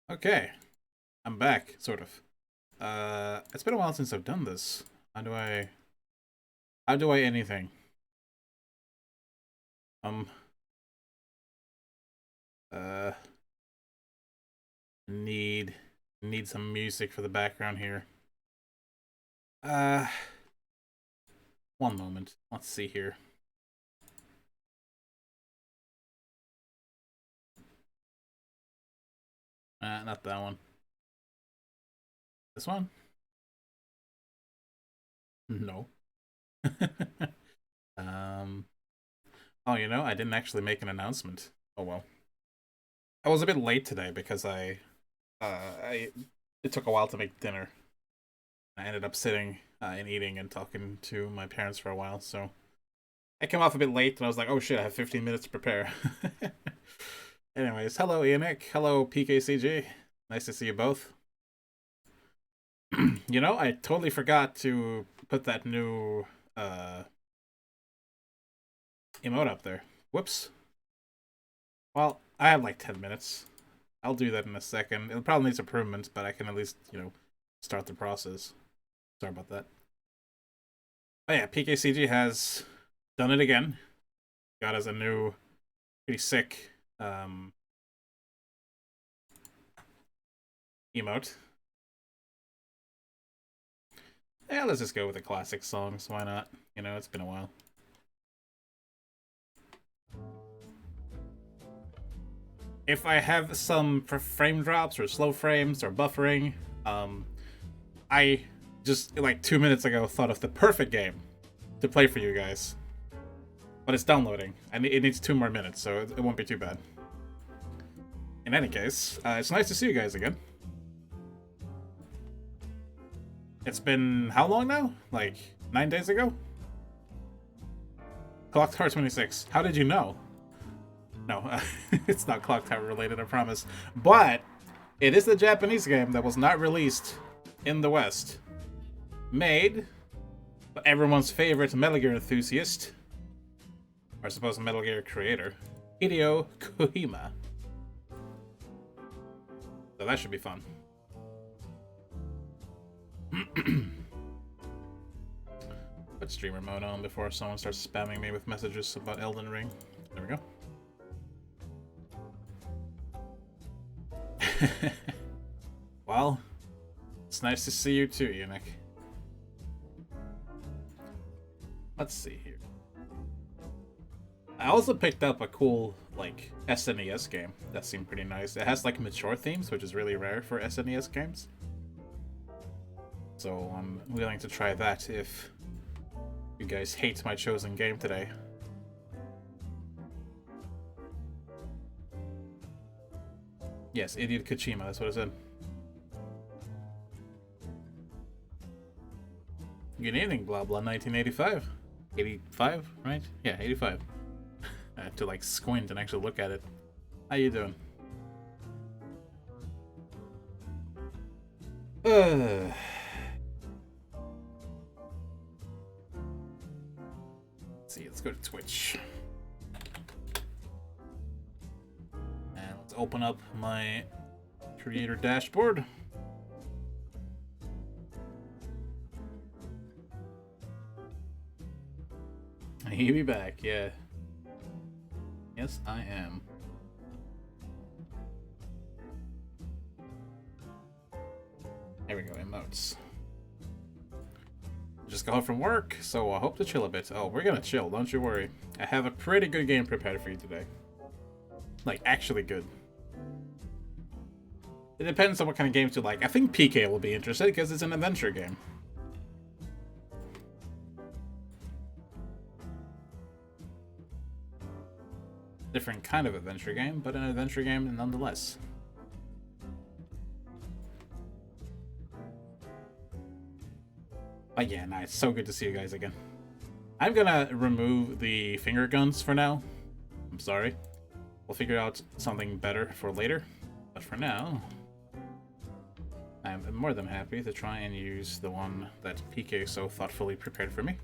Okay, I'm back, sort of. It's been a while since I've done this. How do I anything? Um, uh, need, need some music for the background here. Uh, one moment. Let's see here. Not that one. This one? No. um, oh, I didn't actually make an announcement. Oh well. I was a bit late today because I, it took a while to make dinner. I ended up sitting and eating and talking to my parents for a while, so I came off a bit late and I was like, oh shit, I have 15 minutes to prepare. Anyways, hello Enoch. Hello PKCG. Nice to see you both. I totally forgot to put that new uh, emote up there. Whoops. Well, I have like 10 minutes. I'll do that in a second. It probably needs improvements, but I can at least, start the process. Sorry about that. Oh yeah, PKCG has done it again. Got us a new, pretty sick emote. Yeah, let's just go with the classic songs. Why not? It's been a while. If I have some frame drops or slow frames or buffering, I just like 2 minutes ago thought of the perfect game to play for you guys. But it's downloading, and it needs 2 more minutes, so it won't be too bad. In any case, it's nice to see you guys again. It's been how long now? Like 9 days ago? Clock Tower 26. How did you know? No, it's not Clock Tower related, I promise. But it is the Japanese game that was not released in the West. Made by everyone's favorite Metal Gear enthusiast, or I suppose Metal Gear creator, Hideo Kojima. So that should be fun. Put streamer mode on before someone starts spamming me with messages about Elden Ring. There we go. Well, it's nice to see you too, Eunuch. Let's see here. I also picked up a cool, like, SNES game that seemed pretty nice. It has, like, mature themes, which is really rare for SNES games. So I'm willing to try that if you guys hate my chosen game today. Yes, Idiot Kojima, that's what I said. Good evening, blah blah 1985. 85, right? Yeah, 85. I have to like squint and actually look at it. How you doing? Let's see, let's go to Twitch. And let's open up my creator dashboard. He'll be back, yeah. Yes, I am. There we go, emotes. Just got home from work, so I hope to chill a bit. Oh, we're gonna chill, don't you worry. I have a pretty good game prepared for you today. Like, actually good. It depends on what kind of games you like. I think PK will be interested because it's an adventure game. Different kind of adventure game, but an adventure game nonetheless. But yeah, nice. So good to see you guys again. I'm gonna remove the finger guns for now. I'm sorry. We'll figure out something better for later. But for now, I'm more than happy to try and use the one that PK so thoughtfully prepared for me.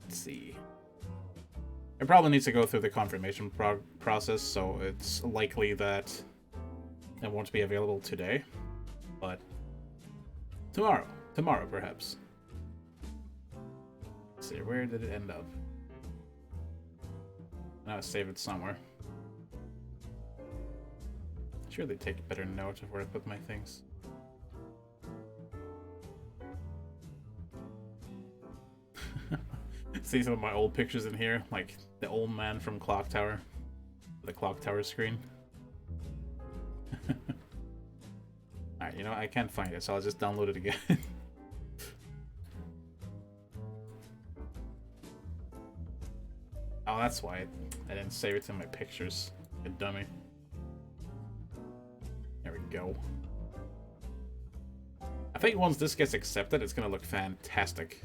Let's see. it probably needs to go through the confirmation process, so it's likely that it won't be available today, but tomorrow perhaps. Let's see, where did it end up? Now save it somewhere. Sure, they take better note of where I put my things. See some of my old pictures in here, like the old man from Clock Tower, the Clock Tower screen. Alright, you know, I can't find it, so I'll just download it again. Oh, that's why I didn't save it to my pictures. You dummy. There we go. I think once this gets accepted, it's gonna look fantastic.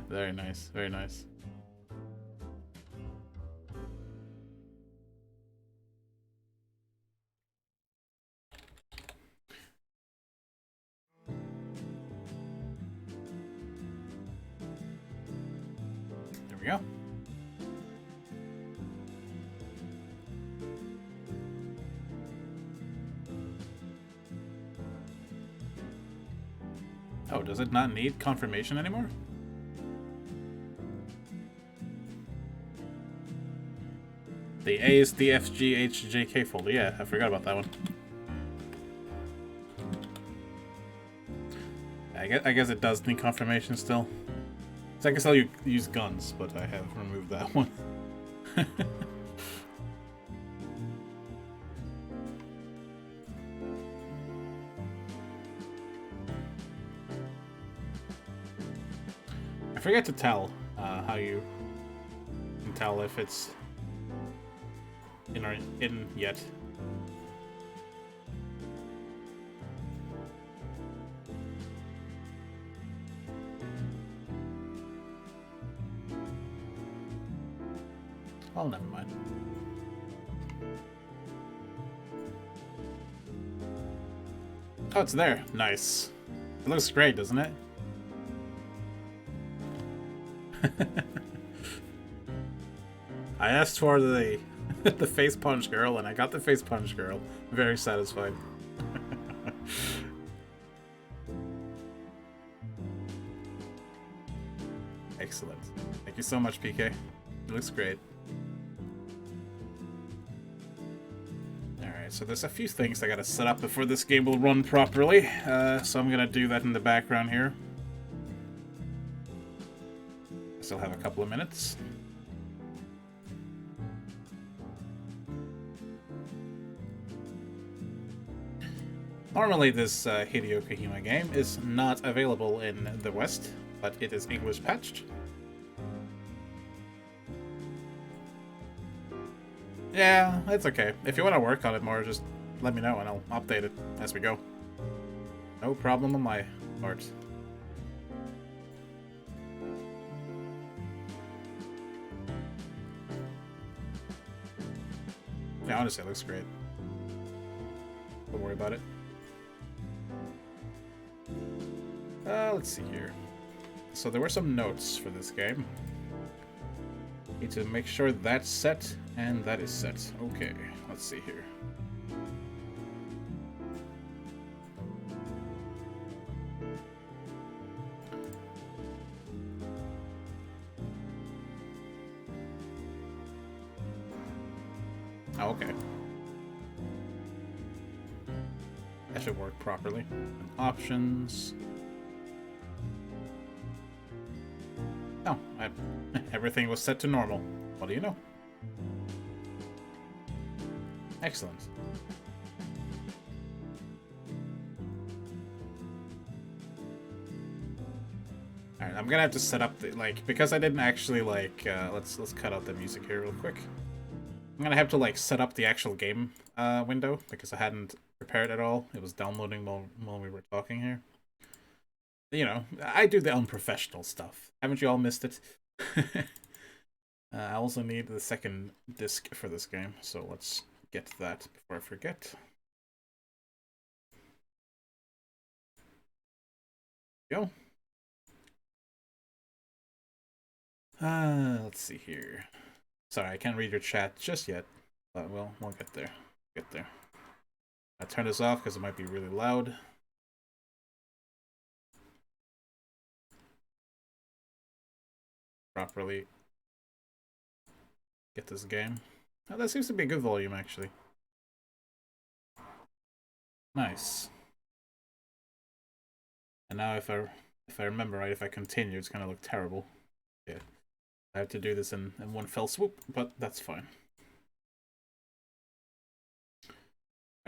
Very nice, very nice. There we go. Oh, does it not need confirmation anymore? The ASDFGHJK folder. Yeah, I forgot about that one. I guess it does need confirmation still. So I guess I'll use guns, but I have removed that one. I forget to tell how you can tell if it's in or in yet. Oh, never mind. Oh, it's there. Nice. It looks great, doesn't it? I asked for the the face punch girl, and I got the face punch girl. Very satisfied. Excellent. Thank you so much, PK. It looks great. Alright, so there's a few things I gotta set up before this game will run properly. So I'm gonna do that in the background here. I still have a couple of minutes. Normally this Hideo Kojima game is not available in the West, but it is English patched. Yeah, it's okay. If you want to work on it more, just let me know and I'll update it as we go. No problem on my part. Yeah, honestly, it looks great. Don't worry about it. Let's see here. So there were some notes for this game. Need to make sure that's set, and that is set. Okay, let's see here. Oh, okay. That should work properly. And options. Oh, everything was set to normal. What do you know? Excellent. Alright, I'm gonna have to set up the, like, because I didn't actually, like, let's cut out the music here real quick. I'm gonna have to, like, set up the actual game window, because I hadn't prepared at all. It was downloading while we were talking here. You know, I do the unprofessional stuff. Haven't you all missed it? I also need the second disc for this game, so let's get that before I forget. Go. 。Let's see here. Sorry, I can't read your chat just yet, but we'll get there. Get there. I turn this off because it might be really loud. Properly get this game. Oh, that seems to be a good volume, actually. Nice. And now if I remember right, if I continue, it's gonna look terrible. Yeah. I have to do this in one fell swoop, but that's fine.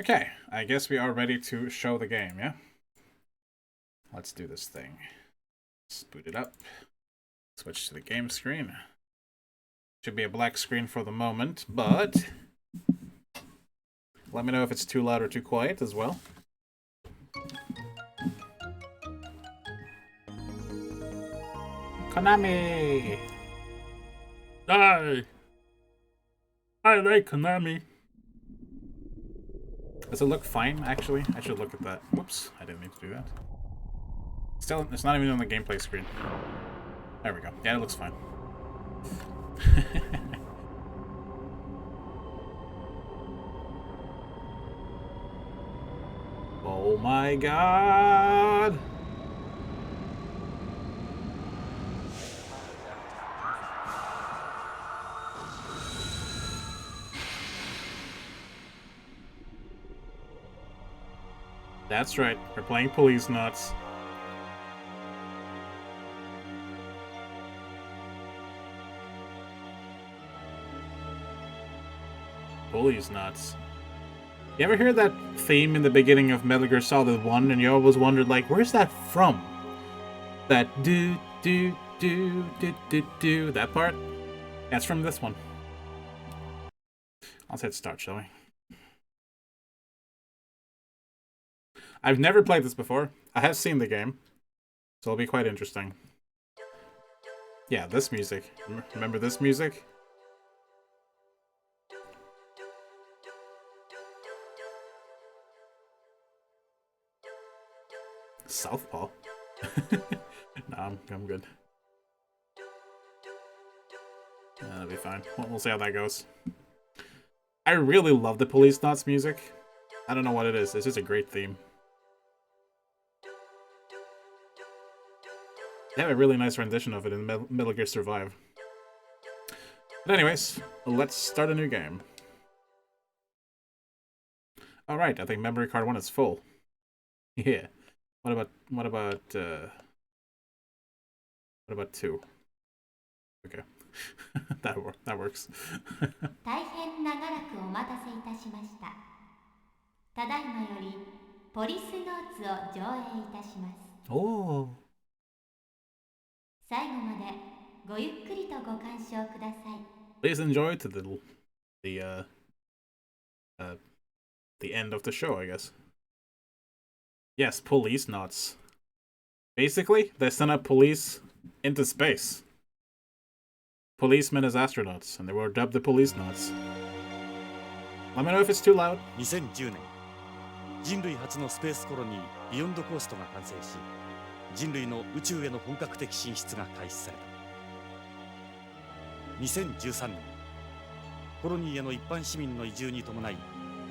Okay, I guess we are ready to show the game, yeah? Let's do this thing. Let's boot it up. Switch to the game screen. Should be a black screen for the moment, but let me know if it's too loud or too quiet as well. Konami! I like Konami. Does it look fine, actually? I should look at that. Whoops, I didn't mean to do that. Still, it's not even on the gameplay screen. There we go. Yeah, it looks fine. Oh my god! That's right, we're playing Policenauts. Policenauts. You ever hear that theme in the beginning of Metal Gear Solid 1 and you always wondered, like, where's that from? That do, do, do, do, do, do, that part? That's from this one. Let's hit start, shall we? I've never played this before. I have seen the game, so it'll be quite interesting. Yeah, this music. Remember this music? Southpaw? Nah, I'm good. That'll be fine. We'll see how that goes. I really love the Policenauts music. I don't know what it is. It's just a great theme. They have a really nice rendition of it in Metal Gear Survive. But anyways, let's start a new game. Alright, I think memory card 1 is full. Yeah. What about 2? Okay. that works. 大変長らくお待たせいたしました。ただいまよりポリスノーツを上映いたします。Oh. 最後までごゆっくりとご鑑賞ください。 Please enjoy to the end of the show, I guess. Yes, Policenauts. Basically, they sent up police into space. Policemen as astronauts, and they were dubbed the Policenauts. Let me know if it's too loud. 2010年、人類初のスペースコロニービヨンドコーストが完成し、人類の宇宙への本格的進出が開始された。2013年、コロニーへの一般市民の移住に伴い、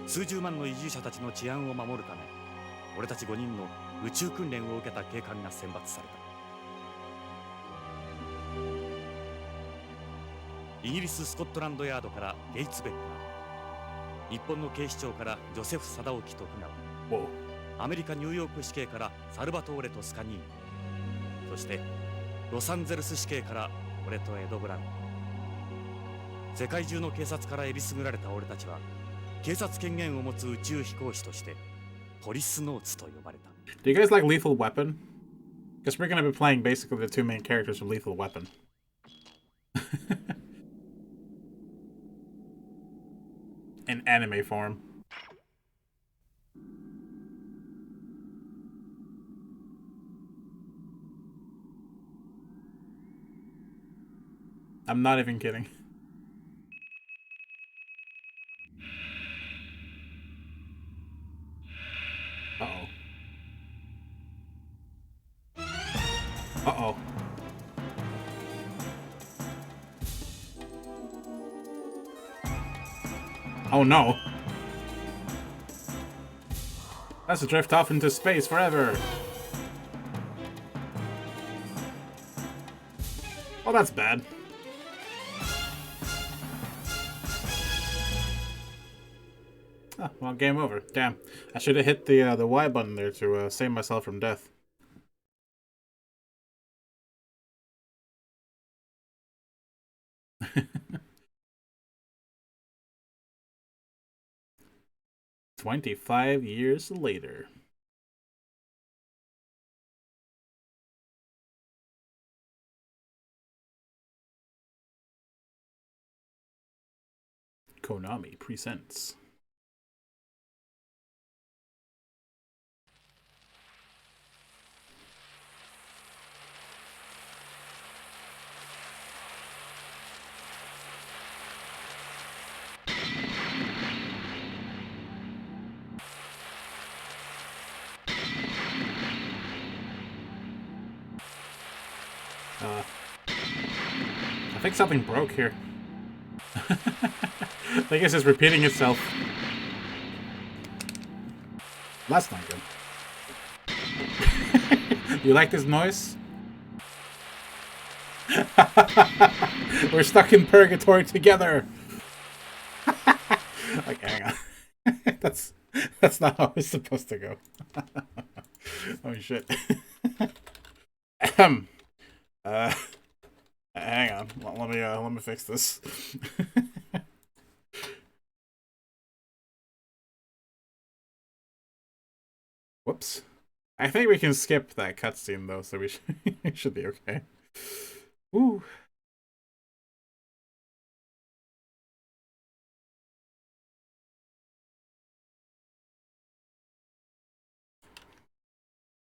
数十万の移住者たちの治安を守るため、俺たち5人の宇宙訓練を受けた警官が選抜された。イギリス・スコットランドヤードからゲイツ・ベッカー、日本の警視庁からジョセフ・貞興徳川、アメリカ・ニューヨーク市警からサルバトーレ・トスカニーニ、そしてロサンゼルス市警から俺とエド・ブラウン。世界中の警察からえりすぐられた俺たちは警察権限を持つ宇宙飛行士としてポリスノーツと呼ばれた。Do you guys like Lethal Weapon? Because we're gonna be playing basically the two main characters from Lethal Weapon. In anime form. I'm not even kidding. Uh-oh. Uh-oh. Oh no. Let's drift off into space forever. Oh, that's bad. Oh, well, game over. Damn. I should have hit the Y button there to save myself from death. $25 years later. Konami presents. I think something broke here. I think it's just repeating itself. That's not good. You like this noise? We're stuck in purgatory together. Like, hang on. That's not how it's supposed to go. Oh shit. Hang on. Let me fix this. Whoops. I think we can skip that cutscene though, so we should be okay. Woo.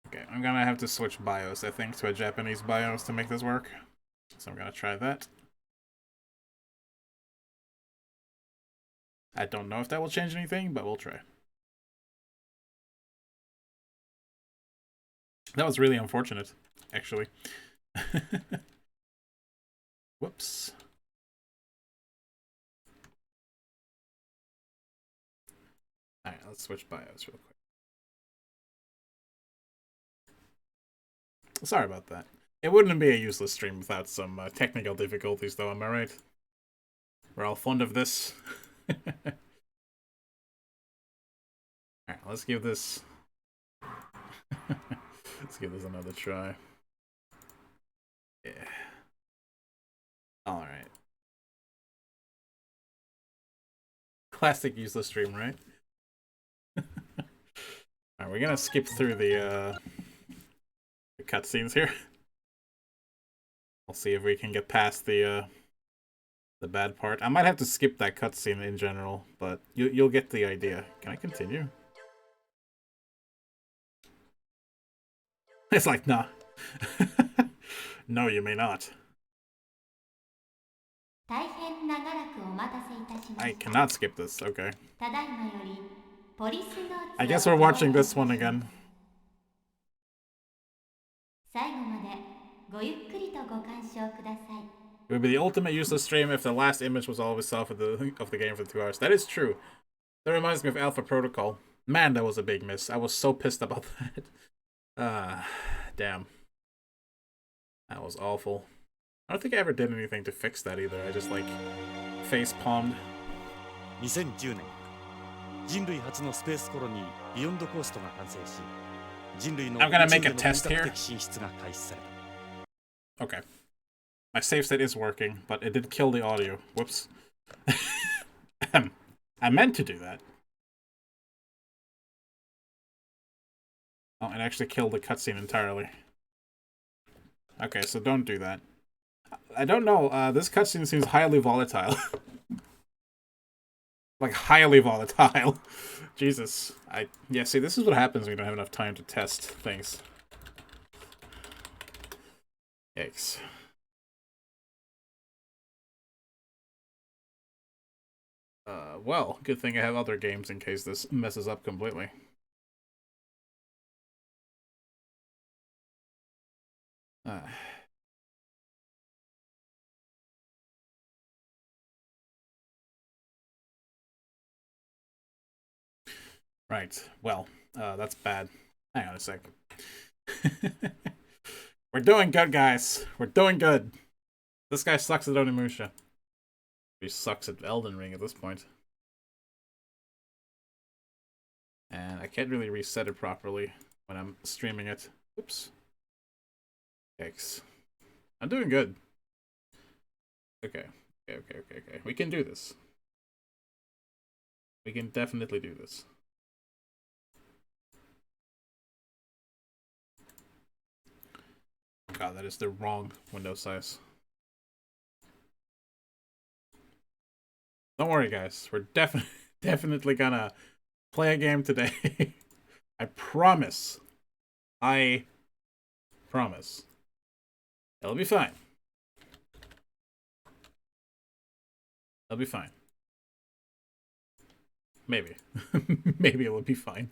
Okay, I'm gonna have to switch BIOS, I think, to a Japanese BIOS to make this work. So I'm gonna try that. I don't know if that will change anything, but we'll try. That was really unfortunate, actually. Whoops. Alright, let's switch BIOS real quick. Sorry about that. It wouldn't be a useless stream without some technical difficulties, though, am I right? We're all fond of this. Alright, let's give this... let's give this another try. Yeah. Alright. Classic useless stream, right? Alright, we're gonna skip through the cutscenes here. We'll see if we can get past the bad part. I might have to skip that cutscene in general, but you'll get the idea. Can I continue? It's like, nah. No, you may not. I cannot skip this, okay. I guess we're watching this one again. It would be the ultimate useless stream if the last image was always off of the game for 2 hours. That is true. That reminds me of Alpha Protocol. Man, that was a big miss. I was so pissed about that. Damn. That was awful. I don't think I ever did anything to fix that either. I just, like, face-palmed. 2010年、人類初のスペースコロニービヨンドコーストが完成し、人類の宇宙への本格的進出が開始された。 Okay. My save state is working, but it did kill the audio. Whoops. I meant to do that. Oh, it actually killed the cutscene entirely. Okay, so don't do that. I don't know, this cutscene seems highly volatile. Like, highly volatile. Jesus. Yeah, see, this is what happens when you don't have enough time to test things. Yikes. Well, good thing I have other games in case this messes up completely. Right. Well, that's bad. Hang on a sec. We're doing good, guys. We're doing good. This guy sucks at Onimusha. He sucks at Elden Ring at this point. And I can't really reset it properly when I'm streaming it. Oops. Yikes. I'm doing good. Okay. Okay. We can do this. We can definitely do this. God, that is the wrong window size. Don't worry, guys. We're definitely gonna play a game today. I promise. I promise. It'll be fine. It'll be fine. Maybe. Maybe it'll be fine.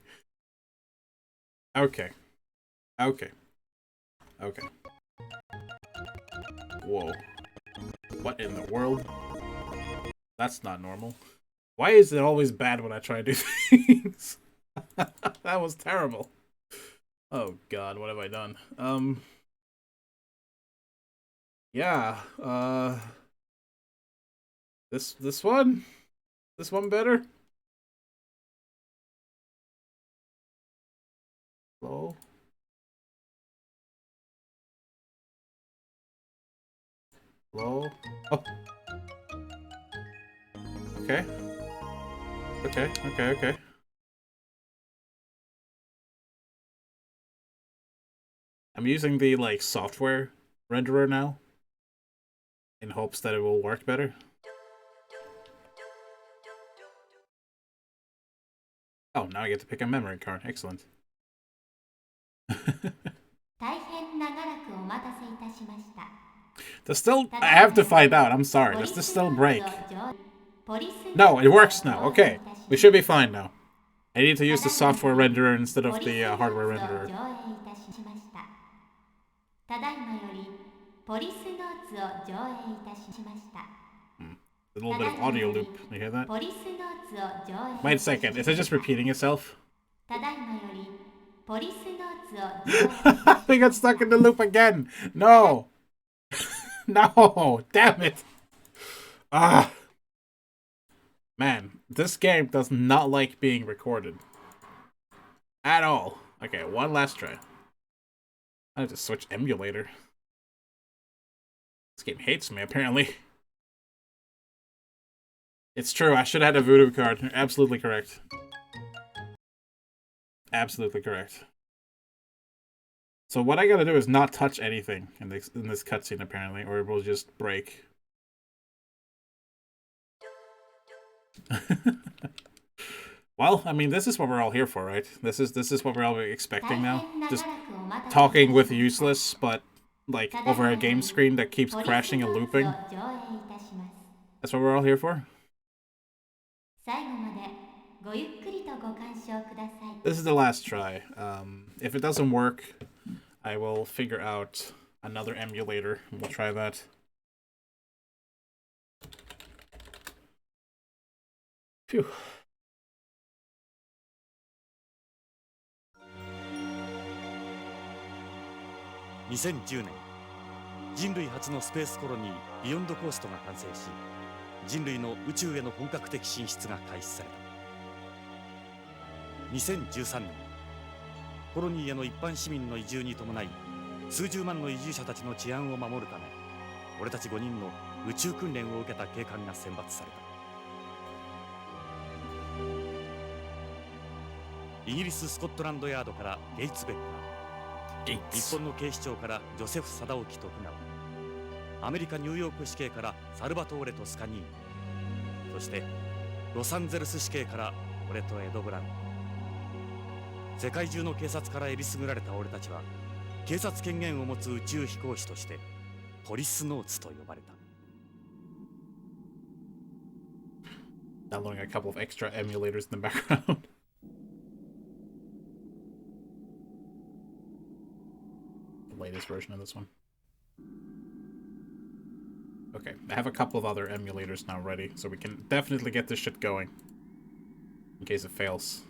Okay. Okay. Okay. Whoa. What in the world? That's not normal. Why is it always bad when I try to do things? That was terrible. Oh god, what have I done? Yeah, this one? This one better? Hello? Hello? Oh. Okay. Okay. I'm using the, like, software renderer now. In hopes that it will work better. Oh, now I get to pick a memory card. Excellent. There's still... I have to find out. I'm sorry. Does this still break? No, it works now. Okay. We should be fine now. I need to use the software renderer instead of the hardware renderer. A little bit of audio loop. You hear that? Wait a second. Is it just repeating itself? We got stuck in the loop again. No. No. Damn it. Ah. Man, this game does not like being recorded. At all. Okay, one last try. I have to switch emulator. This game hates me, apparently. It's true, I should have had a voodoo card. You're absolutely correct. Absolutely correct. So what I gotta do is not touch anything in this cutscene, apparently, or it will just break. Well, I mean, this is what we're all here for, right? This is what we're all expecting now. Just talking with useless, but, like, over a game screen that keeps crashing and looping. That's what we're all here for? This is the last try. If it doesn't work, I will figure out another emulator. We'll try that. Phew.2010年、人類初のスペースコロニービヨンドコーストが完成し、人類の宇宙への本格的進出が開始された。2013年、コロニーへの一般市民の移住に伴い、数十万の移住者たちの治安を守るため、俺たち5人の宇宙訓練を受けた警官が選抜された。イギリス・スコットランドヤードからゲイツ・ベッカー、日本の警視庁からジョセフ・貞興徳川、アメリカ・ニューヨーク市警からサルバトーレ・トスカニーニ、そしてロサンゼルス市警から俺とエド・ブラウン。世界中の警察からえりすぐられた俺たちは、警察権限を持つ宇宙飛行士としてポリスノーツと呼ばれた。Downloading a couple of extra emulators in the background. The latest version of this one. Okay, I have a couple of other emulators now ready, so we can definitely get this shit going. In case it fails.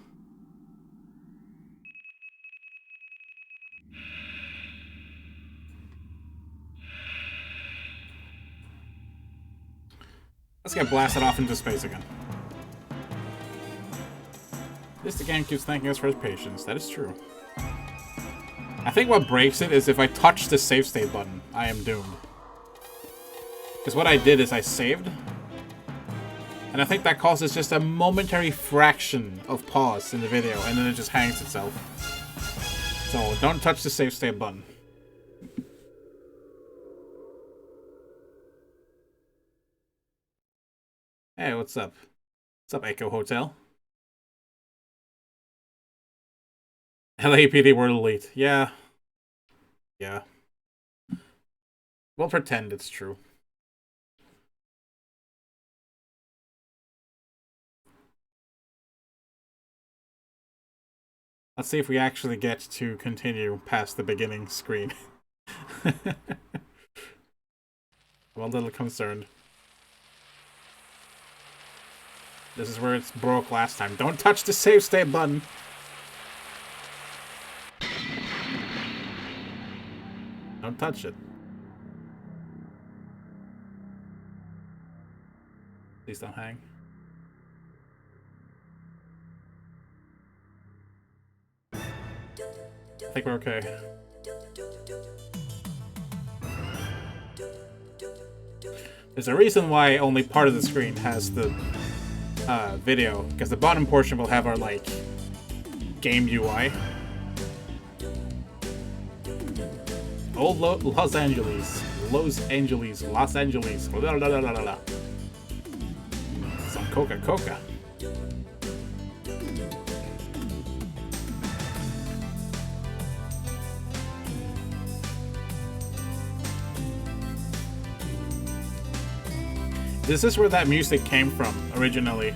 Let's get blasted off into space again. This the game keeps thanking us for its patience. That is true. I think what breaks it is if I touch the save state button, I am doomed. Because what I did is I saved, and I think that causes just a momentary fraction of pause in the video, and then it just hangs itself. So don't touch the save state button. Hey, what's up? What's up, Echo Hotel? LAPD World Elite. Yeah. Yeah. We'll pretend it's true. Let's see if we actually get to continue past the beginning screen. I'm a little concerned. This is where it's broke last time. Don't touch the save state button. Don't touch it. Please don't hang. I think we're okay. There's a reason why only part of the screen has the video, because the bottom portion will have our, like, game UI. Old Los Angeles. La la la la la la. Some Coca-Cola. This is where that music came from originally,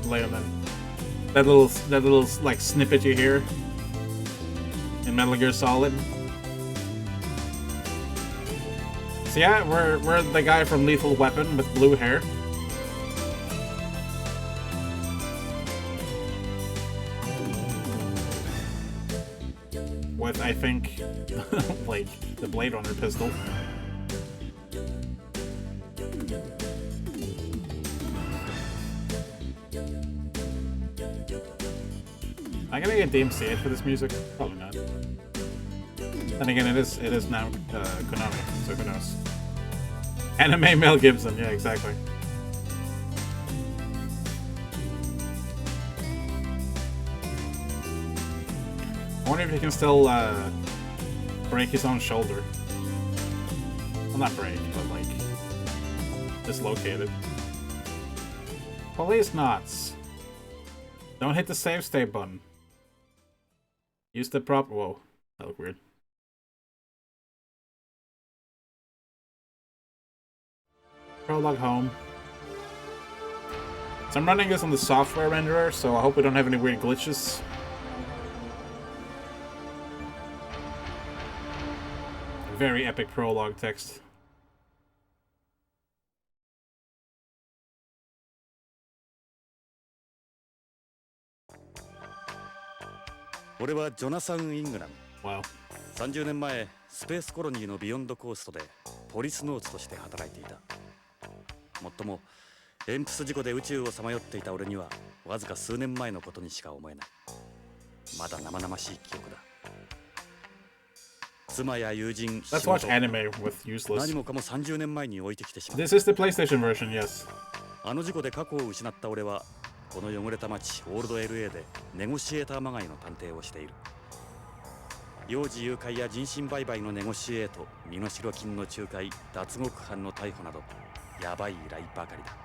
Leonin. That little like snippet you hear in Metal Gear Solid. So yeah, we're the guy from Lethal Weapon with blue hair. With, I think, like, the Blade Runner pistol. Am I gonna get DMCA'd for this music? Probably not. Then again, it is now Konami, so who knows? Anime Mel Gibson, yeah, exactly. I wonder if he can still break his own shoulder. Well, not break, but like dislocate it. Policenauts. Don't hit the save state button. Use the prop. Whoa, that looked weird. Prologue home. So I'm running this on the software renderer, so I hope we don't have any weird glitches. Very epic prologue text. Wow. 30年前スペースコロニーのビヨンドコーストでポリスノーツとして働いていた。もっともエンプス事故で宇宙をさまよっていた俺にはわずか数年前のことにしか思えない。まだ生々しい記憶だ。妻や友人、仕 Let's watch 事、 anime with useless. 何もかも30年前に置いてきてしまった。 This is the PlayStation version, yes. あの事故で過去を失った俺はこの汚れた街オールド LA でネゴシエーターまがいの探偵をしている。幼児誘拐や人身売買のネゴシエート、身代金の仲介、脱獄犯の逮捕などヤバい依頼ばかりだ。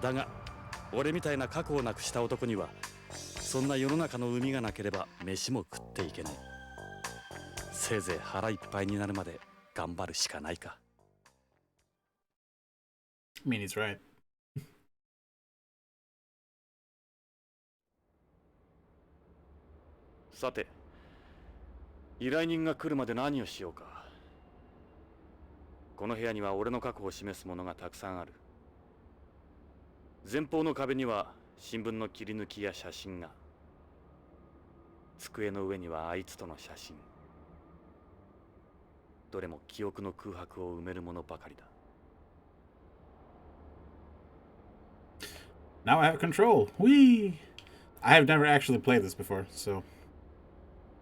だが俺みたいな過去をなくした男にはそんな世の中の海がなければ飯も食っていけない。せいぜい腹いっぱいになるまで頑張るしかないか。I mean, he's right. さて、依頼人が来るまで何をしようか。この部屋には俺の過去を示すものがたくさんある。前方の壁には新聞の切り抜きや写真が。机の上にはあいつとの写真。どれも記憶の空白を埋めるものばかりだ。Now I have control. Whee! I have never actually played this before, so...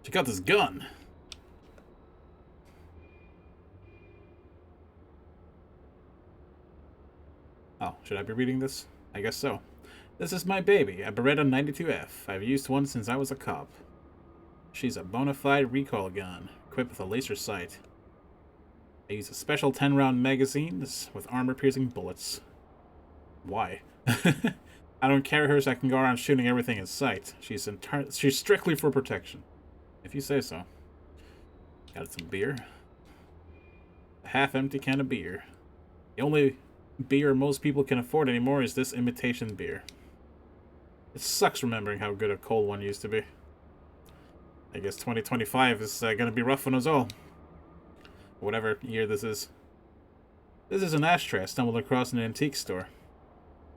Check out this gun! Oh, should I be reading this? I guess so. This is my baby, a Beretta 92F. I've used one since I was a cop. She's a bona fide recoil gun, equipped with a laser sight. I use a special 10-round magazines with armor-piercing bullets. Why? I don't carry her so I can go around shooting everything in sight. She's strictly for protection. If you say so. Got some beer. A half-empty can of beer. The only beer most people can afford anymore is this imitation beer. It sucks remembering how good a cold one used to be. I guess 2025 is going to be rough on us all. Whatever year this is. This is an ashtray I stumbled across in an antique store.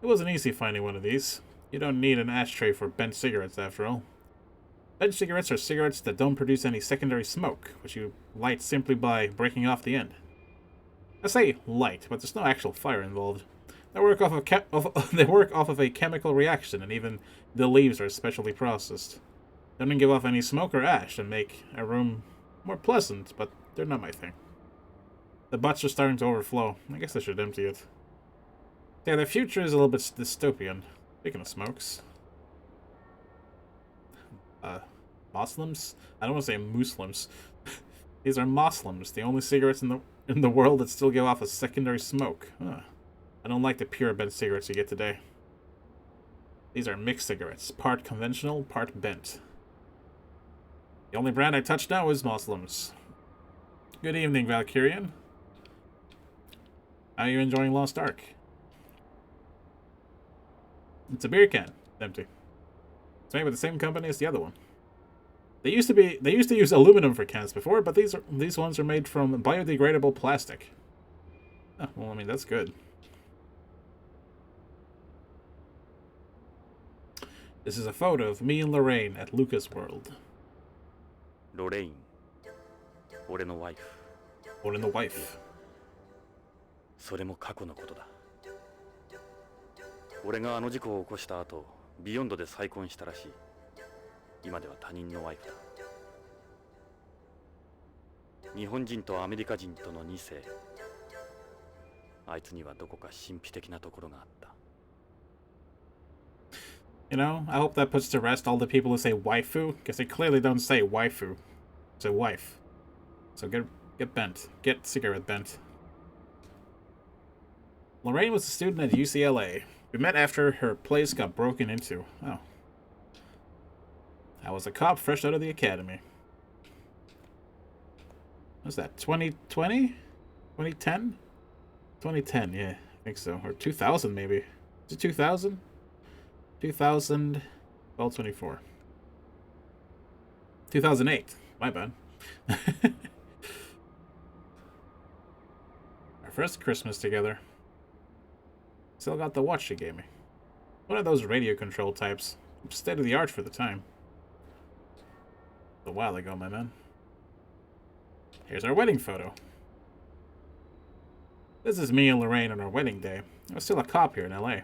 It wasn't easy finding one of these. You don't need an ashtray for bent cigarettes, after all. Bent cigarettes are cigarettes that don't produce any secondary smoke, which you light simply by breaking off the end. I say light, but there's no actual fire involved. They work off of a chemical reaction, and even the leaves are specially processed. They don't give off any smoke or ash and make a room more pleasant, but they're not my thing. The butts are starting to overflow. I guess I should empty it. Yeah, the future is a little bit dystopian. Speaking of smokes. Muslims? I don't want to say Muslims. These are Muslims, the only cigarettes in the world that still give off a secondary smoke. Huh. I don't like the pure bent cigarettes you get today. These are mixed cigarettes, part conventional, part bent. The only brand I touch now is Muslims. Good evening, Valkyrian. How are you enjoying Lost Ark? It's a beer can. Empty. It's made by the same company as the other one. They used to use aluminum for cans before, but these ones are made from biodegradable plastic. Oh, well, I mean, that's good. This is a photo of me and Lorraine at Lucas World. Lorraine. 俺のワイフ。俺の wife. それも過去のことだ。俺があの事故を起こした後、ビヨンドで再婚したらしい。今では他人のワイフだ。日本人とアメリカ人との2世。あいつにはどこか神秘的なところがあった。You know, I hope that puts to rest all the people who say waifu, because they clearly don't say waifu. It's a wife. So get bent. Get cigarette bent. Lorraine was a student at UCLA. We met after her place got broken into. Oh. I was a cop fresh out of the academy. What's that, 2020? 2010? 2010, yeah, I think so. Or 2000, maybe. Is it 2000? 2000, well, 24. 2008. My bad. Our first Christmas together. Still got the watch she gave me. One of those radio control types. State of the art for the time. A while ago, my man. Here's our wedding photo. This is me and Lorraine on our wedding day. I was still a cop here in LA.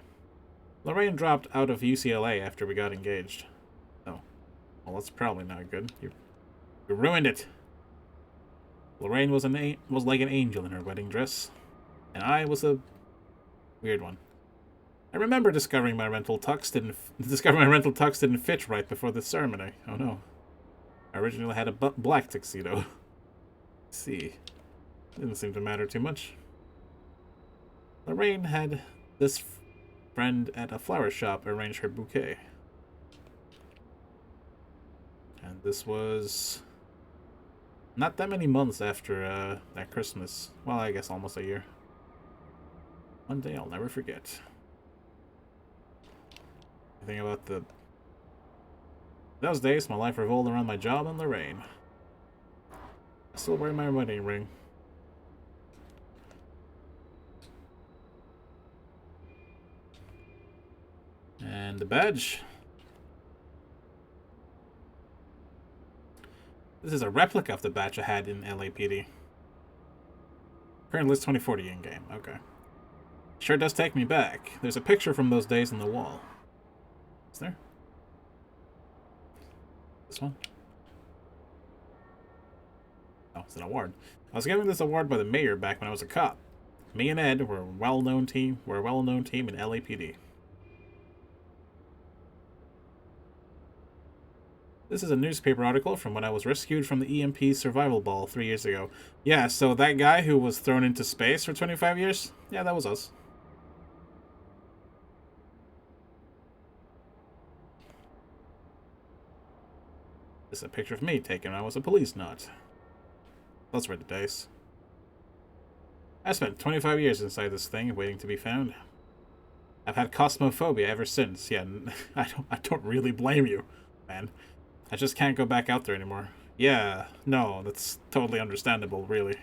Lorraine dropped out of UCLA after we got engaged. Oh. Well, that's probably not good. You ruined it. Lorraine was like an angel in her wedding dress. And I was a weird one. I remember discovering my rental tux didn't fit right before the ceremony. Oh no. I originally had a black tuxedo. Let's see. Didn't seem to matter too much. Lorraine had this friend at a flower shop arrange her bouquet. And this was not that many months after that Christmas. Well, I guess almost a year. One day I'll never forget. Anything about those days, my life revolved around my job and Lorraine. I still wear my wedding ring. And the badge. This is a replica of the badge I had in LAPD. Current list 2040 in-game. Okay. Sure does take me back. There's a picture from those days on the wall. Is there? This one? Oh, it's an award. I was given this award by the mayor back when I was a cop. Me and Ed were a well-known team. We're a well-known team in LAPD. This is a newspaper article from when I was rescued from the EMP survival ball 3 years ago. Yeah, so that guy who was thrown into space for 25 years? Yeah, that was us. This is a picture of me taken when I was a Policenaut. Those were the days. I spent 25 years inside this thing, waiting to be found. I've had cosmophobia ever since. Yeah, I don't really blame you, man. I just can't go back out there anymore. Yeah, no, that's totally understandable, really.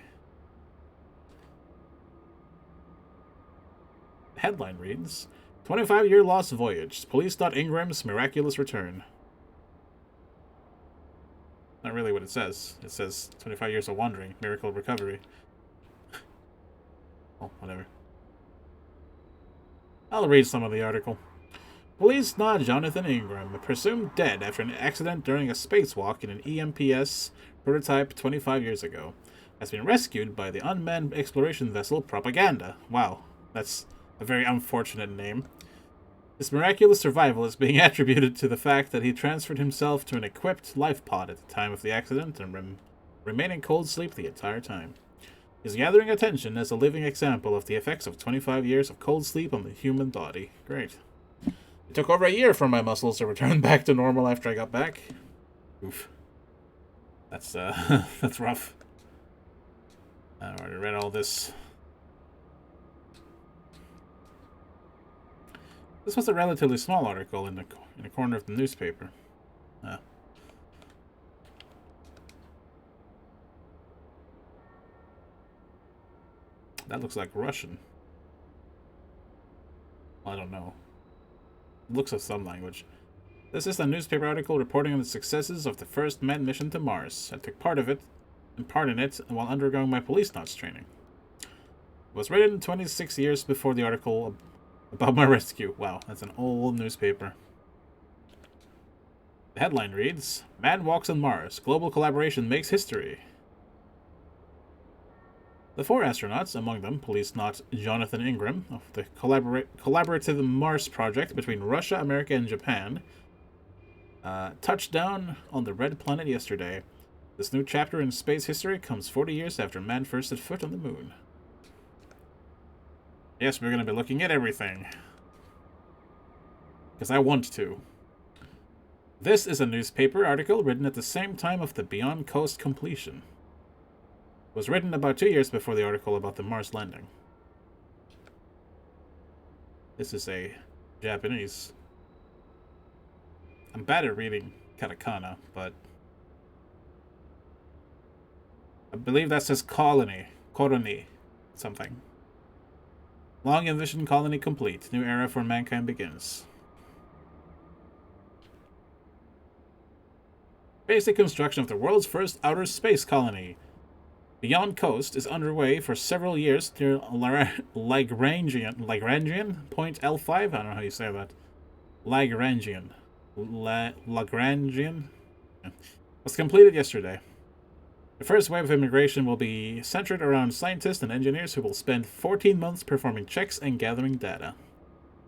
The headline reads, 25-year lost voyage. Police.Ingram's miraculous return. Not really what it says. It says 25 years of wandering, miracle recovery. Oh, whatever. I'll read some of the article. Policenaut Jonathan Ingram, presumed dead after an accident during a spacewalk in an EMPS prototype 25 years ago, has been rescued by the unmanned exploration vessel Propaganda. Wow, that's a very unfortunate name. His miraculous survival is being attributed to the fact that he transferred himself to an equipped life pod at the time of the accident and remained in cold sleep the entire time. He's gathering attention as a living example of the effects of 25 years of cold sleep on the human body. Great. It took over a year for my muscles to return back to normal after I got back. Oof. That's, that's rough. I already read all this. This was a relatively small article in the corner of the newspaper. That looks like Russian. I don't know. Looks of some language. This is a newspaper article reporting on the successes of the first manned mission to Mars. I took part in it while undergoing my Policenauts training. It was written 26 years before the article about my rescue. Wow, that's an old newspaper. The headline reads, Man walks on Mars. Global collaboration makes history. The 4 astronauts, among them Policenaut Jonathan Ingram, of the collaborative Mars project between Russia, America, and Japan, touched down on the Red Planet yesterday. This new chapter in space history comes 40 years after man first set foot on the moon. Yes, we're going to be looking at everything. Because I want to. This is a newspaper article written at the same time of the Beyond Coast completion. It was written about 2 years before the article about the Mars landing. This is a Japanese. I'm bad at reading katakana, but I believe that says colony, something. Long envisioned colony complete. New era for mankind begins. Basic construction of the world's first outer space colony. Beyond Coast is underway for several years near Lagrangian point L5. I don't know how you say that. Lagrangian. Lagrangian was completed yesterday. The first wave of immigration will be centered around scientists and engineers who will spend 14 months performing checks and gathering data.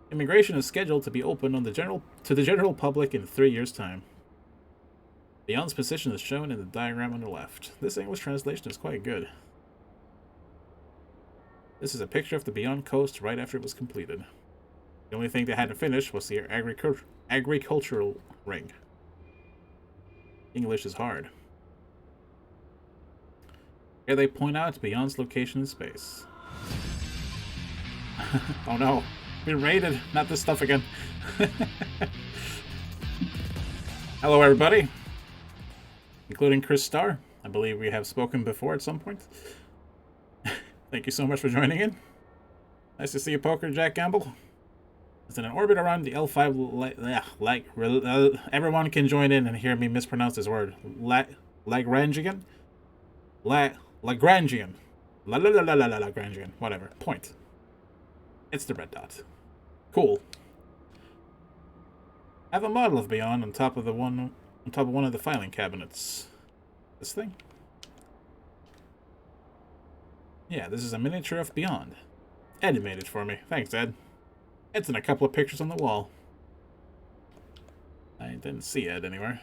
Immigration is scheduled to be open to the general public in 3 years' time. Beyond's position is shown in the diagram on the left. This English translation is quite good. This is a picture of the Beyond Coast right after it was completed. The only thing they hadn't finished was the agricultural ring. English is hard. Here they point out Beyond's location in space. Oh no, been raided. Not this stuff again. Hello everybody. Including Chris Starr. I believe we have spoken before at some point. Thank you so much for joining in. Nice to see you, Poker Jack Gamble. It's in an orbit around the L5. Everyone can join in and hear me mispronounce this word. Lagrangian? Lagrangian. Lagrangian. Whatever. Point. It's the red dot. Cool. I have a model of Beyond on top of one of the filing cabinets. This thing? Yeah, this is a miniature of Beyond. Ed made it for me. Thanks, Ed. Ed's in a couple of pictures on the wall. I didn't see Ed anywhere.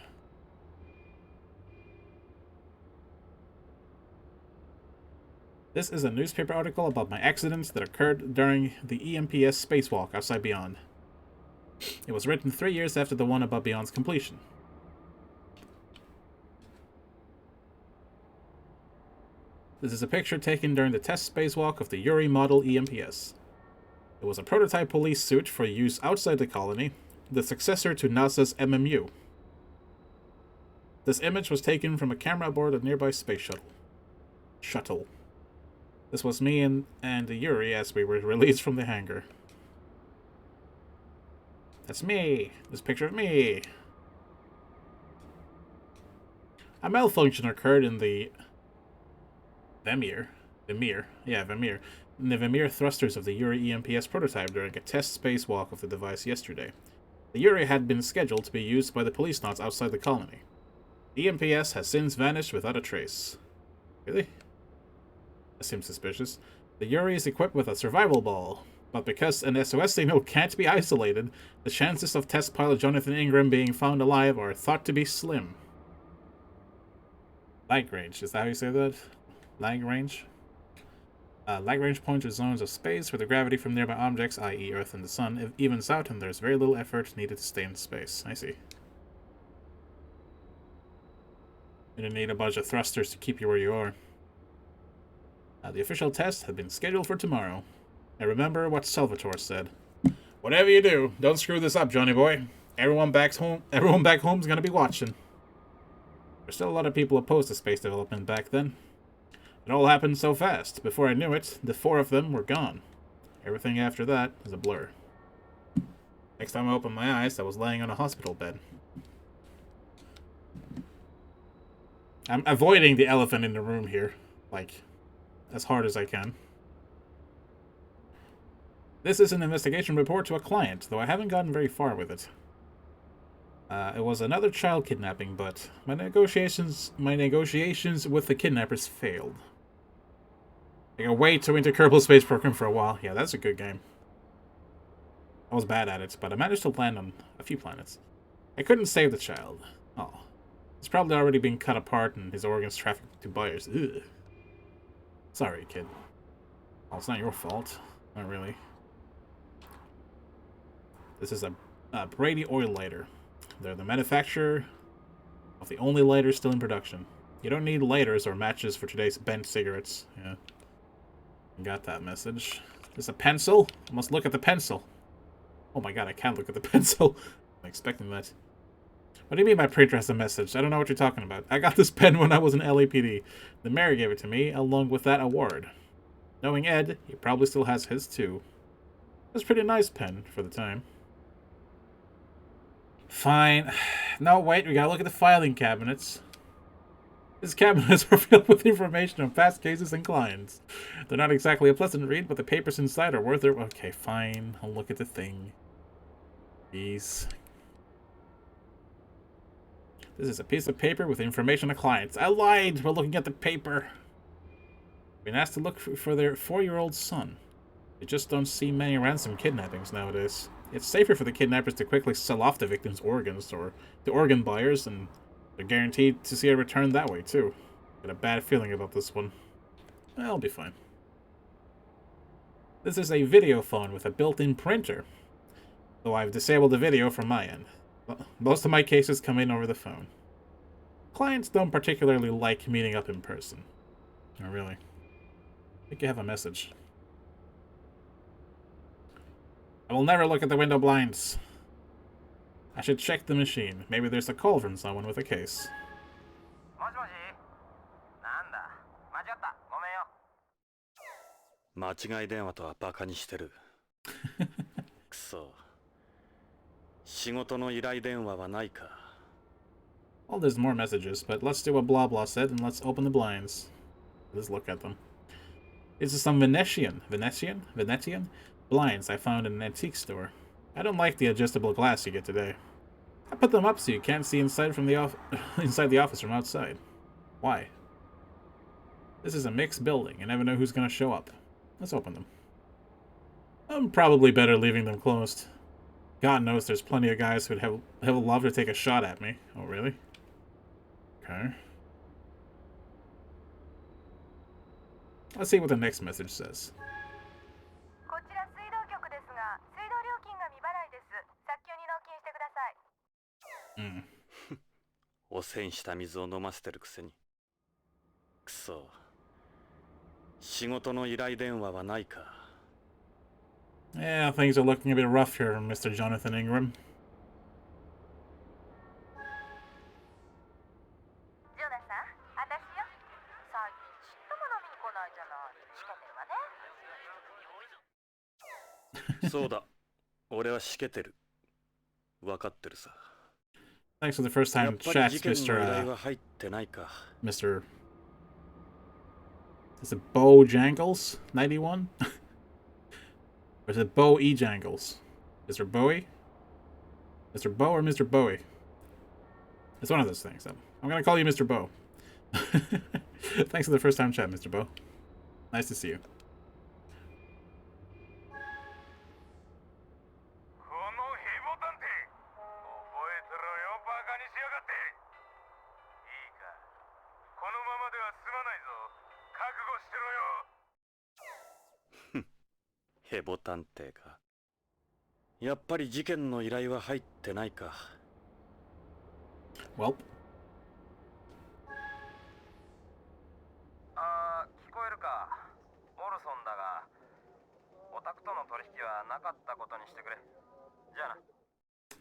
This is a newspaper article about my accidents that occurred during the EMPS spacewalk outside Beyond. It was written 3 years after the one about Beyond's completion. This is a picture taken during the test spacewalk of the Yuri model EMPS. It was a prototype police suit for use outside the colony, the successor to NASA's MMU. This image was taken from a camera aboard a nearby space shuttle. This was me and the Yuri as we were released from the hangar. That's me. This picture of me. A malfunction occurred in the Vermeer. In the Vermeer thrusters of the Yuri EMPS prototype during a test spacewalk of the device yesterday. The Yuri had been scheduled to be used by the Policenauts outside the colony. The EMPS has since vanished without a trace. Really? That seems suspicious. The Yuri is equipped with a survival ball, but because an SOS signal can't be isolated, the chances of test pilot Jonathan Ingram being found alive are thought to be slim. Lag range, is that how you say that? Lag range? Lag range points to zones of space where the gravity from nearby objects, i.e. Earth and the Sun, evens out and there's very little effort needed to stay in space. I see. You don't need a bunch of thrusters to keep you where you are. The official test had been scheduled for tomorrow. I remember what Salvatore said. Whatever you do, don't screw this up, Johnny boy. Everyone back home's gonna be watching. There's still a lot of people opposed to space development back then. It all happened so fast. Before I knew it, the 4 of them were gone. Everything after that is a blur. Next time I opened my eyes, I was laying on a hospital bed. I'm avoiding the elephant in the room here, like, as hard as I can. This is an investigation report to a client, though I haven't gotten very far with it. It was another child kidnapping, but my negotiations with the kidnappers failed. I got way too into Kerbal Space Program for a while. Yeah, that's a good game. I was bad at it, but I managed to land on a few planets. I couldn't save the child. Oh. He's probably already been cut apart and his organs trafficked to buyers. Ugh. Sorry, kid. Well, it's not your fault. Not really. This is a Brady oil lighter. They're the manufacturer of the only lighter still in production. You don't need lighters or matches for today's bent cigarettes. Yeah. Got that message. There's a pencil? I must look at the pencil. Oh my god, I can't look at the pencil. I'm expecting that. What do you mean my printer has a message? I don't know what you're talking about. I got this pen when I was in LAPD. The mayor gave it to me, along with that award. Knowing Ed, he probably still has his too. It was a pretty nice pen for the time. Fine. No, wait, we gotta look at the filing cabinets. These cabinets are filled with information on past cases and clients. They're not exactly a pleasant read, but the papers inside are worth it. Okay, fine. I'll look at the thing. Jeez. This is a piece of paper with information on clients. I lied! We're looking at the paper. Been asked to look for their 4-year-old son. You just don't see many ransom kidnappings nowadays. It's safer for the kidnappers to quickly sell off the victim's organs or the organ buyers, and they're guaranteed to see a return that way, too. Got a bad feeling about this one. I'll be fine. This is a video phone with a built-in printer, though I've disabled the video from my end. Most of my cases come in over the phone. Clients don't particularly like meeting up in person. Oh, really? I think you have a message. I will never look at the window blinds. I should check the machine. Maybe there's a call from someone with a case. もしもしなんだ間違ったごめんよ間違い電話とはバカにしてるくそ仕事の依頼電話はないか Well, there's more messages, but let's do what blah blah said and let's open the blinds. Let's look at them. This is some Venetian blinds I found in an antique store. I don't like the adjustable glass you get today. I put them up so you can't see inside from the inside the office from outside. Why? This is a mixed building. You never know who's going to show up. Let's open them. I'm probably better leaving them closed. God knows there's plenty of guys who'd have loved to take a shot at me. Oh, really? Okay. Let's see what the next message says. こちら水道局ですが、水道料金が未払いです。早急に納金してください。汚染した水を飲ませてるくせに。くそ。仕事の依頼電話はないか。Yeah, things are looking a bit rough here, Mr. Jonathan Ingram. ジョナサン、私よ。最近ちっとも飲みに来ないじゃない。しけてるわね。そうだ。俺はしけてる。わかってるさ。Thanks for the first time chat, Mr. Is it Bo Jangles 91? Or is it Bo E Jangles? Mr. Bowie? Mr. Bo or Mr. Bowie? It's one of those things. I'm gonna call you Mr. Bo. Thanks for the first time chat, Mr. Bo. Nice to see you. ヘボ探偵か。やっぱり事件の依頼は入ってないか。Well. 聞こえるか。オルソンだが、オタクとの取引はなかったことにしてくれ。じゃあな。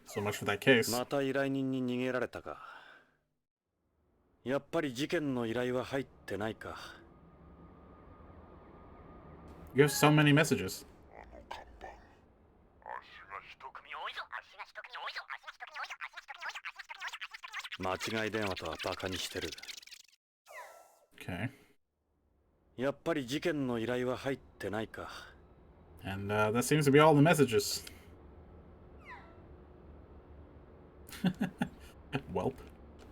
So much for that case. また依頼人に逃げられたか。やっぱり事件の依頼は入ってないか。You have so many messages. 間違い電話とはバカにしてる。Okay. やっぱり事件の依頼は入ってないか。And that seems to be all the messages. Welp.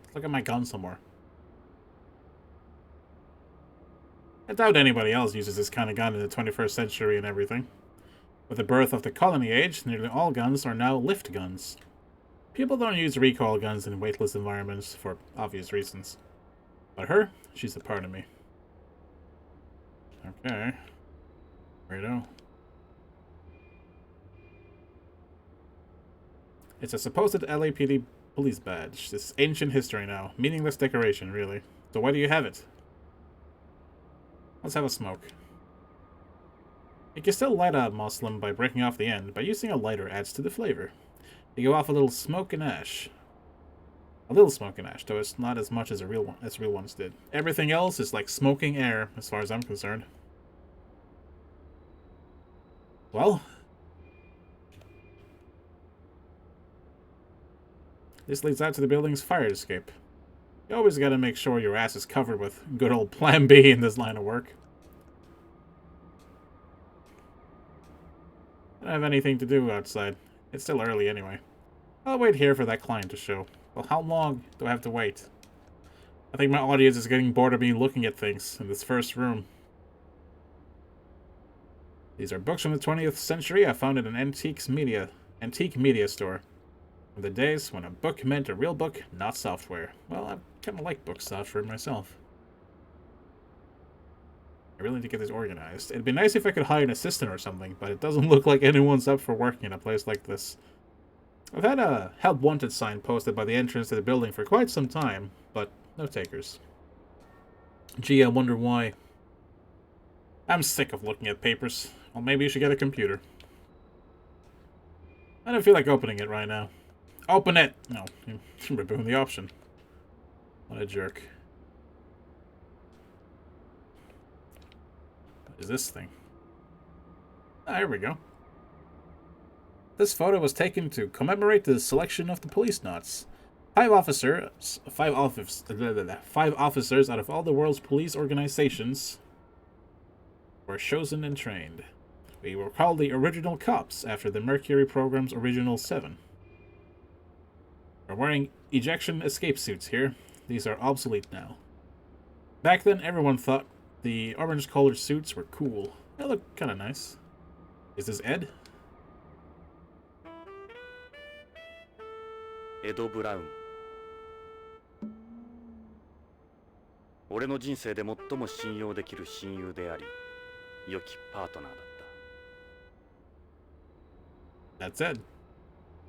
Let's look at my gun somewhere. I doubt anybody else uses this kind of gun in the 21st century and everything. With the birth of the colony age, nearly all guns are now lift guns. People don't use recoil guns in weightless environments for obvious reasons. But her, she's a part of me. Okay. Righto. It's a supposed LAPD police badge. This ancient history now. Meaningless decoration, really. So why do you have it? Let's have a smoke. You can still light a Muslim by breaking off the end, but using a lighter adds to the flavor. You go off a little smoke and ash. A little smoke and ash, though it's not as much as real ones did. Everything else is like smoking air, as far as I'm concerned. Well, this leads out to the building's fire escape. You always gotta make sure your ass is covered with good old Plan B in this line of work. I don't have anything to do outside. It's still early anyway. I'll wait here for that client to show. Well, how long do I have to wait? I think my audience is getting bored of me looking at things in this first room. These are books from the 20th century I found in an antique media store. From the days when a book meant a real book, not software. Well, I kind of like book software myself. I really need to get this organized. It'd be nice if I could hire an assistant or something, but it doesn't look like anyone's up for working in a place like this. I've had a help wanted sign posted by the entrance to the building for quite some time, but no takers. Gee, I wonder why. I'm sick of looking at papers. Well, maybe you should get a computer. I don't feel like opening it right now. Open it! No, you're removing the option. What a jerk. What is this thing? Ah, here we go. This photo was taken to commemorate the selection of the Policenauts. Five officers out of all the world's police organizations were chosen and trained. We were called the Original Cops after the Mercury program's original 7. We're wearing ejection escape suits here. These are obsolete now. Back then, everyone thought the orange-colored suits were cool. They look kind of nice. Is this Ed? エド・ブラウン。俺の人生で最も信用できる親友であり、良きパートナーだった。 That's Ed.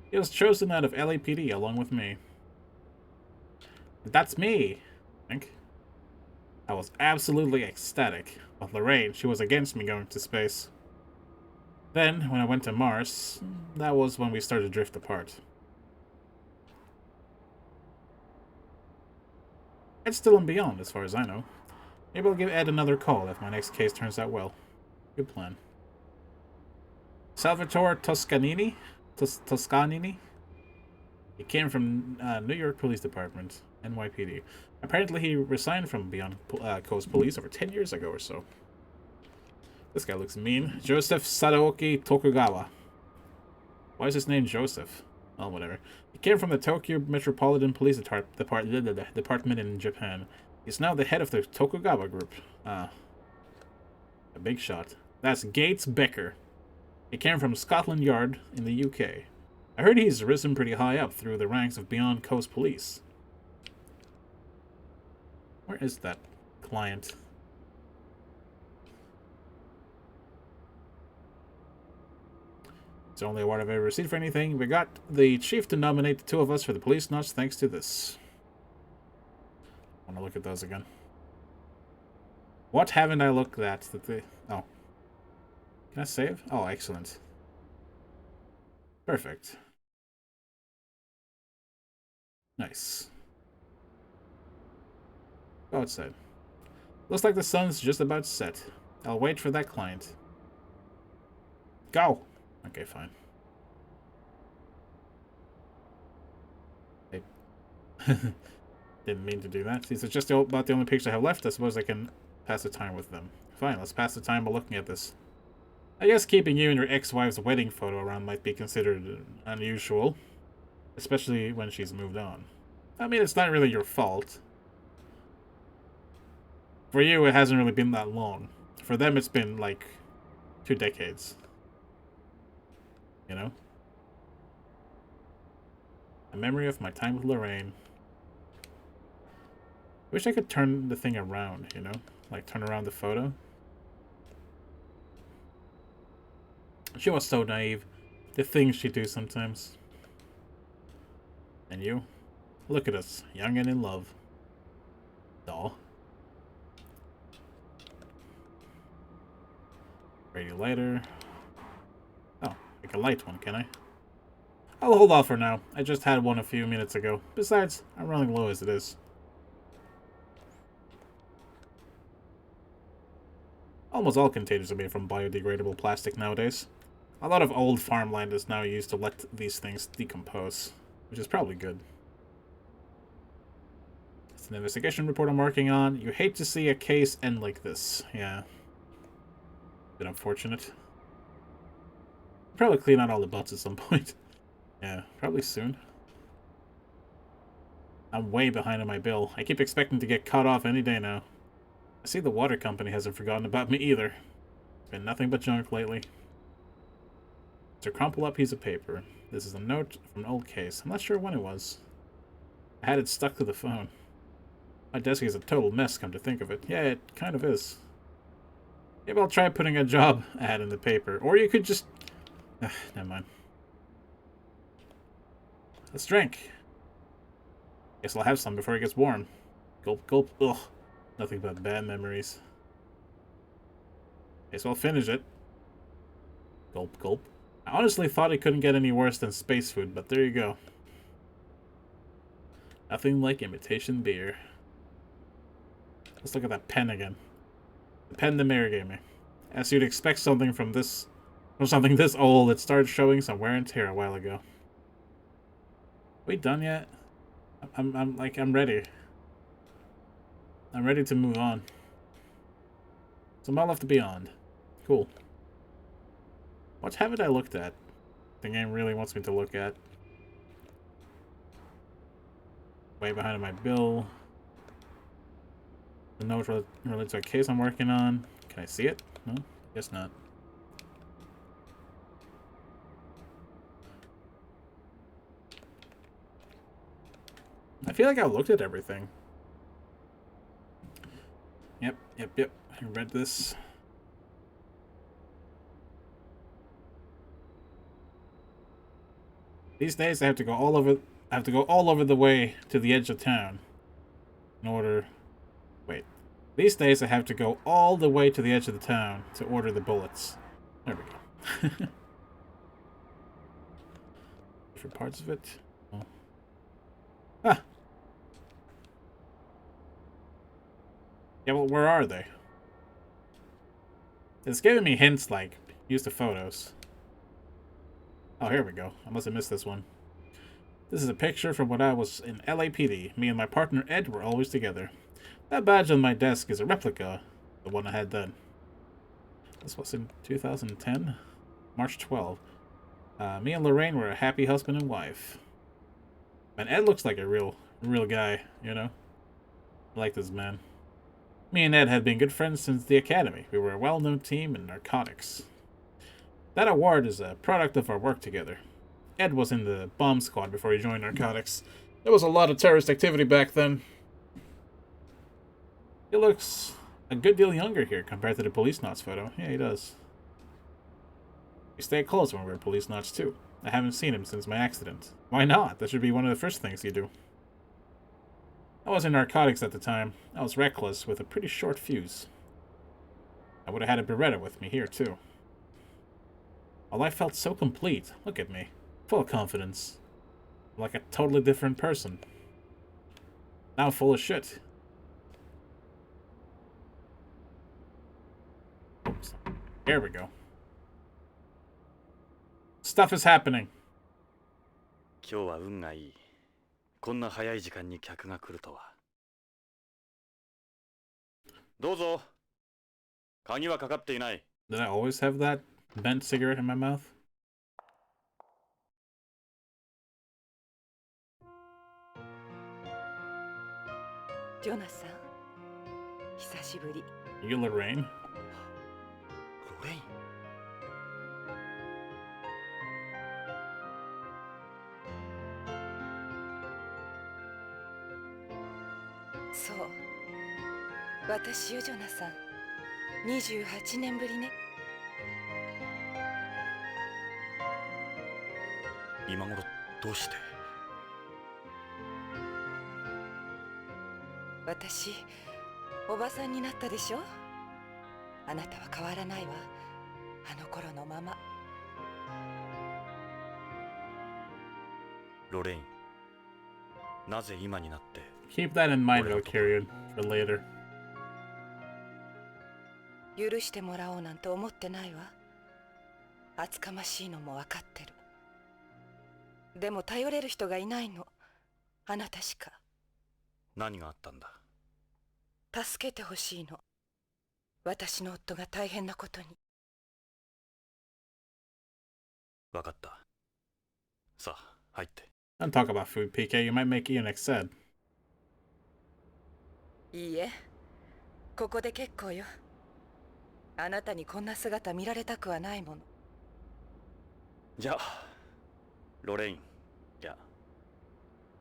He was chosen out of LAPD along with me. That's me, I think. I was absolutely ecstatic. But Lorraine, she was against me going to space. Then, when I went to Mars, that was when we started to drift apart. Ed's still in Beyond, as far as I know. Maybe I'll give Ed another call if my next case turns out well. Good plan. Salvatore Toscanini? Toscanini? He came from New York Police Department, NYPD. Apparently he resigned from Beyond Coast Police over 10 years ago or so. This guy looks mean. Joseph Sadaoki Tokugawa. Why is his name Joseph? Oh, whatever. He came from the Tokyo Metropolitan Police Department in Japan. He's now the head of the Tokugawa group. A big shot. That's Gates Becker. He came from Scotland Yard in the UK. I heard he's risen pretty high up through the ranks of Beyond Coast Police. Where is that client? It's the only award I've ever received for anything. We got the chief to nominate the two of us for the Policenauts thanks to this. I want to look at those again. What haven't I looked at? Oh. Can I save? Oh, excellent. Perfect. Nice. Go outside. Looks like the sun's just about set. I'll wait for that client. Go! Okay, fine. I didn't mean to do that. These are just about the only pictures I have left. I suppose I can pass the time with them. Fine, let's pass the time by looking at this. I guess keeping you and your ex-wife's wedding photo around might be considered unusual. Especially when she's moved on. I mean, it's not really your fault. For you, it hasn't really been that long. For them, it's been, like, 2 decades. You know? A memory of my time with Lorraine. Wish I could turn the thing around, you know? Like, turn around the photo. She was so naive. The things she do sometimes. And you? Look at us, young and in love. Doll. Radio lighter. Oh, like a light one, can I? I'll hold off for now. I just had one a few minutes ago. Besides, I'm running low as it is. Almost all containers are made from biodegradable plastic nowadays. A lot of old farmland is now used to let these things decompose, which is probably good. It's an investigation report I'm working on. You hate to see a case end like this. Yeah. Bit unfortunate. Probably clean out all the butts at some point. Yeah, probably soon. I'm way behind on my bill. I keep expecting to get cut off any day now. I see the water company hasn't forgotten about me either. Been nothing but junk lately. It's a crumpled up piece of paper. This is a note from an old case. I'm not sure when it was. I had it stuck to the phone. My desk is a total mess, come to think of it. Yeah, it kind of is. Maybe I'll try putting a job ad in the paper. Or you could just... never mind. Let's drink. Guess I'll have some before it gets warm. Gulp, gulp. Ugh. Nothing but bad memories. Guess I'll finish it. Gulp, gulp. I honestly thought it couldn't get any worse than space food, but there you go. Nothing like imitation beer. Let's look at that pen again. The pen the mayor gave me. As you'd expect something from something this old, it started showing some wear and tear a while ago. We done yet? I'm ready. I'm ready to move on. So I'm all left to Beyond. Cool. What haven't I looked at? The game really wants me to look at. Way behind my bill. The note related to a case I'm working on. Can I see it? No? Guess not. I feel like I looked at everything. Yep. I read this. These days I have to go all over the way to the edge of town in order. Wait. These days I have to go all the way to the edge of the town to order the bullets. There we go. Different parts of it. Oh. Ah. Yeah, well, where are they? It's giving me hints like, use the photos. Oh, here we go. I must have missed this one. This is a picture from when I was in LAPD. Me and my partner Ed were always together. That badge on my desk is a replica of the one I had then. This was in 2010, March 12. Me and Lorraine were a happy husband and wife. And Ed looks like a real guy, you know? I like this man. Me and Ed had been good friends since the academy. We were a well-known team in narcotics. That award is a product of our work together. Ed was in the bomb squad before he joined narcotics. There was a lot of terrorist activity back then. He looks a good deal younger here compared to the Policenauts photo. Yeah, he does. We stayed close when we were Policenauts too. I haven't seen him since my accident. Why not? That should be one of the first things you do. I was in narcotics at the time. I was reckless with a pretty short fuse. I would have had a Beretta with me here too. My life felt so complete. Look at me. Full of confidence. I'm like a totally different person. Now full of shit. Oops. Here we go. Stuff is happening. 今日は運がいい。こんな早い時間に客が来るとは。どうぞ。鍵はかかっていない。Did I always have that bent cigarette in my mouth? Jonathan, 久しぶり。You Lorraine? ロレイン。そう。私よ、ジョナサン。28年ぶりね。今頃どうして？私、おばさんになったでしょ？あなたは変わらないわ。あの頃のまま。ロレイン。なぜ今になって？ Keep that in mind, Valkyrian, for later. 許してもらおうなんて思ってないわ。厚かましいのも分かってる。でも頼れる人がいないの。あなたしか。何があったんだ？助けてほしいの。私の夫が大変なことに。分かった。さあ、入って。Don't talk about food, PK. You might make Ian sad. いいえ、ここで結構よ。あなたにこんな姿見られたくはないもの。じゃあ、ロレイン、いや、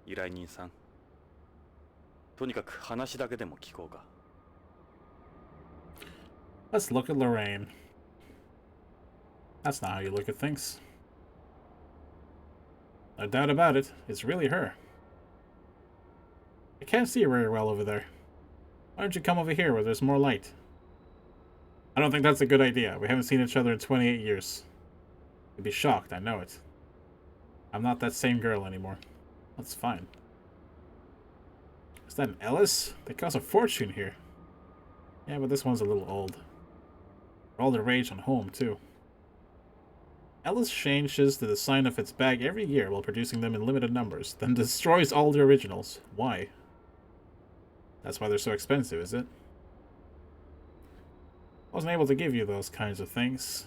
依頼人さん。とにかく話だけでも聞こうか。Let's look at Lorraine. That's not how you look at things. No doubt about it, it's really her. I can't see very well over there. Why don't you come over here where there's more light? I don't think that's a good idea. We haven't seen each other in 28 years. You'd be shocked, I know it. I'm not that same girl anymore. That's fine. Is that an Ellis? They cost a fortune here. Yeah, but this one's a little old. All the rage on home, too. Ellis changes the design of its bag every year while producing them in limited numbers, then destroys all the originals. Why? That's why they're so expensive, is it? I wasn't able to give you those kinds of things.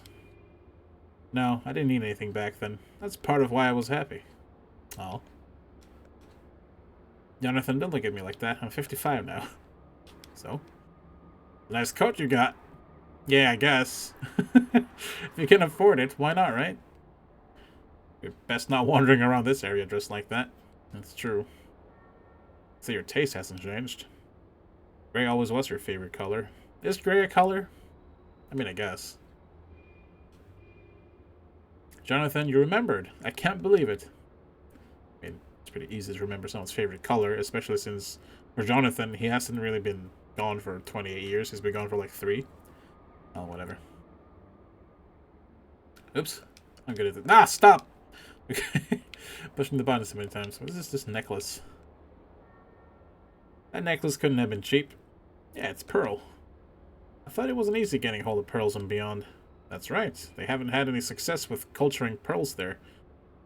No, I didn't need anything back then. That's part of why I was happy. Oh. Jonathan, don't look at me like that. I'm 55 now. So, nice coat you got. Yeah, I guess. If you can afford it, why not, right? You're best not wandering around this area dressed like that. That's true. So your taste hasn't changed. Gray always was your favorite color. Is gray a color? I mean, I guess. Jonathan, you remembered. I can't believe it. I mean, it's pretty easy to remember someone's favorite color, especially since for Jonathan, he hasn't really been gone for 28 years. He's been gone for like 3. Oh, whatever. Oops. I'm good at it. Ah, stop! Okay. Pushing the button so many times. What is this necklace? That necklace couldn't have been cheap. Yeah, it's pearl. I thought it wasn't easy getting hold of pearls and beyond. That's right. They haven't had any success with culturing pearls there.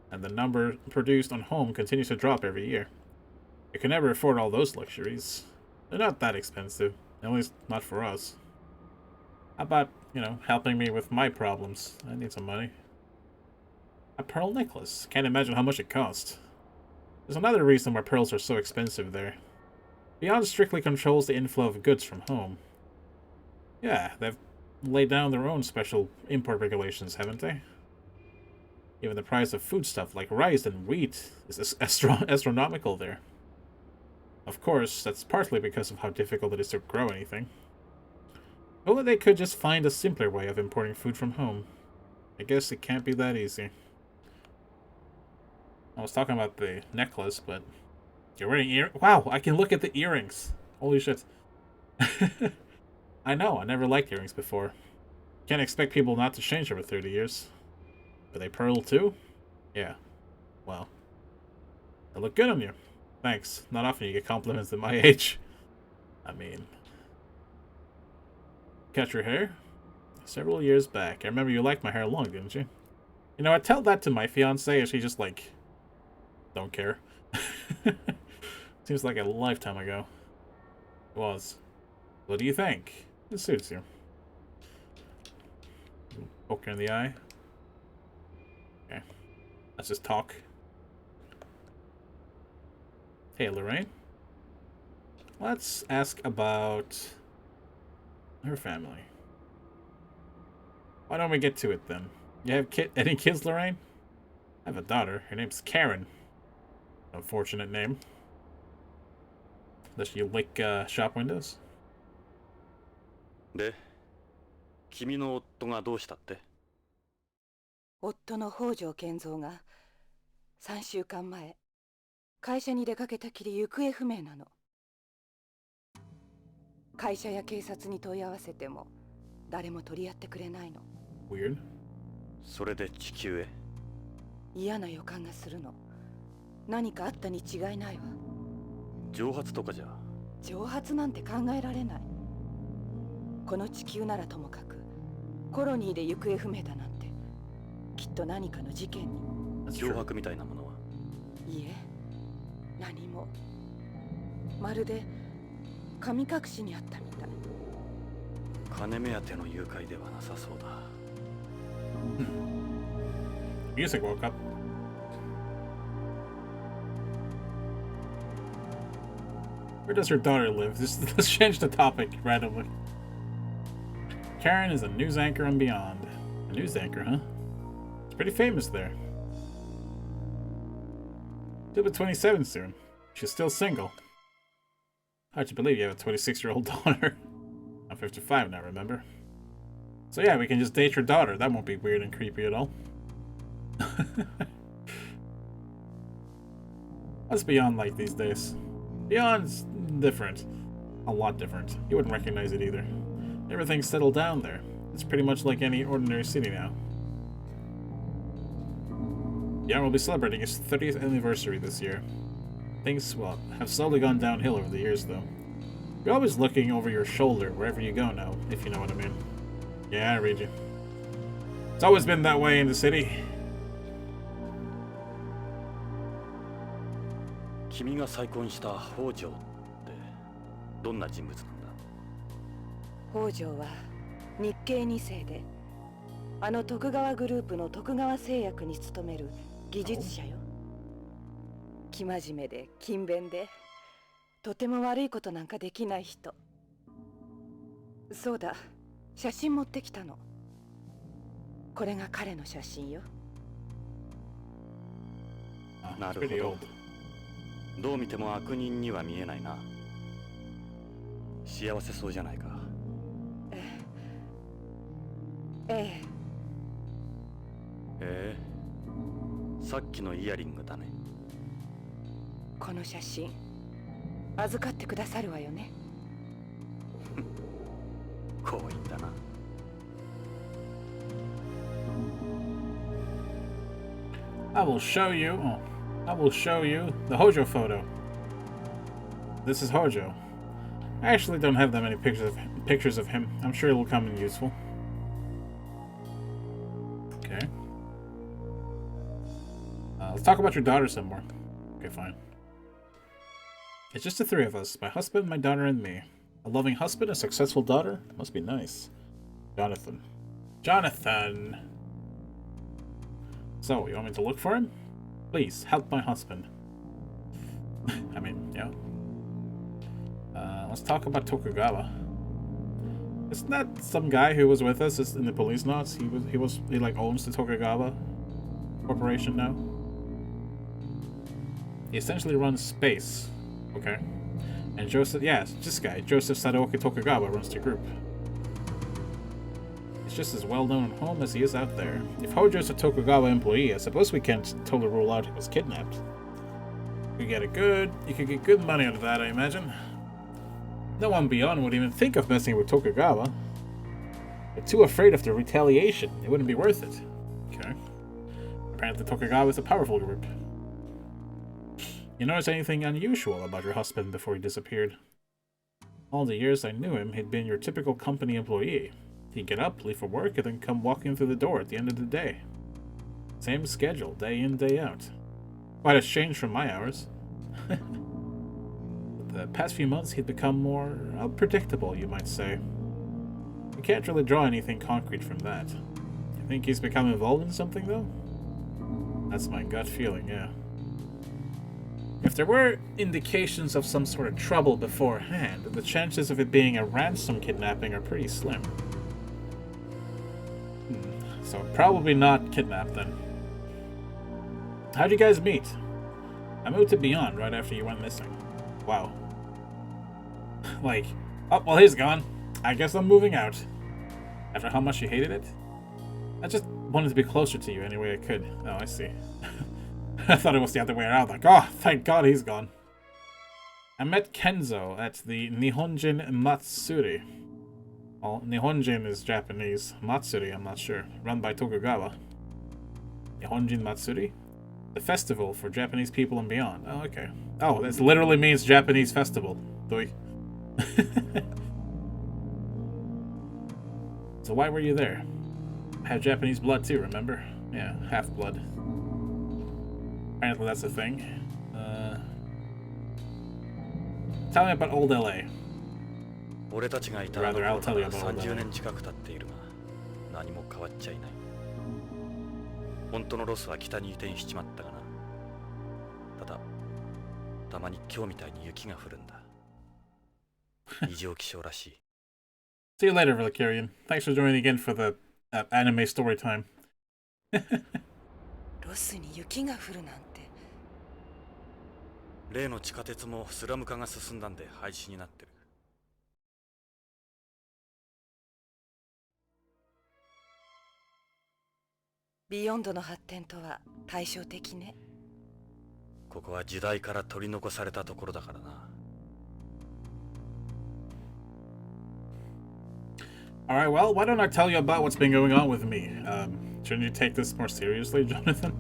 And the number produced on home continues to drop every year. You can never afford all those luxuries. They're not that expensive. At least not for us. How about, you know, helping me with my problems? I need some money. A pearl necklace. Can't imagine how much it costs. There's another reason why pearls are so expensive there. Beyond strictly controls the inflow of goods from home. Yeah, they've laid down their own special import regulations, haven't they? Even the price of foodstuff like rice and wheat is astronomical there. Of course, that's partly because of how difficult it is to grow anything. Only they could just find a simpler way of importing food from home. I guess it can't be that easy. I was talking about the necklace, but you're wearing Wow, I can look at the earrings. Holy shit. I know, I never liked earrings before. Can't expect people not to change over 30 years. Are they pearl too? Yeah. Well. They look good on you. Thanks. Not often you get compliments at my age. I mean... Cut your hair? Several years back. I remember you liked my hair long, didn't you? You know, I tell that to my fiancée and she just like... Don't care. Seems like a lifetime ago. It was. What do you think? It suits you. Poke her in the eye. Okay. Let's just talk. Hey, Lorraine. Let's ask about her family. Why don't we get to it then? You have any kids, Lorraine? I have a daughter. Her name's Karen. Unfortunate name. Does she lick shop windows? で、君の夫がどうしたって？夫の北条健三が3週間前会社に出かけたきり行方不明なの。会社や警察に問い合わせても誰も取り合ってくれないの。Weird. それで地球へ。嫌な予感がするの。何かあったに違いないわ。蒸発とかじゃ。蒸発なんて考えられない。この地球ならともかくコロニーで行方不明だなんてきっと何かの事件に。脅迫みたいなものは？いいえ、何も。まるで神隠しにあったみたい。金目当ての誘拐ではなさそうだ。Music woke up. Where does her daughter live? Let's change the topic randomly. Karen is a news anchor and beyond. A news anchor, huh? It's pretty famous there. She'll be 27 soon. She's still single. Hard to believe you have a 26-year-old daughter. I'm 55 now, remember? So yeah, we can just date your daughter. That won't be weird and creepy at all. What's Beyond like these days? Beyond's different. A lot different. You wouldn't recognize it either. Everything's settled down there. It's pretty much like any ordinary city now. Beyond will be celebrating its 30th anniversary this year. Things, well, have slowly gone downhill over the years, though. You're always looking over your shoulder wherever you go now, if you know what I mean. Yeah, I read you. It's always been that way in the city. 君が再婚した北条ってどんな人物なんだ？北条は日系2世で、あの徳川グループの徳川製薬に勤める技術者よ。生真面目で勤勉で、とても悪いことなんかできない人。そうだ、写真持ってきたの。これが彼の写真よ。なるほど。どう見ても悪人には見えないな。幸せそうじゃないか。ええ。さっきのイヤリングだね。この写真預かってくださるわよね。こう言ったな。I will show you the Hojo photo. This is Hojo. I actually don't have that many pictures of him. I'm sure it will come in useful. Okay. Let's talk about your daughter some more. Okay, fine. It's just the three of us. My husband, my daughter, and me. A loving husband, a successful daughter? Must be nice. Jonathan. So, you want me to look for him? Please, help my husband. I mean, yeah. Let's talk about Tokugawa. Isn't that some guy who was with us in the Policenauts? He like owns the Tokugawa corporation now. He essentially runs space. Okay. And Joseph, yeah, this guy, Joseph Sadaoki Tokugawa, runs the group. He's just as well known at home as he is out there. If Hojo's a Tokugawa employee, I suppose we can't totally rule out he was kidnapped. You could get good money out of that, I imagine. No one beyond would even think of messing with Tokugawa. They're too afraid of the retaliation. It wouldn't be worth it. Okay. Apparently Tokugawa is a powerful group. You notice anything unusual about your husband before he disappeared? All the years I knew him, he'd been your typical company employee. He'd get up, leave for work, and then come walking through the door at the end of the day. Same schedule, day in, day out. Quite a change from my hours. The past few months, he'd become more unpredictable, you might say. You can't really draw anything concrete from that. You think he's become involved in something, though? That's my gut feeling, yeah. If there were indications of some sort of trouble beforehand, the chances of it being a ransom kidnapping are pretty slim. So probably not kidnapped then. How'd you guys meet? I moved to Beyond right after you went missing. Wow. Like, oh, well, he's gone. I guess I'm moving out. After how much you hated it? I just wanted to be closer to you any way I could. Oh, I see. I thought it was the other way around, like, oh, thank God he's gone. I met Kenzo at the Nihonjin Matsuri. Well, Nihonjin is Japanese. Matsuri, I'm not sure. Run by Tokugawa. Nihonjin Matsuri? The festival for Japanese people and beyond. Oh, okay. Oh, this literally means Japanese festival. Doi. So why were you there? I have Japanese blood too, remember? Yeah, half-blood. Apparently that's a thing. Tell me about old LA. Rather, I'll tell you about old LA. 何も変わっちゃいない。本当のロスは北に移転しちまったがな。ただ、たまに今日みたいに雪が降るんだ。異常気象らしい。See you later, Valkyrian. Thanks for joining again for the anime story time. ロスに雪が降るなんて。例の地下鉄もスラム化が進んだんで廃止になってる。ビヨンドの発展とは対照的ね。ここは時代から取り残されたところだからな。Alright, well, why don't I tell you about what's been going on with me? Shouldn't you take this more seriously, Jonathan?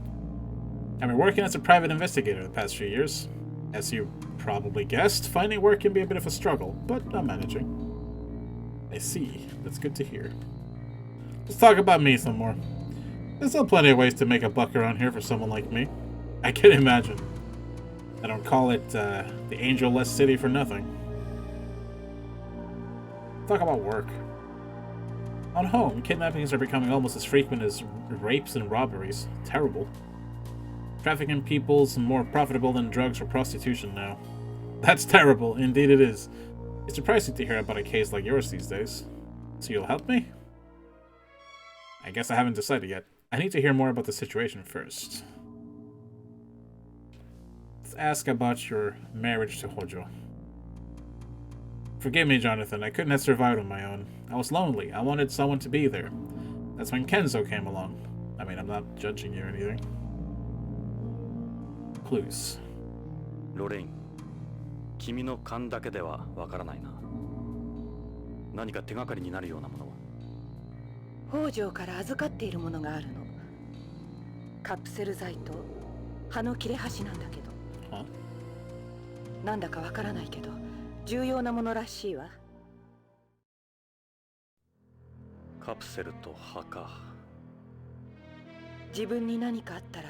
I've been working as a private investigator the past few years. As you probably guessed, finding work can be a bit of a struggle, but I'm managing. I see. That's good to hear. Let's talk about me some more. There's still plenty of ways to make a buck around here for someone like me. I can imagine. I don't call it the Angel-less city for nothing. Talk about work. On home, kidnappings are becoming almost as frequent as rapes and robberies. Terrible. Trafficking people's more profitable than drugs or prostitution now. That's terrible. Indeed it is. It's surprising to hear about a case like yours these days. So you'll help me? I guess I haven't decided yet. I need to hear more about the situation first. Let's ask about your marriage to Hojo. Forgive me, Jonathan. I couldn't have survived on my own. I was lonely. I wanted someone to be there. That's when Kenzo came along. I mean, I'm not judging you or anything. Clues. ロレイン、君の勘だけではわからないな。何か手がかりになるようなものは。北条から預かっているものがあるの。カプセル剤と葉の切れ端なんだけど。は？なんだかわからないけど、重要なものらしいわ。カプセルと葉か。自分に何かあったら、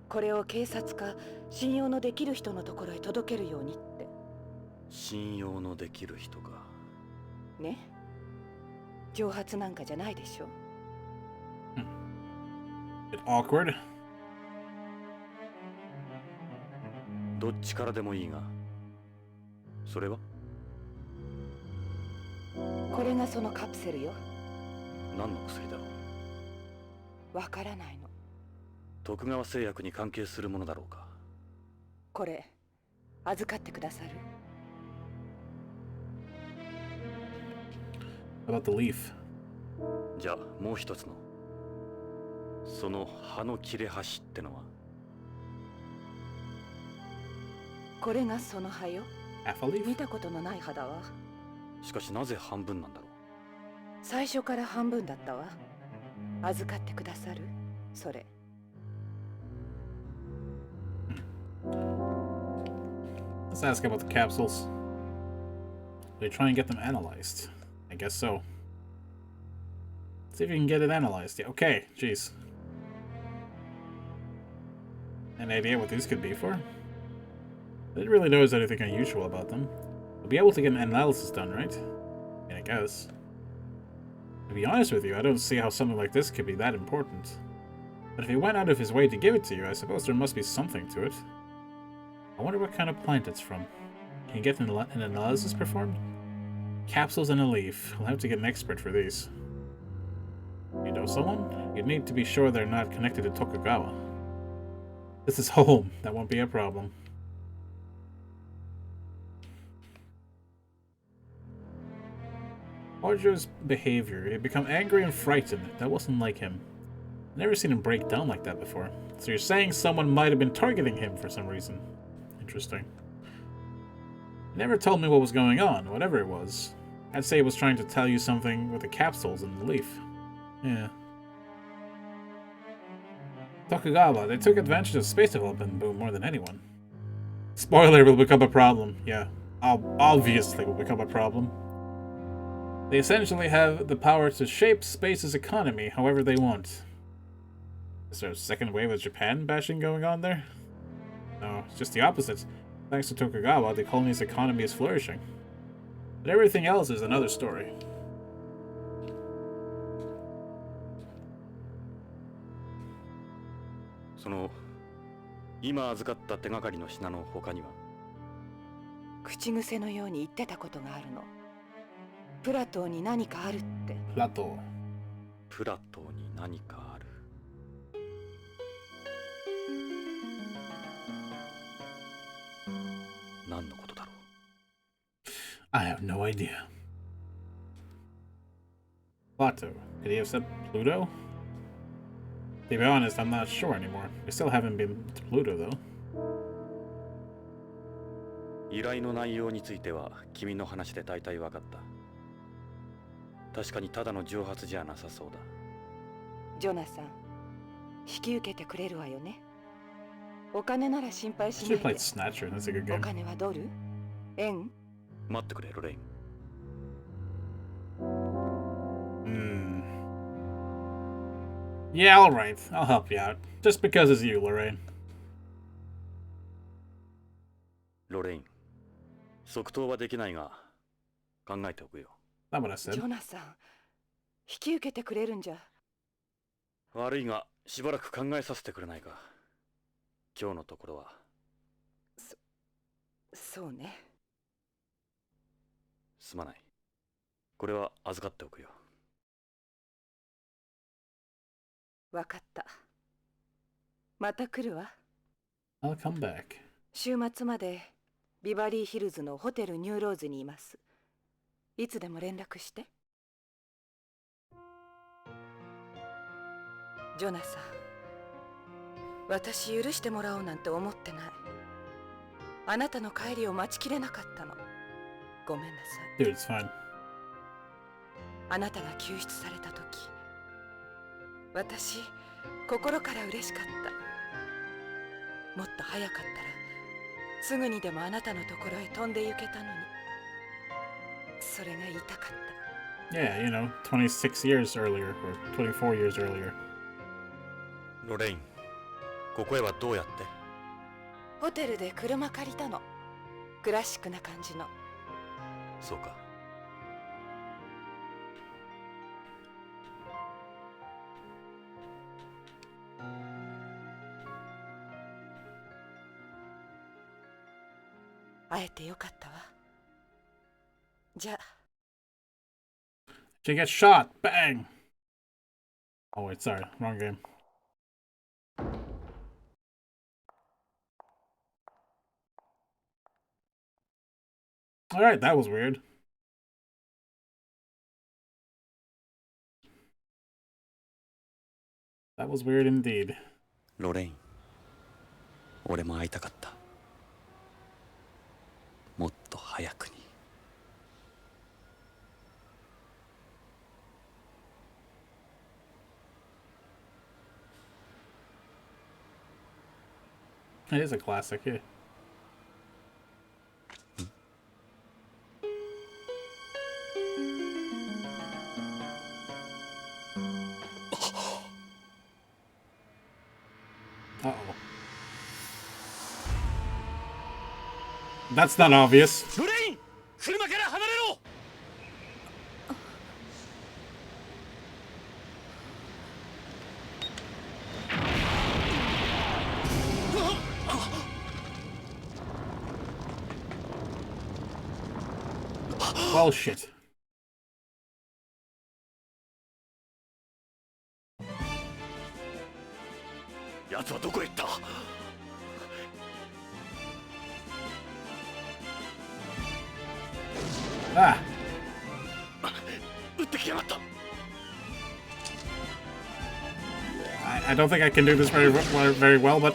これを警察か信用のできる人のところへ届けるようにって。信用のできる人か。ね。蒸発なんかじゃないでしょ。Bit awkward. どっちからでもいいが。それは？これがそのカプセルよ。何の薬だろう？わからないの。徳川製薬に関係するものだろうか。これ預かってくださる？ How about the leaf? じゃあもう一つの。その葉の切れ端ってのは？これがその葉よ。 Half a leaf? 見たことのない葉だわ。しかしなぜ半分なんだろう？最初から半分だったわ。預かってくださる？それ。Let's ask about the capsules. They try and get them analyzed. I guess so. See if you can get it analyzed. Yeah, okay, jeez. Any idea what these could be for? I didn't really notice anything unusual about them. We'll be able to get an analysis done, right? I mean, I guess. To be honest with you, I don't see how something like this could be that important. But if he went out of his way to give it to you, I suppose there must be something to it. I wonder what kind of plant it's from. Can you get an analysis performed? Capsules and a leaf. I'll have to get an expert for these. You know someone? You'd need to be sure they're not connected to Tokugawa. This is home. That won't be a problem. Hojo's behavior. He'd become angry and frightened. That wasn't like him. I've never seen him break down like that before. So you're saying someone might have been targeting him for some reason. Interesting. He never told me what was going on, whatever it was. I'd say he was trying to tell you something with the capsules and the leaf. Yeah. Tokugawa, they took advantage of space development boom more than anyone. Spoiler will become a problem. Yeah, obviously will become a problem. They essentially have the power to shape space's economy however they want. Is there a second wave of Japan bashing going on there? No, it's just the opposite. Thanks to Tokugawa, the colony's economy is flourishing. But everything else is another story. So, 今預かった手がかりの品の他には？口癖のように言ってたことがあるの。プラトーに何かあるって。プラトーに何かある。何のことだろう？ I have no idea. Plato. Could he have said Pluto? To be honest, I'm not sure anymore. I still haven't been to Pluto, though. 依頼の内容については君の話で大体分かった。確かにただの蒸発じゃなさそうだ。ジョナサン、引き受けてくれるわよね。お金なら心配しないで。She played Snatcher. That's a good game. お金はドル？円？待ってくれ、ロレイン。Yeah, alright. I'll help you out. Just because it's you, Lorraine. ロレイン、即答はできないが、考えておくよ。That's what I said. ジョナサン、引き受けてくれるんじゃ。悪いが、しばらく考えさせてくれないか。今日のところは。そそうね。すまない。これは預かっておくよ。わかった。また来るわ。I'll come back. 週末までビバリーヒルズのホテルニューローズにいます。いつでも連絡して。ジョナサン、私許してもらおうなんて思ってない。あなたの帰りを待ちきれなかったの。ごめんなさい。 Dude, it's fine. あなたが救出された時、私心から嬉しかった。もっと早かったらすぐにでもあなたのところへ飛んで行けたのに。それが言いたかった。 Yeah, you know, 26 years earlier, or 24 years earlier. ロレイン、ここへはどうやって？ホテルで車借りたの。クラシックな感じの。そうか。会えてよかったわ。じゃあ。 She gets shot! Bang! Oh wait, sorry, wrong game. Alright, that was weird. That was weird indeed. ロレイン、俺も会いたかった。もっと早くに。It is a classic, yeah. Uh-oh. That's not obvious. ロレイン、車から離れろ。Well, shit. 奴はどこへ行った？Ah. 撃ってきやがった。I don't think I can do this very well, but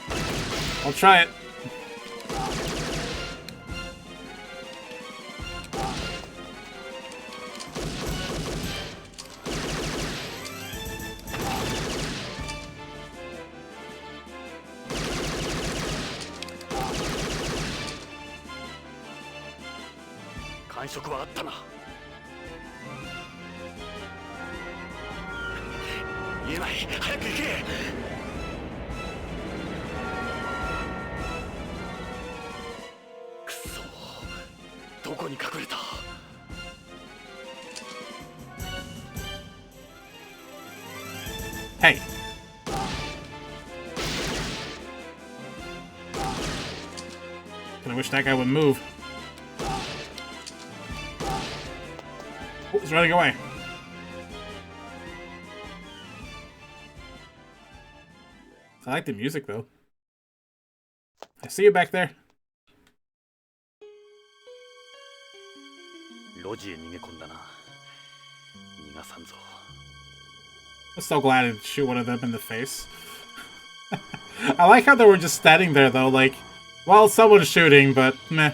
I'll try it. "感触はあったな。言えない。早く行け。くそ、どこに隠れた？ Hey. I wish that guy would move. Oh, he's running away. I like the music, though. I see you back there. 路地へ逃げ込んだな。逃がさんぞ。 I'm so glad I didn't shoot one of them in the face. I like how they were just standing there, though, like, well, someone's shooting, but meh.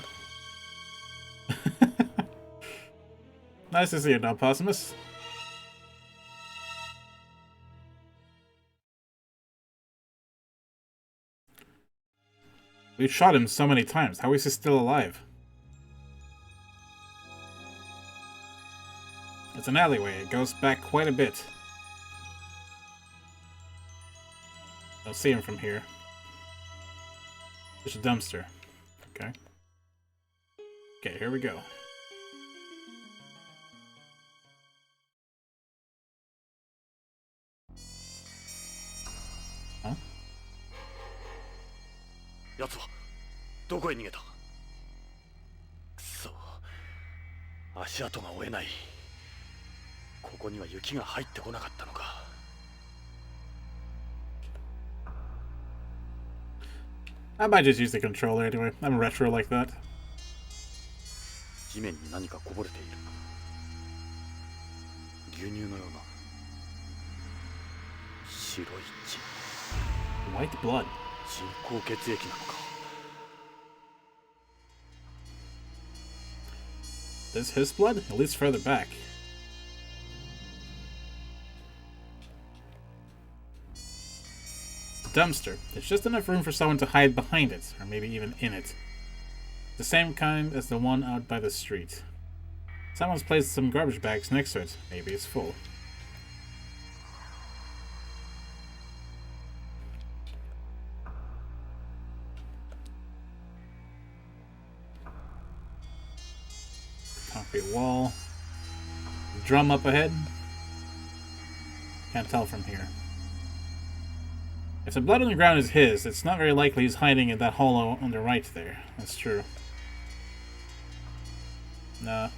Nice to see you, Possumus. We've shot him so many times. How is he still alive? It's an alleyway. It goes back quite a bit. Don't see him from here. There's a dumpster. Okay. Okay, here we go. Huh? 奴はどこへ逃げた？足跡が追えない。ここには雪が入ってこなかったのか。I might just use the controller anyway. I'm retro like that. 地面に何かこぼれている。牛乳のような白い血。White blood. 人工血液なのか。This his blood? At least further back. Dumpster. There's just enough room for someone to hide behind it, or maybe even in it. The same kind as the one out by the street. Someone's placed some garbage bags next to it. Maybe it's full. Concrete wall. Drum up ahead. Can't tell from here. If the blood on the ground is his, it's not very likely he's hiding in that hollow on the right there. That's true. Nah.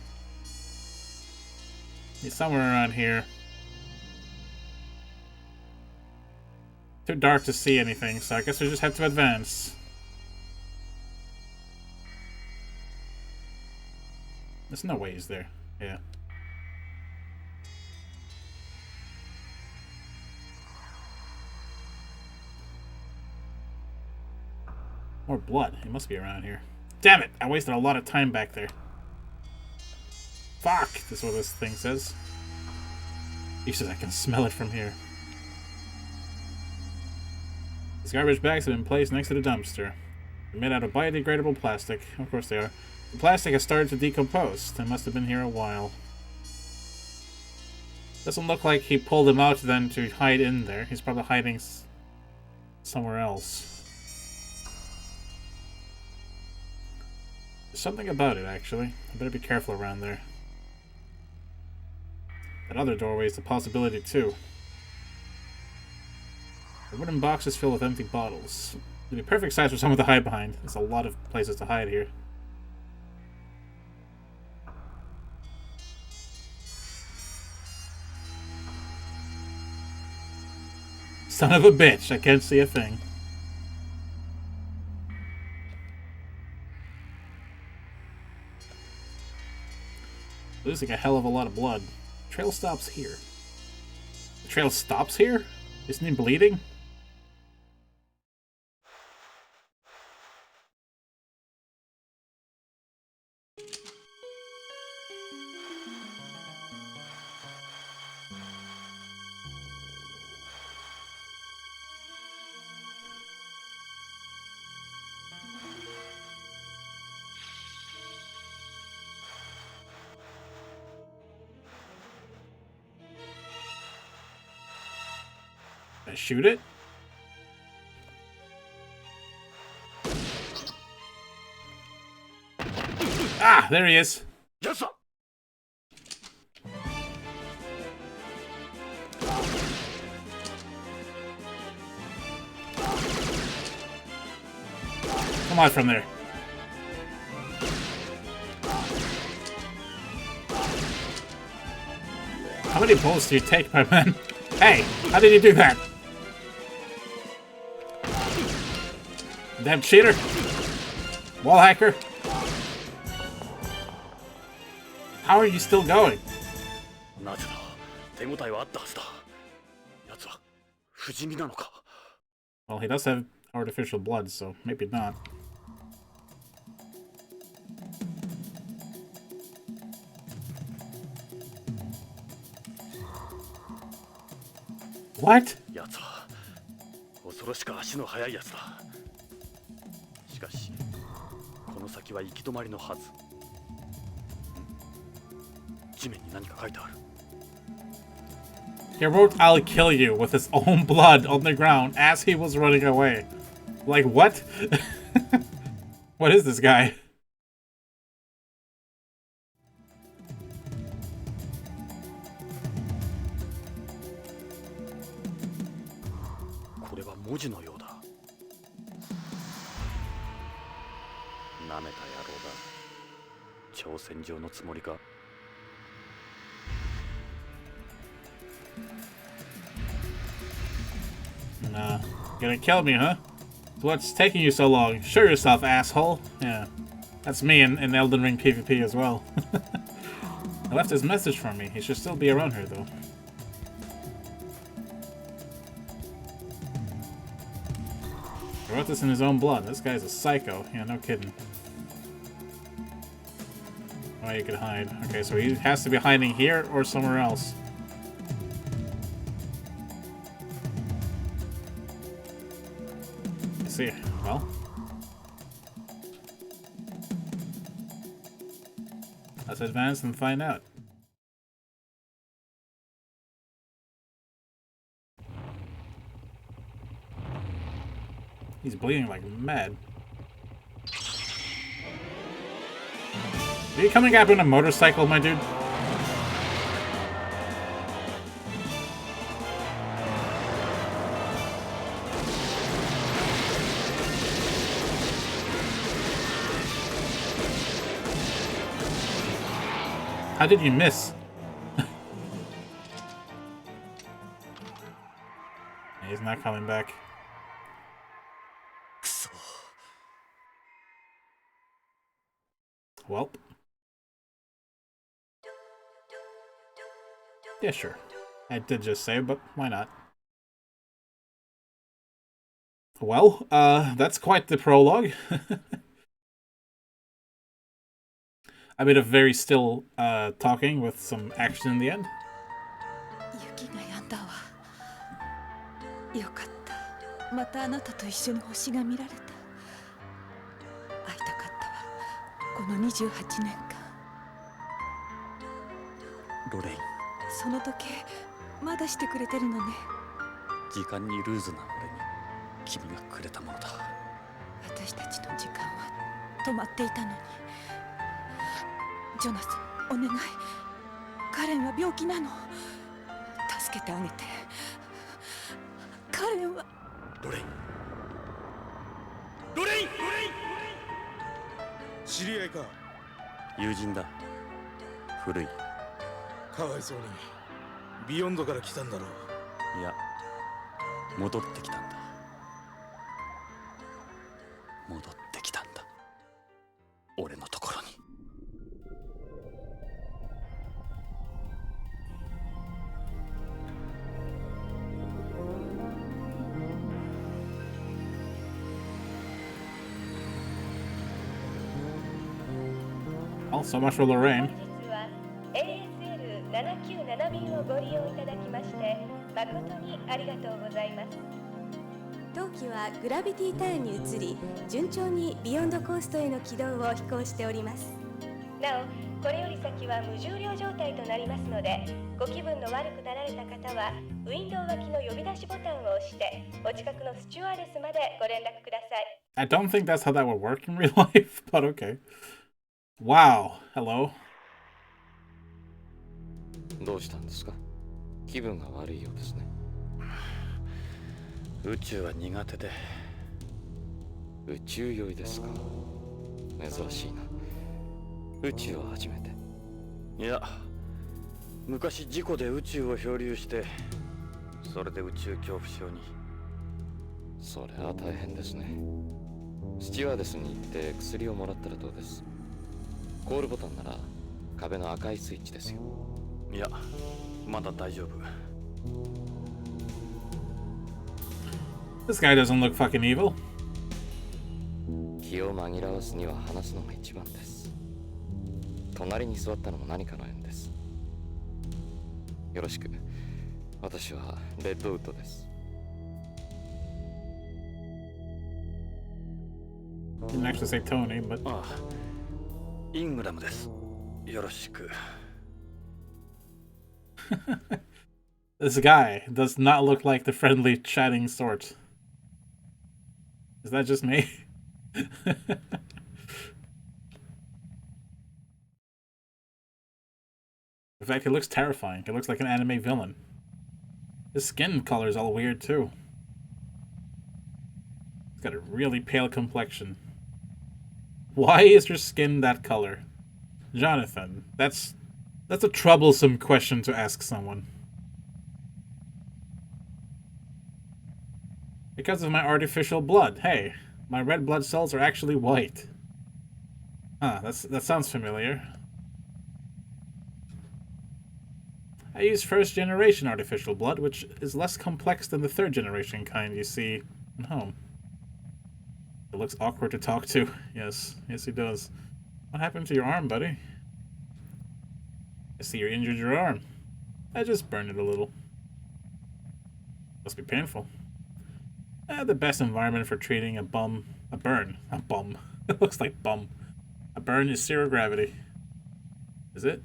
He's somewhere around here. Too dark to see anything, so I guess we just have to advance. There's no way he's there. Yeah. More blood. He must be around here. Damn it! I wasted a lot of time back there. Fuck! That's what this thing says. He says I can smell it from here. These garbage bags have been placed next to the dumpster. They're made out of biodegradable plastic. Of course they are. The plastic has started to decompose. They must have been here a while. Doesn't look like he pulled them out then to hide in there. He's probably hiding somewhere else. There's something about it, actually. I better be careful around there. That other doorway is a possibility, too. The wooden box is filled with empty bottles. It'd be perfect size for someone to hide behind. There's a lot of places to hide here. Son of a bitch, I can't see a thing. Losing a hell of a lot of blood. Trail stops here. The trail stops here? Isn't he bleeding? I shoot it? Ah, there he is. Yes, sir. Come on from there. How many bullets do you take, my man? Hey, how did you do that? Damn cheater. Wall hacker. How are you still going? Well, he does have artificial blood, so maybe not. What? やつは恐ろしく足の速いやつだ。しかしこの先は行き止まりのはず。地面に何か書いてある。He wrote "I'll kill you" with his own blood on the ground as he was running away. Like, what? What is this guy? This is 文字のようだ。なめた野郎だ。挑戦状のつもりか。Nah. You're gonna kill me, huh? What's taking you so long? Show yourself, asshole. Yeah. That's me in Elden Ring PvP as well. I left his message for me. He should still be around here, though. He wrote this in his own blood. This guy's a psycho. Yeah, no kidding. Oh, you could hide. Okay, so he has to be hiding here or somewhere else. Let's see. Well. Let's advance and find out. He's bleeding like mad. Are you coming up in a motorcycle, my dude? How did you miss? He's not coming back. Welp. Yeah, sure. I did just say, but why not? Well, that's quite the prologue. A bit of very still talking with some action in the end. 雪が止んだわ。よかった。またあなたと一緒に星が見られた。会いたかったわ。この28年間。ロレイン、その時計まだしてくれてるのね。時間にルーズな俺に君がくれたものだ。私たちの時間は止まっていたのに。ジョナサン、お願い。カレンは病気なの。助けてあげて。カレンは。ロレイン、ロレイン、ロレイン。知り合いか？友人だ。古い。かわいそうに。ビヨンドから来たんだろう。いや、戻ってきたんだ。戻ってきたんだ。俺のところに。Well, so much for Lorraine. ASL797 便をご利用いただきまして誠にありがとうございます。当機はグラビティターンに移り順調にビヨンドコーストへの軌道を飛行しております。なおこれより先は無重量状態となりますので、ご気分の悪くなられた方はウィンドウ脇の呼び出しボタンを押してお近くのスチュワーデスまでご連絡ください。 I don't think that's how that would work in real life, but okay. Wow. Hello. どうしたんですか？気分が悪いようですね。宇宙は苦手で。宇宙酔いですか？珍しいな。宇宙は初めて。いや、昔事故で宇宙を漂流して、それで宇宙恐怖症に。それは大変ですね。スチュワーデスに行って薬をもらったらどうです？コールボタンなら壁の赤いスイッチですよ。いや、まだ大丈夫。This guy doesn't look fucking evil. 気を紛らわすには話すのが一番です。隣に座ったのも何かの縁です。よろしく。私はレッドウッドです。Didn't actually say Tony, but ああ、イングラムです。よろしく。this guy does not look like the friendly chatting sort. Is that just me? In fact, he looks terrifying. He looks like an anime villain. His skin color is all weird too. He's got a really pale complexion. Why is your skin that color? Jonathan, that's a troublesome question to ask someone. Because of my artificial blood. Hey, my red blood cells are actually white. Huh, that sounds familiar. I use first-generation artificial blood, which is less complex than the third-generation kind you see at home. It looks awkward to talk to. Yes, he does. What happened to your arm, buddy? I see you injured your arm. I just burned it a little. Must be painful. The best environment for treating a burn. It looks like bum. A burn is zero gravity. Is it?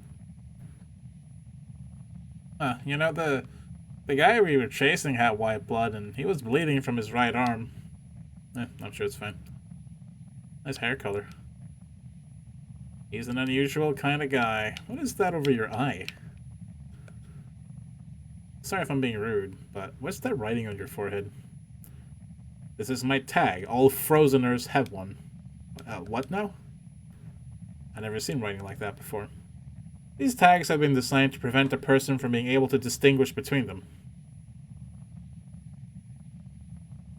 You know, the guy we were chasing had white blood, and he was bleeding from his right arm. I'm sure it's fine. Nice hair color. He's an unusual kind of guy. What is that over your eye? Sorry if I'm being rude, but what's that writing on your forehead? This is my tag. All Frozeners have one. What now? I've never seen writing like that before. These tags have been designed to prevent a person from being able to distinguish between them.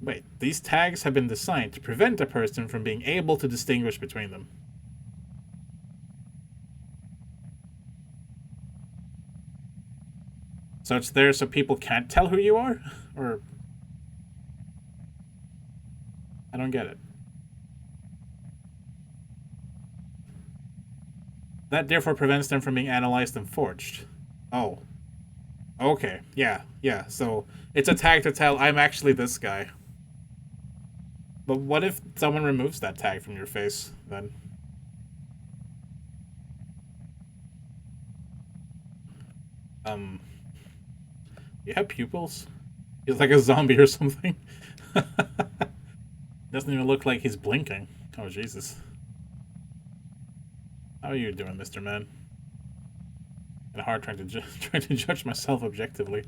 Wait, these tags have been designed to prevent a person from being able to distinguish between them. So it's there so people can't tell who you are? Or... I don't get it. That therefore prevents them from being analyzed and forged. Oh. Okay, yeah. So it's a tag to tell I'm actually this guy. But what if someone removes that tag from your face, then? You have pupils? He's like a zombie or something. Doesn't even look like he's blinking. Oh, Jesus. How are you doing, Mr. Man? Kind of hard trying to judge myself objectively.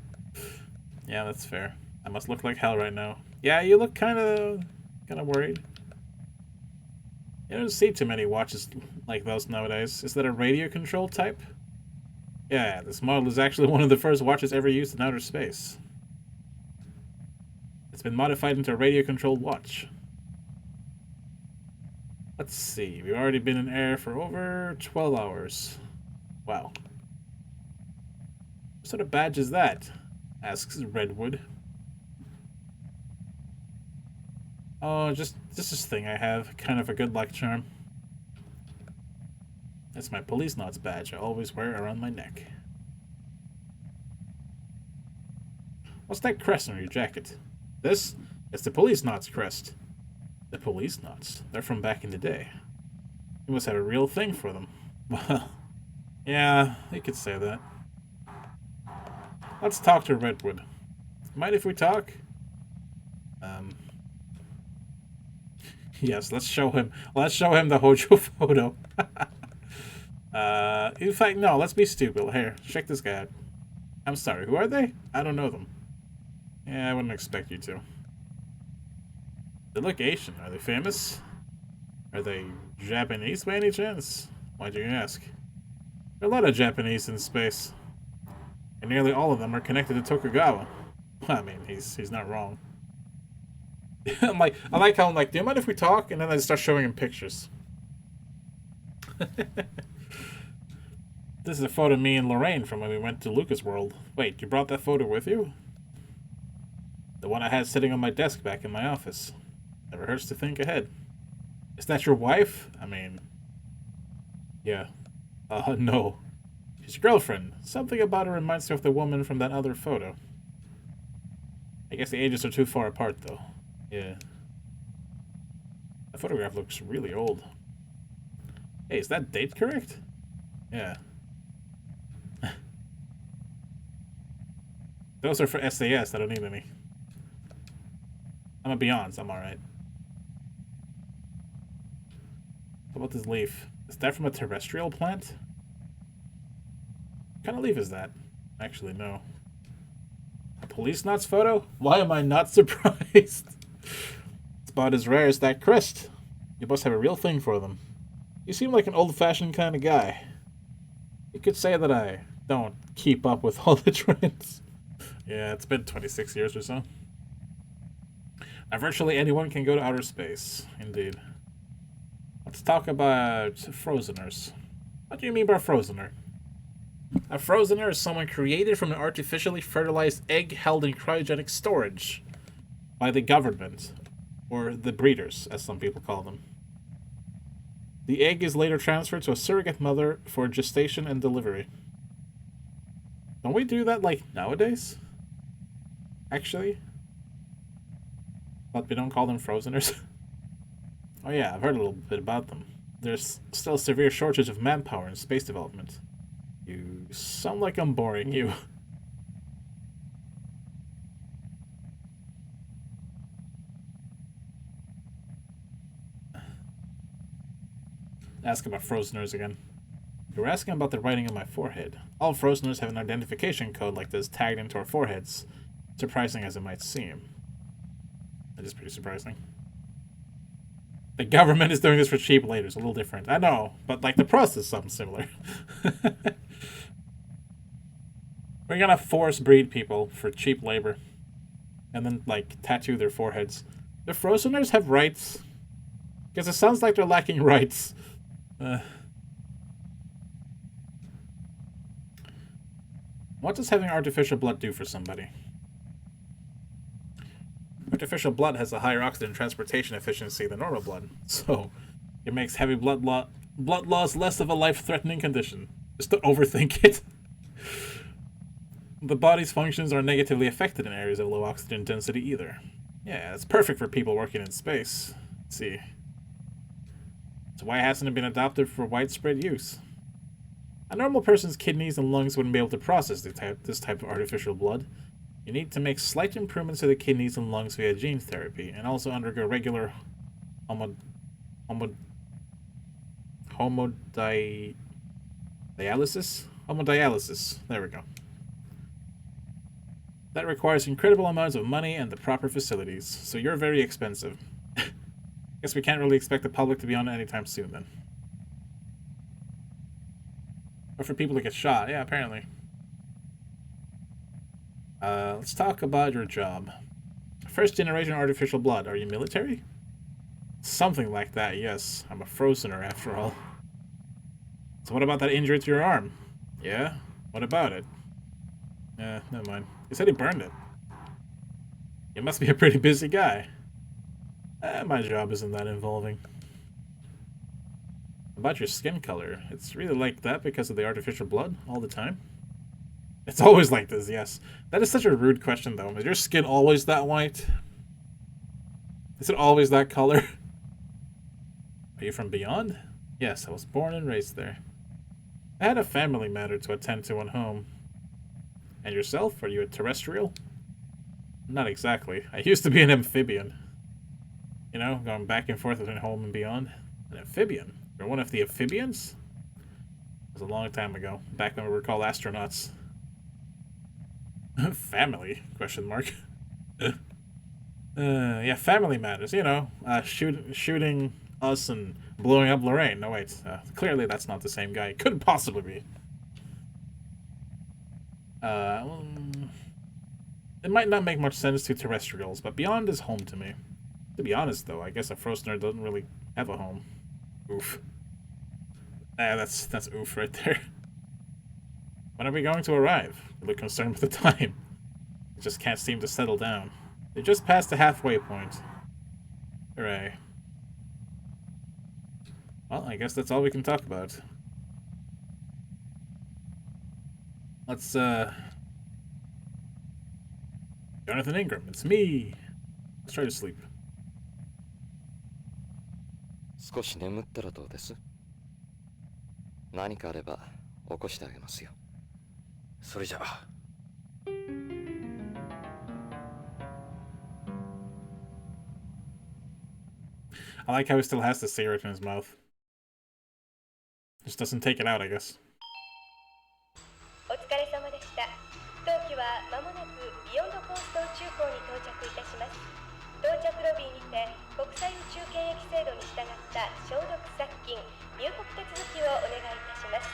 Yeah, that's fair. I must look like hell right now. Yeah, you look kind of worried. You don't see too many watches like those nowadays. Is that a radio control type? Yeah, this model is actually one of the first watches ever used in outer space. It's been modified into a radio-controlled watch. Let's see, we've already been in air for over 12 hours. Wow. What sort of badge is that? Asks Redwood. Oh, just this thing I have. Kind of a good luck charm. That's my Policenauts badge I always wear around my neck. What's that crest on your jacket? This? It's the Policenauts crest. The Policenauts? They're from back in the day. You must have a real thing for them. Well, yeah, you could say that. Let's talk to Redwood. Mind if we talk? Yes, let's show him the Hojo photo. In fact, no, let's be stupid. Here, check this guy out. I'm sorry, who are they? I don't know them. Yeah, I wouldn't expect you to. They look Asian. Are they famous? Are they Japanese by any chance? Why'd you ask? There are a lot of Japanese in space. And nearly all of them are connected to Tokugawa. I mean, he's not wrong. I like how I'm like, do you mind if we talk? And then I start showing him pictures. This is a photo of me and Lorraine from when we went to Lucas World. Wait, you brought that photo with you? The one I had sitting on my desk back in my office. Never hurts to think ahead. Is that your wife? I mean... Yeah. No. She's your girlfriend. Something about her reminds me of the woman from that other photo. I guess the ages are too far apart, though. Yeah. The photograph looks really old. Hey, is that date correct? Yeah. Those are for SAS, I don't need any. I'm a Beyonce, I'm alright. What about this leaf? Is that from a terrestrial plant? What kind of leaf is that? Actually, no. A Policenauts photo? Why am I not surprised? It's about as rare as that crest. You must have a real thing for them. You seem like an old-fashioned kind of guy. You could say that I don't keep up with all the trends. Yeah, it's been 26 years or so. Now, virtually anyone can go to outer space. Indeed. Let's talk about frozeners. What do you mean by frozener? A frozener is someone created from an artificially fertilized egg held in cryogenic storage by the government, or the breeders, as some people call them. The egg is later transferred to a surrogate mother for gestation and delivery. Don't we do that, like, nowadays? Actually? But we don't call them frozeners? Oh yeah, I've heard a little bit about them. There's still a severe shortage of manpower in space development. You sound like I'm boring you. Ask about frozeners again. You were asking about the writing on my forehead. All frozeners have an identification code like this tagged into our foreheads. Surprising as it might seem. That is pretty surprising. The government is doing this for cheap labor. It's a little different. I know, but like the process is something similar. We're gonna force breed people for cheap labor. And then, like, tattoo their foreheads. The frozeners have rights. Because it sounds like they're lacking rights. What does having artificial blood do for somebody? Artificial blood has a higher oxygen transportation efficiency than normal blood, so it makes heavy blood loss less of a life-threatening condition. Just to overthink it. The body's functions are negatively affected in areas of low oxygen density either. Yeah, it's perfect for people working in space. Let's see. So why hasn't it been adopted for widespread use? A normal person's kidneys and lungs wouldn't be able to process this type of artificial blood. You need to make slight improvements to the kidneys and lungs via gene therapy, and also undergo regular hemodialysis. There we go. That requires incredible amounts of money and the proper facilities, so you're very expensive. Guess we can't really expect the public to be on it anytime soon, then. Or for people to get shot. Yeah, apparently. Let's talk about your job. First generation artificial blood. Are you military? Something like that, yes. I'm a frozener, after all. So what about that injury to your arm? Yeah? What about it? Never mind. He said he burned it. You must be a pretty busy guy. My job isn't that involving. About your skin color, it's really like that because of the artificial blood all the time? It's always like this, yes. That is such a rude question, though. Is your skin always that white? Is it always that color? Are you from beyond? Yes, I was born and raised there. I had a family matter to attend to at home. And yourself? Are you a terrestrial? Not exactly. I used to be an amphibian. You know, going back and forth between home and beyond. An amphibian? You're one of the amphibians? It was a long time ago. Back when we were called astronauts. Family? Question mark. Yeah, family matters. You know, shooting us and blowing up Lorraine. No, wait. Clearly that's not the same guy. It couldn't possibly be. It might not make much sense to terrestrials, but beyond is home to me. To be honest, though, I guess a frozener doesn't really have a home. Oof. That's oof right there. When are we going to arrive? You look concerned with the time. It just can't seem to settle down. They just passed the halfway point. Hooray. Well, I guess that's all we can talk about. Let's, Jonathan Ingram, it's me! Let's try to sleep. 少し眠ったらどうです？何かあれば起こしてあげますよ。それじゃあ。I like how he still has the cigarette in his mouth. Just doesn't take it out, I guess. お疲れ様でした。当機は間もなくビヨンドコースト宇宙港に到着いたします。到着ロビーにて国際宇宙検疫制度に従った消毒殺菌入国手続きをお願いいたします。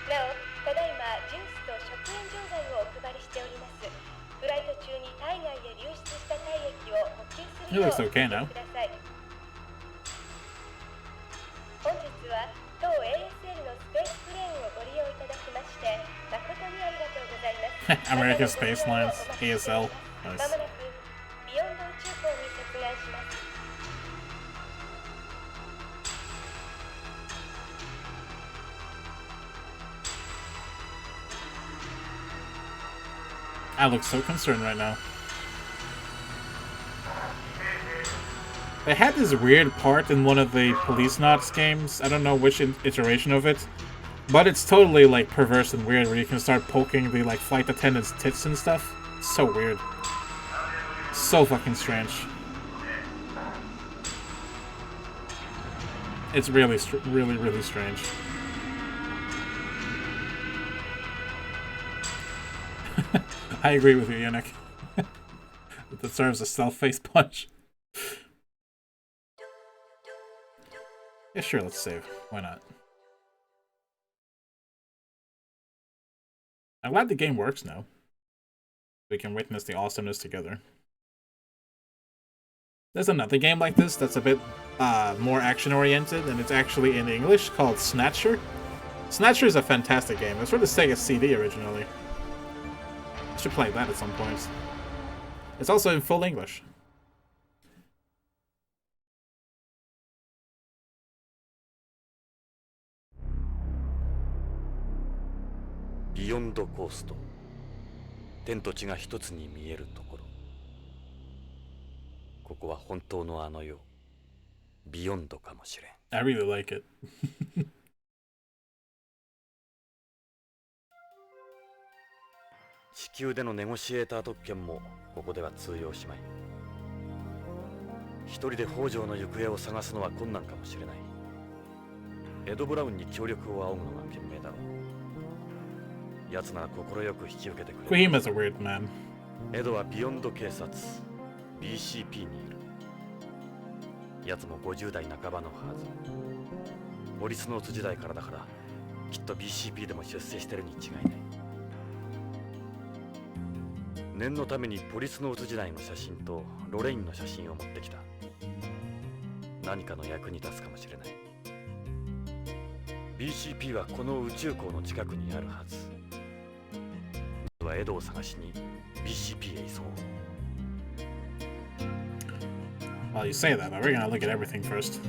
なお、ただいまジュースと食塩錠剤をお配りしております。フライト中に体外へ流出した体液を補給する It looks okay now. 本日は当 ASL のスペースプレーンをご利用いただきまして誠にありがとうございます。 American Space Lines, ASL. まも Nice. なくビヨンド宇宙港に接岸します。 I look so concerned right now. They had this weird part in one of the Policenauts games. I don't know which iteration of it. But it's totally like perverse and weird where you can start poking the like flight attendants' tits and stuff. It's so weird. So fucking strange. It's really, really strange. I agree with you, Yannick. It deserves a self-face punch. Yeah, sure, let's save. Why not? I'm glad the game works now. We can witness the awesomeness together. There's another game like this that's a bit more action-oriented, and it's actually in English, called Snatcher. Snatcher is a fantastic game. It's for the Sega CD originally. I should play that at some point. It's also in full English. ビヨンドコースト、天と地が一つに見えるところ。ここは本当のあの世、ビヨンドかもしれん。I really like it. 地球でのネゴシエーター特権もここでは通用しまい。一人で北条の行方を探すのは困難かもしれない。エド・ブラウンに協力を仰ぐのが賢明だろう。奴なら快く引き受けてくれ。 Queen is a weird man. エドはビヨンド警察 BCP にいる。奴も50代半ばのはず。ポリスノーツ時代からだからきっと BCP でも出世してるに違いない。念のためにポリスノーツ時代の写真とロレインの写真を持ってきた。何かの役に立つかもしれない。 BCP はこの宇宙港の近くにあるはず。まずはエドを探しに BCP へ急ごう。 Well, you say that, but we're gonna look at everything first.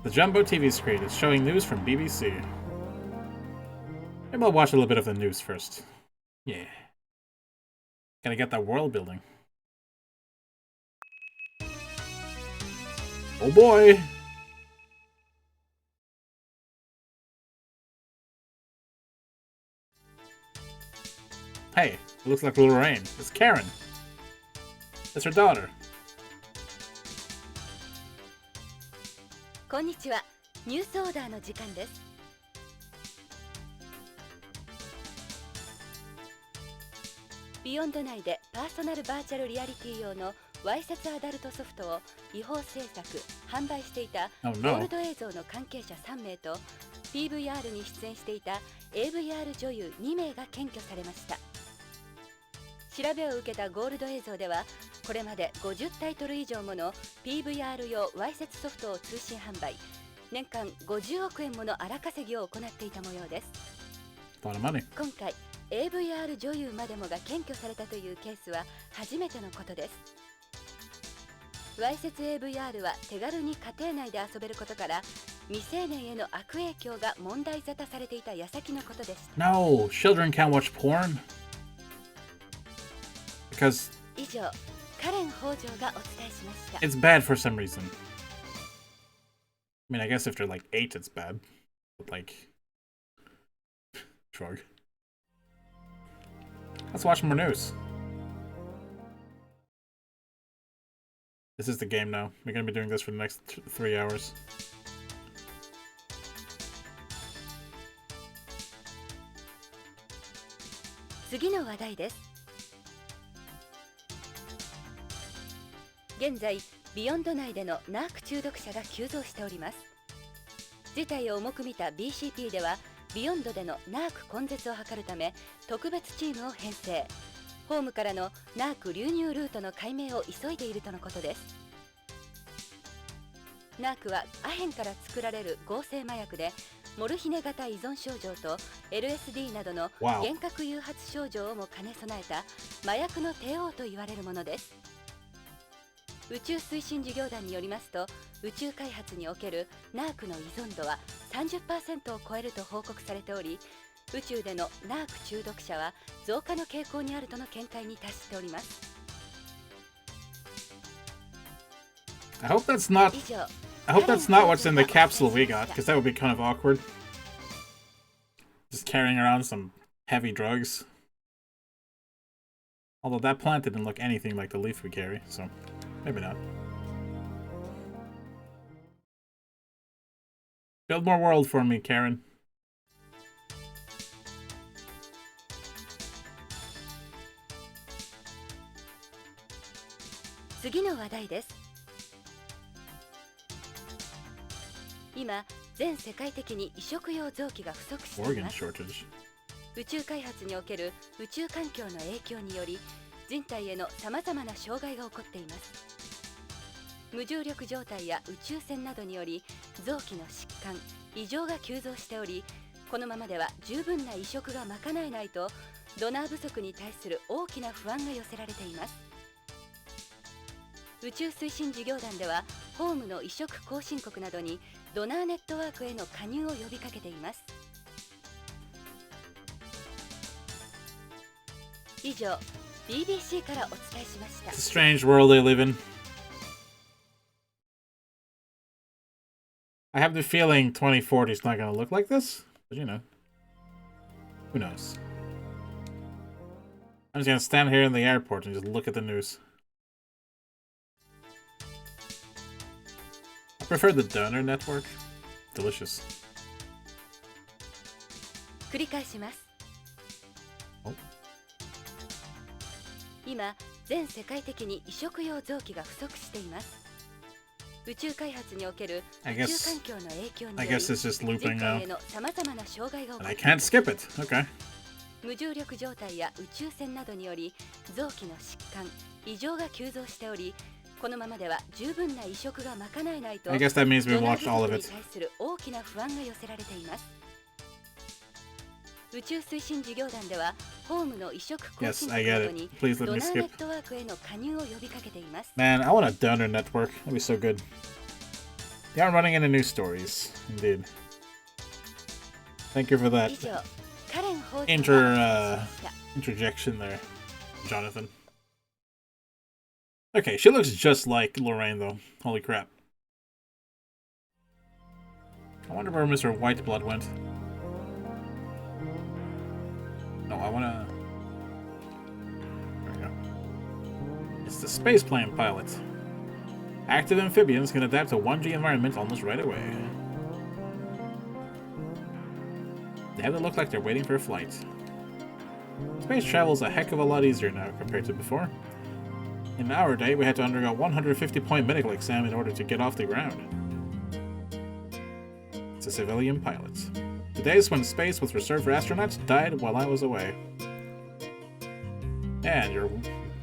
The Jumbo TV screen is showing news from BBC. Maybe I'll watch a little bit of the news first. Yeah. Gotta get that world building. Oh boy! Hey, it looks like Lorraine. It's Karen. It's her daughter. こんにちは。ニュースオーダーの時間です。ビヨンド内でパーソナルバーチャルリアリティ用のわいせつアダルトソフトを違法制作・販売していたゴールド映像の関係者3名と PVR に出演していた AVR 女優2名が検挙されました。調べを受けたゴールド映像ではこれまで50タイトル以上もの PVR 用わいせつソフトを通信販売、年間50億円もの荒稼ぎを行っていた模様です。今回 AVR 女優までもが検挙されたというケースは初めてのことです。わいせつ AVR は手軽に家庭内で遊べることから未成年への悪影響が問題沙汰されていた矢先のことでした。 No, children can't watch porn. Because 以上、カレン北条がお伝えしました。 it's bad for some reason. I mean, I guess if they're like 8, it's bad. But like, shrug. Let's watch more news. This is the game now. We're gonna be doing this for the next 3 hours. 次の話題です。現在、ビヨンド内でのナーク中毒者が急増しております。事態を重く見た BCP では、ビヨンドでのナーク根絶を図るため、特別チームを編成。ホームからのナーク流入ルートの解明を急いでいるとのことです。ナークはアヘンから作られる合成麻薬で、モルヒネ型依存症状と LSD などの幻覚誘発症状をも兼ね備えた麻薬の帝王と言われるものです。宇宙推進事業団によりますと、宇宙開発におけるナークの依存度は 30% を超えると報告されており、宇宙でのナーク中毒者は増加の傾向にあるとの見解に達しております。 I hope that's not what's in the capsule we got, because that would be kind of awkward. Just carrying around some heavy drugs. Although that plant didn't look anything like the leaf we carry, so maybe not. Build more world for me, Karen. 次の話題です。今、全世界的に移植用臓器が不足しています。宇宙開発における宇宙環境の影響により、人体へのさまざまな障害が起こっています。無重力状態や宇宙船などにより臓器の疾患、異常が急増しており、このままでは十分な移植が賄えないと、ドナー不足に対する大きな不安が寄せられています。宇宙推進事業団では、ホームの移植後進国などにドナーネットワークへの加入を呼びかけています。以上、BBC からお伝えしました。 It's a strange world they live in. I have the feeling 2040 is not going to look like this, but you know, who knows? I'm just going to stand here in the airport and just look at the news. I prefer the donor network. Delicious. 繰り返します。今、全世界的に移植用臓器が不足しています。宇宙開発における宇宙環境の影響により、人体へのさまざまな障害が起こっています。Okay. 無重力状態や宇宙船などにより臓器の疾患、異常が急増しており、このままでは十分な移植が賄えないと、ドナー不足に対する大きな不安が寄せられています。宇宙推進事業団では、ホームの移植後進国などにドナーネットワークへの加入を呼びかけています。Man, I want a donor network. That'd be so good. They aren't running into new stories, indeed. Thank you for that interjection there, Jonathan. Okay, she looks just like Lorraine, though. Holy crap. I wonder where Mr. Whiteblood went. No, I wanna... There we go. It's the spaceplane pilot. Active amphibians can adapt to 1G environment almost right away. They have to look like they're waiting for a flight. Space travel's a heck of a lot easier now compared to before. In our day, we had to undergo a 150-point medical exam in order to get off the ground. It's a civilian pilot. The days when space was reserved for astronauts died while I was away. And your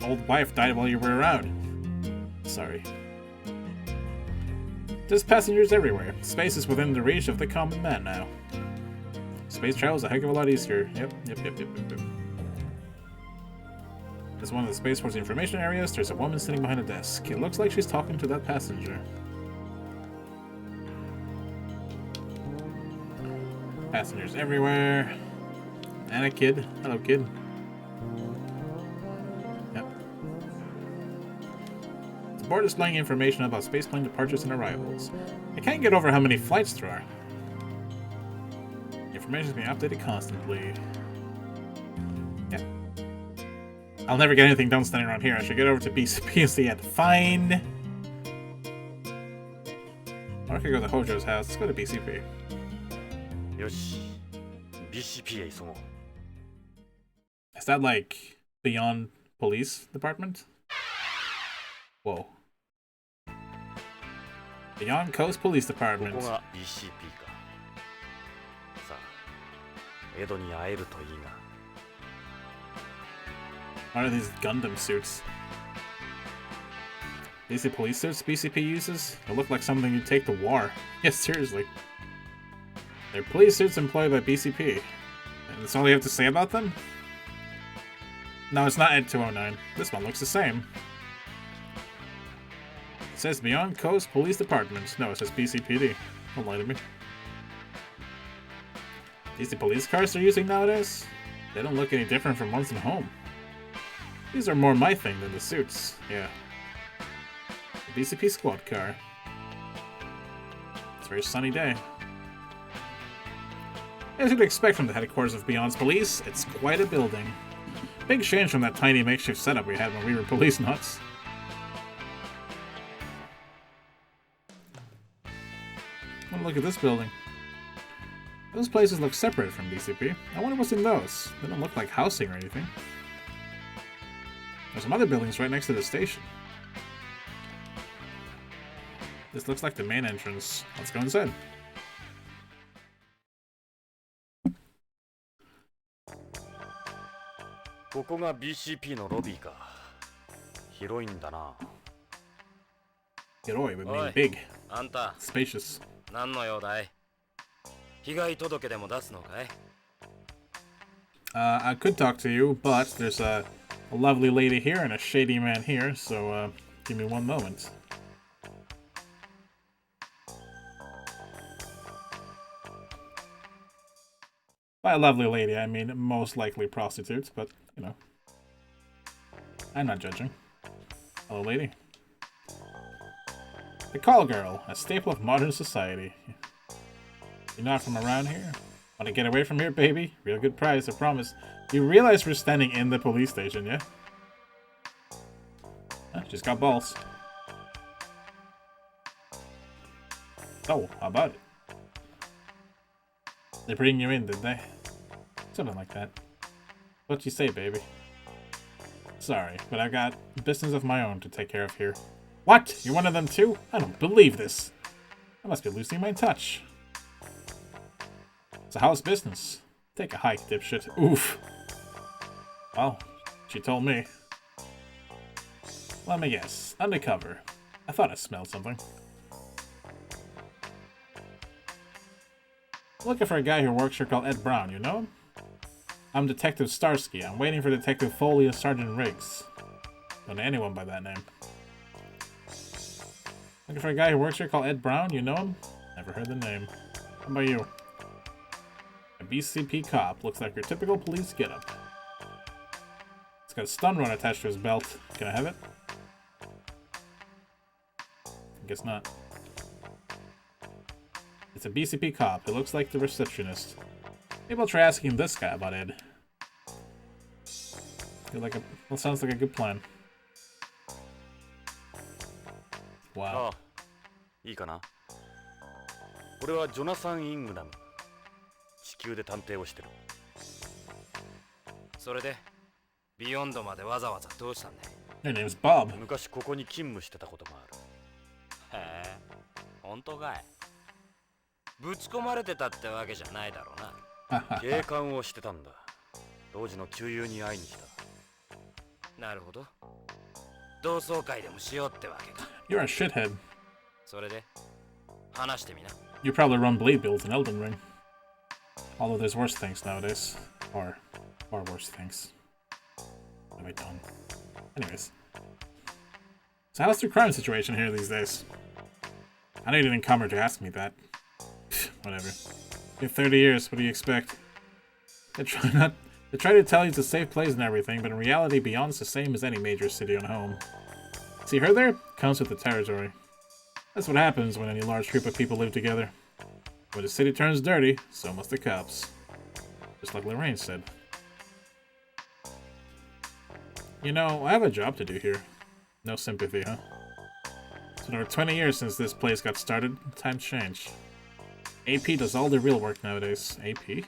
old wife died while you were around. Sorry. There's passengers everywhere. Space is within the reach of the common man now. Space travel's a heck of a lot easier. Yep. As one of the Spaceport's information areas, there's a woman sitting behind a desk. It looks like she's talking to that passenger. Passengers everywhere. And a kid. Hello, kid. Yep. The board is displaying information about spaceplane departures and arrivals. I can't get over how many flights there are. Information is being updated constantly. Yeah. I'll never get anything done standing around here. I should get over to BCP and see it. Fine. Or I could go to Hojo's house. Let's go to BCP. よし、BCP へ急ごう。 Is that like beyond police department? Whoa. Beyond Coast Police Department. ここが BCP か。さあ、エドに会えるといいが。What are these Gundam suits? These are police suits BCP uses? They look like something you'd take to war. Yes, seriously. They're police suits employed by BCP. And that's all you have to say about them? No, it's not Ed 209. This one looks the same. It says Beyond Coast Police Department. No, it says BCPD. Don't lie to me. These the police cars they're using nowadays? They don't look any different from ones at home. These are more my thing than the suits. Yeah. The BCP squad car. It's a very sunny day. As you'd expect from the headquarters of Beyond's Police, it's quite a building. Big change from that tiny makeshift setup we had when we were Policenauts. Oh, look at this building. Those places look separate from BCP. I wonder what's in those. They don't look like housing or anything. There's some other buildings right next to the station. This looks like the main entrance. Let's go inside. This is BCP のロビーか。広いんだな。Hiroi would mean big, あんた spacious. 何の用だい？被害届でも出すのかい？ I could talk to you, but there's a lovely lady here and a shady man here, so give me one moment. By a lovely lady, I mean most likely prostitutes, but, you know. I'm not judging. Hello, lady. The call girl, a staple of modern society. You're not from around here? Want to get away from here, baby? Real good price, I promise. You realize we're standing in the police station, yeah? Just got balls. Oh, how about it? They bring you in, did they? Something like that. What you say, baby? Sorry, but I've got business of my own to take care of here. What? You're one of them too? I don't believe this. I must be losing my touch. It's a house business. Take a hike, dipshit. Oof. Well, she told me. Let me guess. Undercover. I thought I smelled something. Looking for a guy who works here called Ed Brown, you know him? I'm Detective Starsky. I'm waiting for Detective Foley and Sergeant Riggs. Don't know anyone by that name. Looking for a guy who works here called Ed Brown, you know him? Never heard the name. How about you? A BCP cop. Looks like your typical police getup. It's got a stun run attached to his belt. Can I have it? I guess not. It's a BCP cop. It looks like the receptionist. Maybe I'll try asking this guy about Ed. Well, sounds like a good plan. Wow. いいかな。俺はジョナサン・イングラム。地球で探偵をしてる。それでビヨンドまでわざわざどうしたんだい？ Your name's Bob. 昔ここに勤務してたことがある。へえ、本当かい？ぶち込まれてたってわけじゃないだろうな。警官をしてたんだ。当時の旧友に会いに来た。なるほど。同窓会でもしようってわけか。You're a shithead. それで話してみな。 You probably run blade builds in Elden Ring. Although there's worse things nowadays. Or far worse things. What have I done? Anyways. So how's the crime situation here these days? I know you didn't come here to ask me that. Whatever. In 30 years, what do you expect? They try to tell you it's a safe place and everything, but in reality, Beyond's the same as any major city on home. See her there? Comes with the territory. That's what happens when any large group of people live together. When the city turns dirty, so must the cops. Just like Lorraine said. You know, I have a job to do here. No sympathy, huh? It's been over 20 years since this place got started. Times change. AP does all the real work nowadays. AP?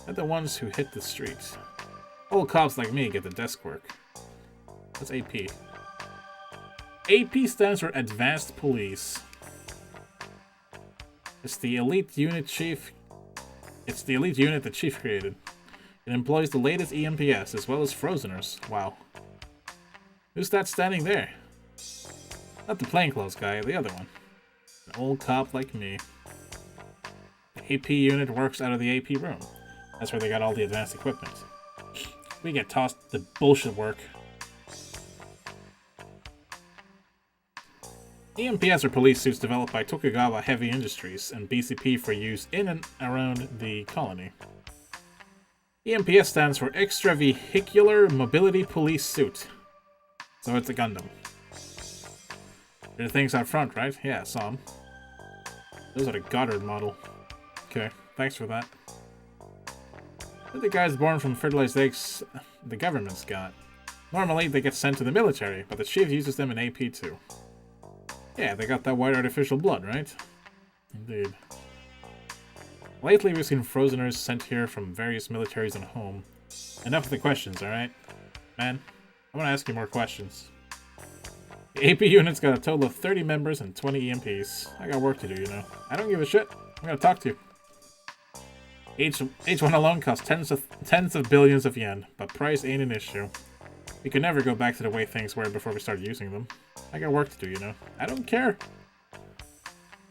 They're the ones who hit the streets. Old cops like me get the desk work. What's AP? AP stands for Advanced Police. It's the elite unit the chief created. It employs the latest EMPS as well as frozeners. Wow. Who's that standing there? Not the plainclothes guy, the other one. An old cop like me. The AP unit works out of the AP room. That's where they got all the advanced equipment. We get tossed the bullshit work. EMPS are police suits developed by Tokugawa Heavy Industries and BCP for use in and around the colony. EMPS stands for Extra Vehicular Mobility Police Suit. So it's a Gundam. There are things out front, right? Yeah, some. Those are the Goddard model. Okay, thanks for that. They're the guys born from fertilized eggs the government's got. Normally, they get sent to the military, but the chief uses them in AP too. Yeah, they got that white artificial blood, right? Indeed. Lately, we've seen frozeners sent here from various militaries and home. Enough of the questions, alright? Man, I want to ask you more questions. The AP unit's got a total of 30 members and 20 EMPs. I got work to do, you know. I don't give a shit. I'm gonna talk to you. Each one alone costs tens of billions of yen, but price ain't an issue. We could never go back to the way things were before we started using them. I got work to do, you know. I don't care.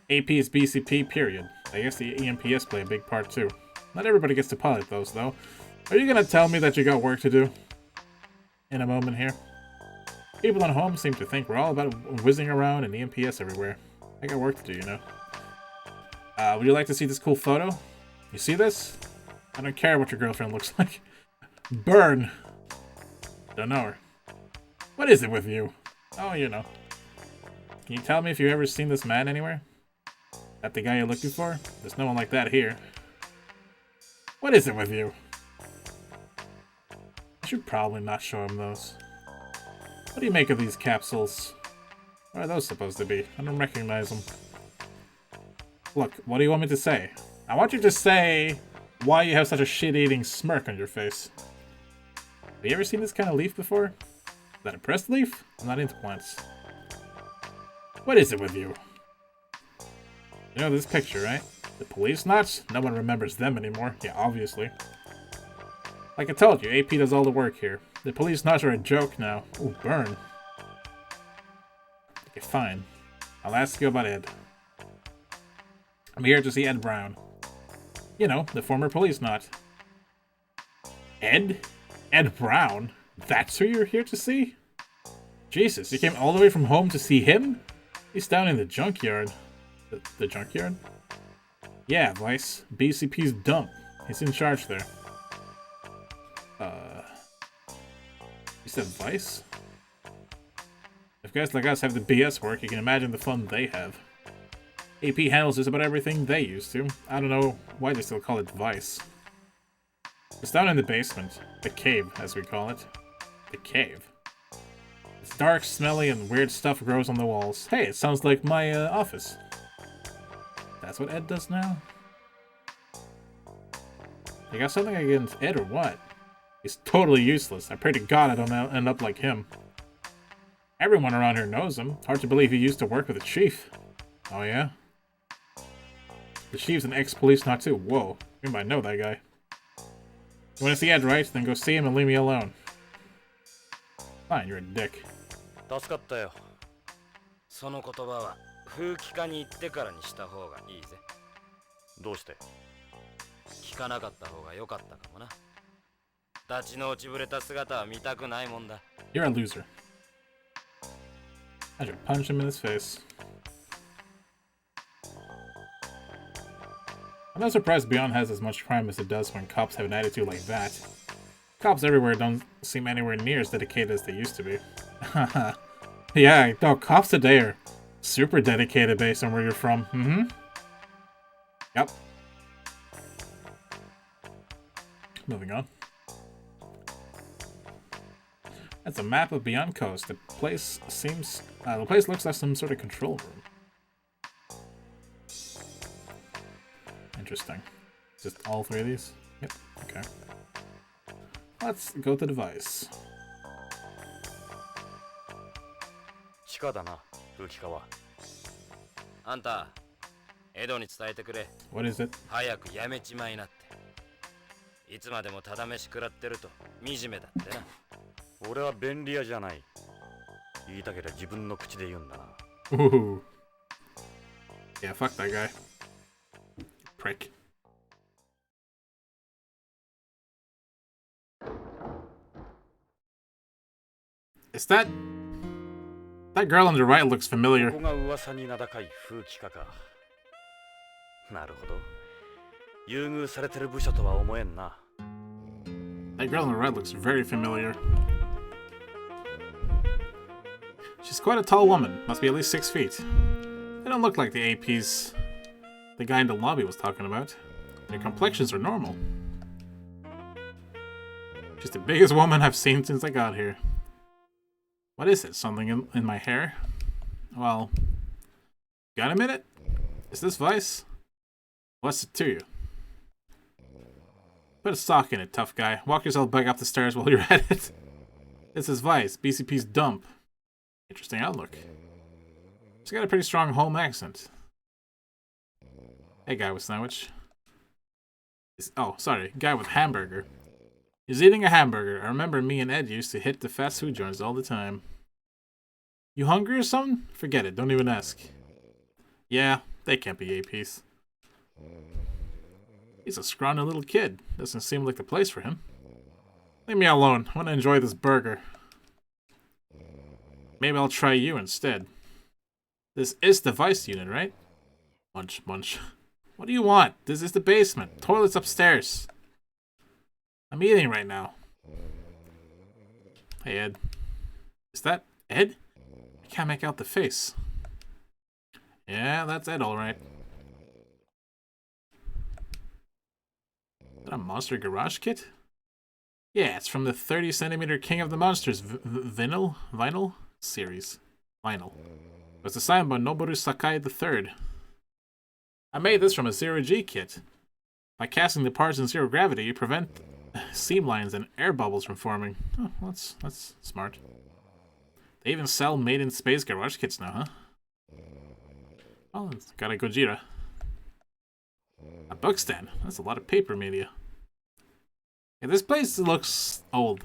AP is BCP, period. I guess the EMPS play a big part too. Not everybody gets to pilot those, though. Are you gonna tell me that you got work to do? In a moment here. People at home seem to think we're all about whizzing around and EMPS everywhere. I got work to do, you know. Would you like to see this cool photo? You see this? I don't care what your girlfriend looks like. Burn! Don't know her. What is it with you? Oh, you know. Can you tell me if you've ever seen this man anywhere? That the guy you're looking for? There's no one like that here. What is it with you? I should probably not show him those. What do you make of these capsules? What are those supposed to be? I don't recognize them. Look, what do you want me to say? I want you to say why you have such a shit-eating smirk on your face. Have you ever seen this kind of leaf before? Is that a pressed leaf? I'm not into plants. What is it with you? You know this picture, right? The Policenauts? No one remembers them anymore. Yeah, obviously. Like I told you, AP does all the work here. The Policenauts are a joke now. Ooh, burn. Okay, fine. I'll ask you about Ed. I'm here to see Ed Brown. You know, the former Policenaut. Ed? Ed Brown? That's who you're here to see? Jesus, you came all the way from home to see him? He's down in the junkyard. The junkyard? Yeah, Vice. BCP's dump. He's in charge there. You said Vice? If guys like us have the BS work, you can imagine the fun they have. AP handles just about everything they used to. I don't know why they still call it Vice. It's down in the basement. The cave, as we call it. The cave. It's dark, smelly, and weird stuff grows on the walls. Hey, it sounds like my office. That's what Ed does now? You got something against Ed or what? He's totally useless. I pray to God I don't end up like him. Everyone around here knows him. Hard to believe he used to work with the chief. Oh yeah? The chief's an ex-policenaut too. Whoa. You might know that guy. You wanna see Ed, right? Then go see him and leave me alone. Fine, you're a dick. 助かったよ。その言葉は風紀課に行ってからにした方がいいぜ。どうして？聞かなかった方が良かったかもな。立ちの落ちぶれた姿は見たくないもんだ。You're a loser. I should punch him in his face. I'm not surprised Beyond has as much crime as it does when cops have an attitude like that. Cops everywhere don't seem anywhere near as dedicated as they used to be. Yeah, no, cops today are super dedicated based on where you're from. Mm-hmm. Yep. Moving on. That's a map of Beyond Coast. The place seems... the place looks like some sort of control room. Interesting. Just all three of these? Yep, okay. Let's go to the device. 地下だな、風紀課は。あんた、エドに伝えてくれ。What is it? 早くやめちまいなって。いつまでもただ飯食らってると惨めだってな。俺は便利屋じゃない。言いたければ自分の口で言うんだな。Ooh. Yeah, fuck that guy. Prick. Is that girl on the right looks familiar. ここが噂に名高い風紀課か。なるほど。優遇されてる部署とは思えんな。That girl on the right looks very familiar. She's quite a tall woman. Must be at least 6 feet. They don't look like the APs the guy in the lobby was talking about. Their complexions are normal. She's the biggest woman I've seen since I got here. What is it? Something in my hair? Well, got a minute? Is this Vice? What's it to you? Put a sock in it, tough guy. Walk yourself back up the stairs while you're at it. This is Vice, BCP's dump. Interesting outlook. She's got a pretty strong home accent. Hey, guy with sandwich. Oh, sorry, guy with hamburger. He's eating a hamburger. I remember me and Ed used to hit the fast food joints all the time. You hungry or something? Forget it, don't even ask. Yeah, they can't be APs. He's a scrawny little kid. Doesn't seem like the place for him. Leave me alone. I want to enjoy this burger. Maybe I'll try you instead. This is the Vice unit, right? Munch, munch. What do you want? This is the basement. Toilet's upstairs. I'm eating right now. Hey, Ed. Is that Ed? I can't make out the face. Yeah, that's Ed, alright. Is that a Monster Garage kit? Yeah, it's from the 30cm King of the Monsters vinyl series. Vinyl. It was designed by Noboru Sakai III. I made this from a zero-G kit. By casting the parts in zero gravity, you prevent seam lines and air bubbles from forming. Oh, that's smart. They even sell made-in-space garage kits now, huh? Oh, it's got a Gojira. A book stand. That's a lot of paper media. Yeah, this place looks old.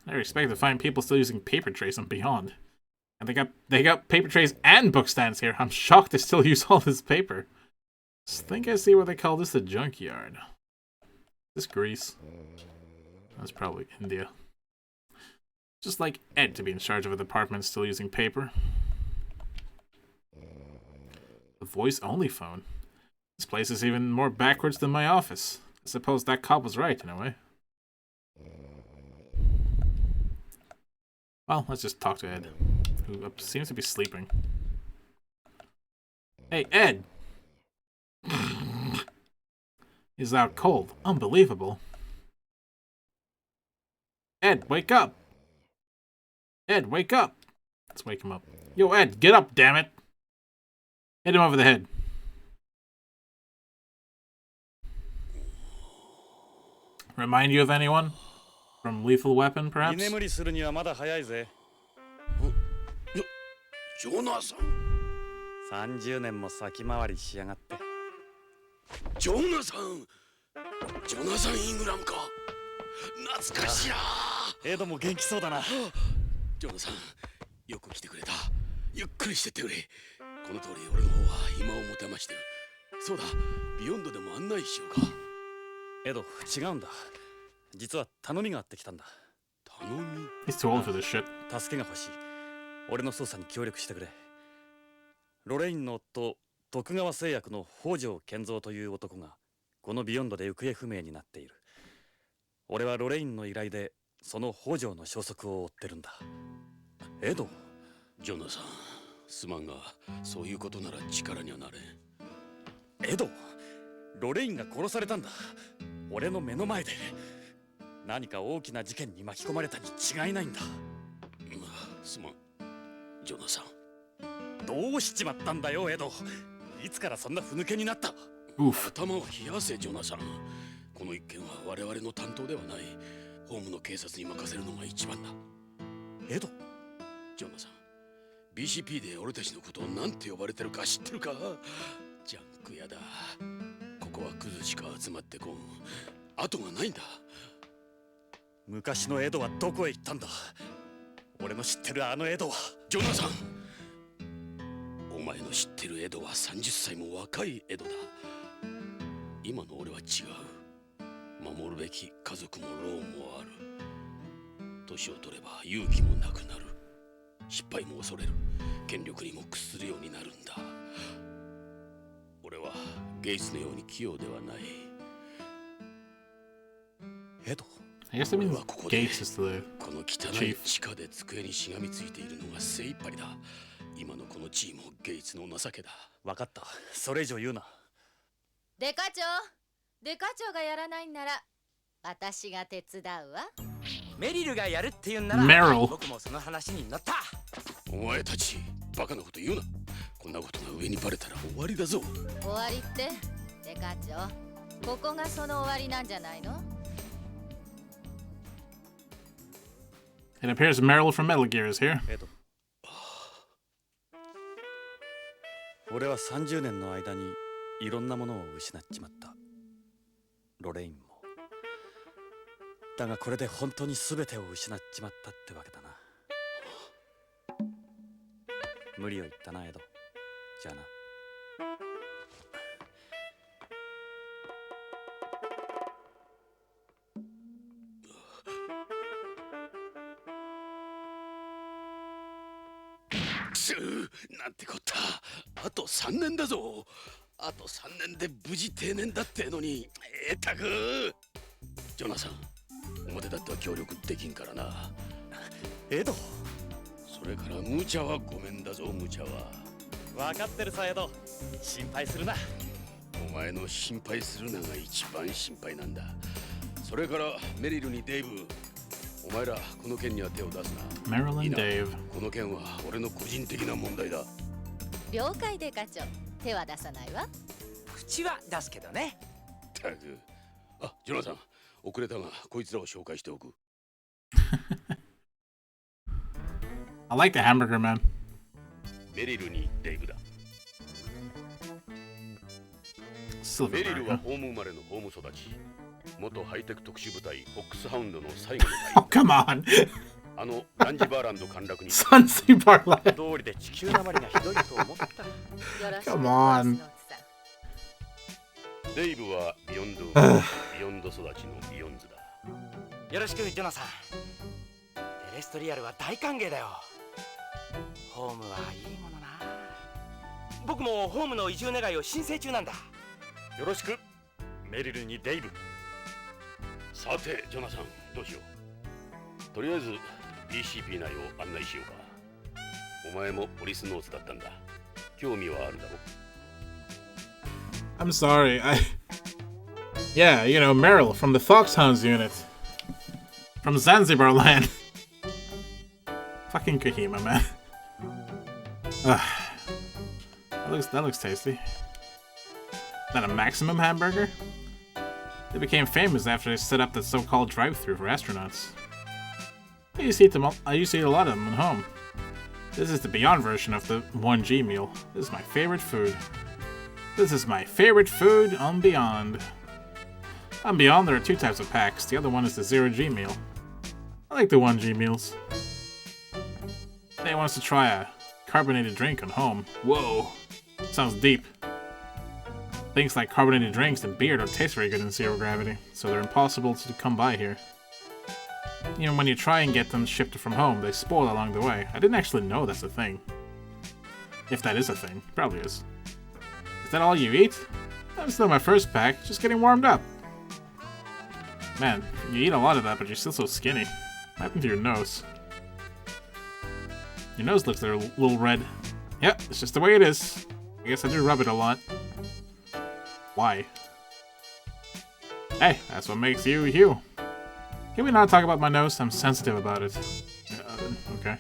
I never expected to find people still using paper trays and beyond. And they got paper trays and book stands here. I'm shocked they still use all this paper. I think I see why they call this the junkyard. This Greece. That's probably India. Just like Ed to be in charge of a department still using paper. A voice-only phone. This place is even more backwards than my office. I suppose that cop was right in a way. Well, let's just talk to Ed, who seems to be sleeping. Hey, Ed! He's out cold. Unbelievable. Ed, wake up! Ed, wake up! Let's wake him up. Yo, Ed, get up, damn it! Hit him over the head. Remind you of anyone? From Lethal Weapon, perhaps? 居眠りするにはまだ早いぜ。ジョナサン。 30年も先回りしやがって。ジョナサン。ジョナサン・イングラムか。懐かしいな。エドも元気そうだな。ジョナサン、よく来てくれた。ゆっくりしてってくれ。この通り俺の方は暇を持てましてる。そうだ、ビヨンドでも案内しようか。エド、違うんだ。実は頼みがあってきたんだ。頼み？ He's too old for this shit. 助けが欲しい。俺の捜査に協力してくれ。ロレインの夫、徳川製薬の北条健三という男がこのビヨンドで行方不明になっている。俺はロレインの依頼でその北条の消息を追ってるんだ。エド？ジョナサン、すまんが、そういうことなら力にはなれん。エド、ロレインが殺されたんだ。俺の目の前で。何か大きな事件に巻き込まれたに違いないんだ。すまん、ジョナサン。どうしちまったんだよ、エド。いつからそんなふぬけになった？頭を冷やせ、ジョナサン。この一件は我々の担当ではない。ホームの警察に任せるのが一番だ。エド？ジョナサン、BCP で俺たちのことを何て呼ばれてるか知ってるか？ジャンク屋だ。こここはクズしか集まってこん。後がないんだ。昔のエドはどこへ行ったんだ。俺の知ってるあのエドは。ジョナサン、お前の知ってるエドは30歳も若いエドだ。今の俺は違う。守るべき家族もローンもある。年を取れば勇気もなくなる。失敗も恐れる。権力にも屈するようになるんだ。俺はゲイツのように器用ではない。エド、 I guess that 俺 means はここで Gates is the この汚い chief. 地下で机にしがみついているのが精一杯だ。今のこの地位もゲイツの情けだ。分かった。それ以上言うな。デカ長がやらないんなら私が手伝うわ。メリルがやるって言うんなら Meryl. 僕もその話に乗った。お前たちバカなこと言うな。こんなことが上にバレたら終わりだぞ。終わりってデカ長、ここがその終わりなんじゃないの？ It appears Meryl from Metal Gear is here. エド、俺は30年の間にいろんなものを失っちまった。ロレインも。だがこれで本当に全てを失っちまったってわけだな。無理を言ったなエド。じゃあな。くすなんてこった。あと3年だぞ。あと3年で無事定年だってのに。たくジョナサン、表だっては協力できんからな。エド、それから無茶はごめんだぞ。無茶は分かってるさエド。心配するな。お前の心配するなが一番心配なんだ。それからメリルにデイブ、お前らこの件には手を出すな。 Meryl いい and な。 Dave. この件は俺の個人的な問題だ。了解デカ長、手は出さないわ。口は出すけどね。たく、あ、ジョナサン、遅れたがこいつらを紹介しておく。I like the hamburger, man. メリルにデイブだ。 Silver メリルは America. ホーム生まれのホーム育ち。元ハイテク特殊部隊フォックスハウンドの最後の Oh, 隊員。 come on. あのランジバーランド陥落に Zanzibar Land. 通りで地球なまりがひどいと思った。よろしく。 Come on. ポリスノーツさん。デイブはビヨンドビヨンド育ちのビヨンズだ。よろしくジョナサン。テレストリアルは大歓迎だよ。ホームはいいものな。僕もホームの移住願いを申請中なんだ。よろしくメリルにデイブ。さてジョナサン、どうしよう。とりあえず BCP 内を案内しようか。お前もポリスノーツだったんだ。興味はあるだろ。 I'm sorry. Yeah, you know, Meryl from the Foxhounds unit. From Zanzibar Land. Fucking Kahima, man. That looks tasty. That a maximum hamburger? They became famous after they set up the so-called drive-thru for astronauts. I used to eat a lot of them at home. This is the Beyond version of the 1G meal. This is my favorite food. This is my favorite food on Beyond. On Beyond, there are two types of packs. The other one is the 0G meal. I like the 1G meals. They want us to try a carbonated drink on home. Whoa. Sounds deep. Things like carbonated drinks and beer don't taste very good in zero gravity, so they're impossible to come by here. You know, when you try and get them shipped from home, they spoil along the way. I didn't actually know that's a thing. If that is a thing. Probably is. Is that all you eat? That's still my first pack, just getting warmed up. Man, you eat a lot of that, but you're still so skinny. What happened to your nose? Your nose looks a little red. Yep, it's just the way it is. I guess I do rub it a lot. Why? Hey, that's what makes you you. Can we not talk about my nose? I'm sensitive about it. Okay.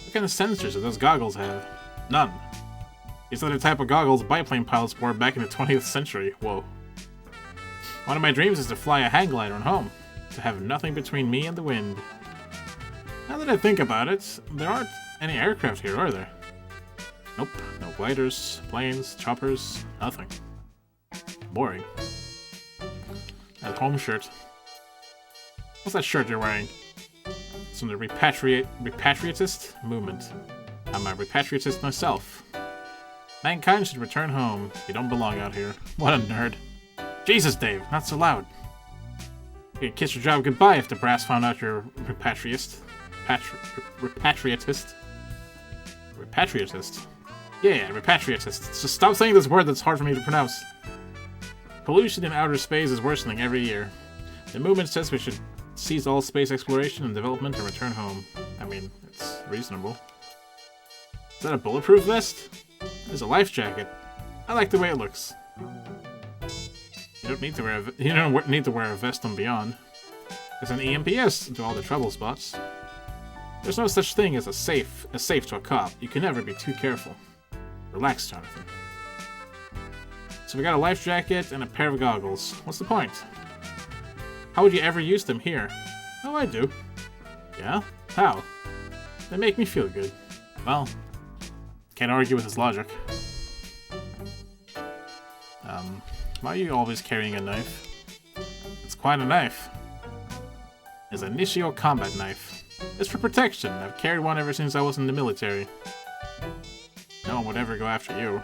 What kind of sensors do those goggles have? None. These are the type of goggles biplane pilots wore back in the 20th century. Whoa. One of my dreams is to fly a hang glider on home. To have nothing between me and the wind. Now that I think about it, there aren't any aircraft here, are there? Nope. No gliders, planes, choppers, nothing. Boring. That home shirt. What's that shirt you're wearing? It's from the repatriatist movement. I'm a repatriatist myself. Mankind should return home. You don't belong out here. What a nerd. Jesus, Dave, not so loud. You can kiss your job goodbye if the brass found out you're repatriatist. Repatriatist? Repatriatist? Yeah, repatriatist. Just stop saying this word that's hard for me to pronounce. Pollution in outer space is worsening every year. The movement says we should cease all space exploration and development and return home. I mean, it's reasonable. Is that a bulletproof vest? There's a life jacket. I like the way it looks. You don't need to wear a vest on Beyond. There's an EMPS to all the trouble spots. There's no such thing as a safe to a cop. You can never be too careful. Relax, Jonathan. So we got a life jacket and a pair of goggles. What's the point? How would you ever use them here? Oh, I do. Yeah? How? They make me feel good. Well, can't argue with his logic. Why are you always carrying a knife? It's quite a knife. It's a Nishio combat knife. It's for protection. I've carried one ever since I was in the military. No one would ever go after you.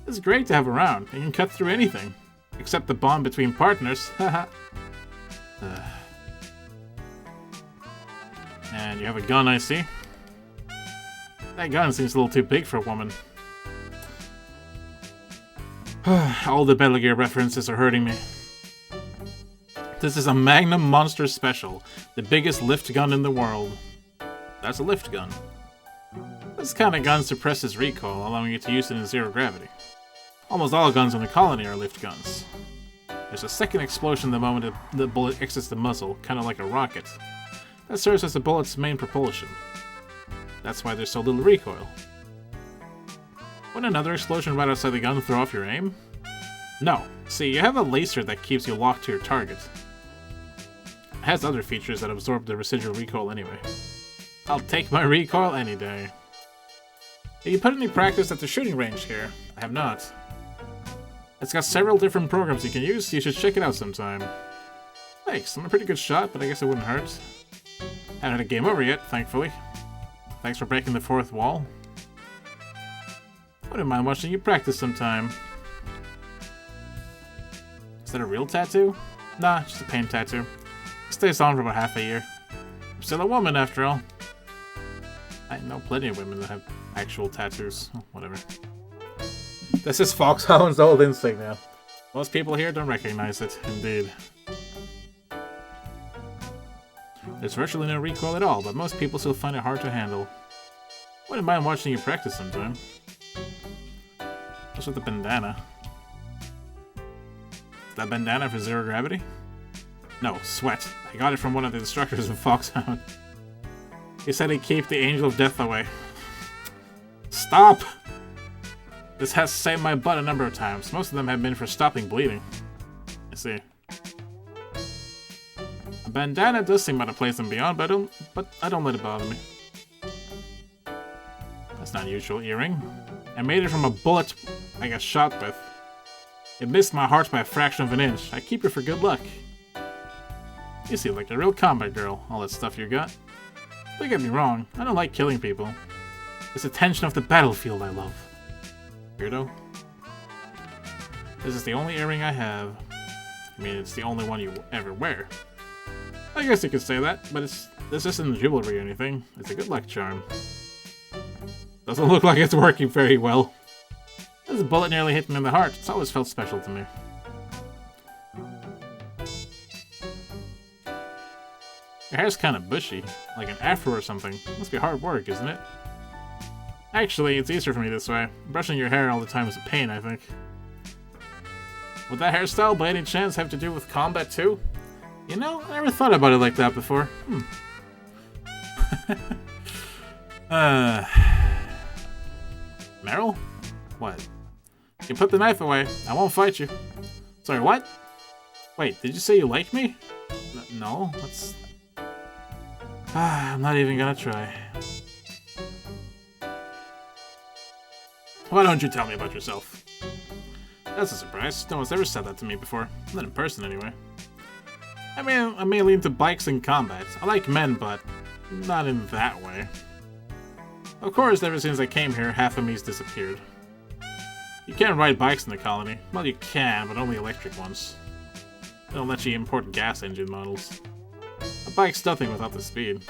It's great to have around. You can cut through anything. Except the bond between partners. Haha. And you have a gun, I see. That gun seems a little too big for a woman. All the Metal Gear references are hurting me. This is a Magnum Monster Special. The biggest lift gun in the world. That's a lift gun. This kind of gun suppresses recoil, allowing you to use it in zero gravity. Almost all guns in the colony are lift guns. There's a second explosion the moment the bullet exits the muzzle, kind of like a rocket. That serves as the bullet's main propulsion. That's why there's so little recoil. Wouldn't another explosion right outside the gun throw off your aim? No. See, you have a laser that keeps you locked to your target. It has other features that absorb the residual recoil anyway. I'll take my recoil any day. Have you put any practice at the shooting range here? I have not. It's got several different programs you can use, so you should check it out sometime. Thanks, I'm a pretty good shot, but I guess it wouldn't hurt. Haven't had a game over yet, thankfully. Thanks for breaking the fourth wall. Wouldn't mind watching you practice sometime. Is that a real tattoo? Nah, just a paint tattoo. It stays on for about half a year. I'm still a woman, after all. I know plenty of women that have actual tattoos. Oh, whatever. This is Foxhound's old instinct now. Most people here don't recognize it, indeed. There's virtually no recoil at all, but most people still find it hard to handle. Wouldn't mind watching you practice sometime. What's with the bandana? Is that bandana for zero gravity? No, sweat. I got it from one of the instructors in Foxhound. He said he'd keep the Angel of Death away. Stop! This has saved my butt a number of times. Most of them have been for stopping bleeding. I see. A bandana does seem out of place and beyond, but I don't let it bother me. That's not a usual earring. I made it from a bullet I got shot with. It missed my heart by a fraction of an inch. I keep it for good luck. You seem like a real combat girl, all that stuff you got. Don't get me wrong, I don't like killing people. It's the tension of the battlefield I love. Weirdo. This is the only earring I have. I mean, it's the only one you ever wear. I guess you could say that, but this isn't jewelry or anything. It's a good luck charm. Doesn't look like it's working very well. This bullet nearly hit me in the heart. It's always felt special to me. Your hair's kind of bushy, like an afro or something. Must be hard work, isn't it? Actually, it's easier for me this way. Brushing your hair all the time is a pain, I think. Would that hairstyle by any chance have to do with combat too? You know, I never thought about it like that before. Meryl? What? You put the knife away. I won't fight you. Sorry, what? Wait, did you say you like me? No, that's... I'm not even gonna try. Why don't you tell me about yourself? That's a surprise. No one's ever said that to me before. Not in person, anyway. I mean, I'm mainly into bikes and combat. I like men, but not in that way. Of course, ever since I came here, half of me's disappeared. You can't ride bikes in the colony. Well, you can, but only electric ones. They don't let you import gas engine models. A bike's nothing without the speed.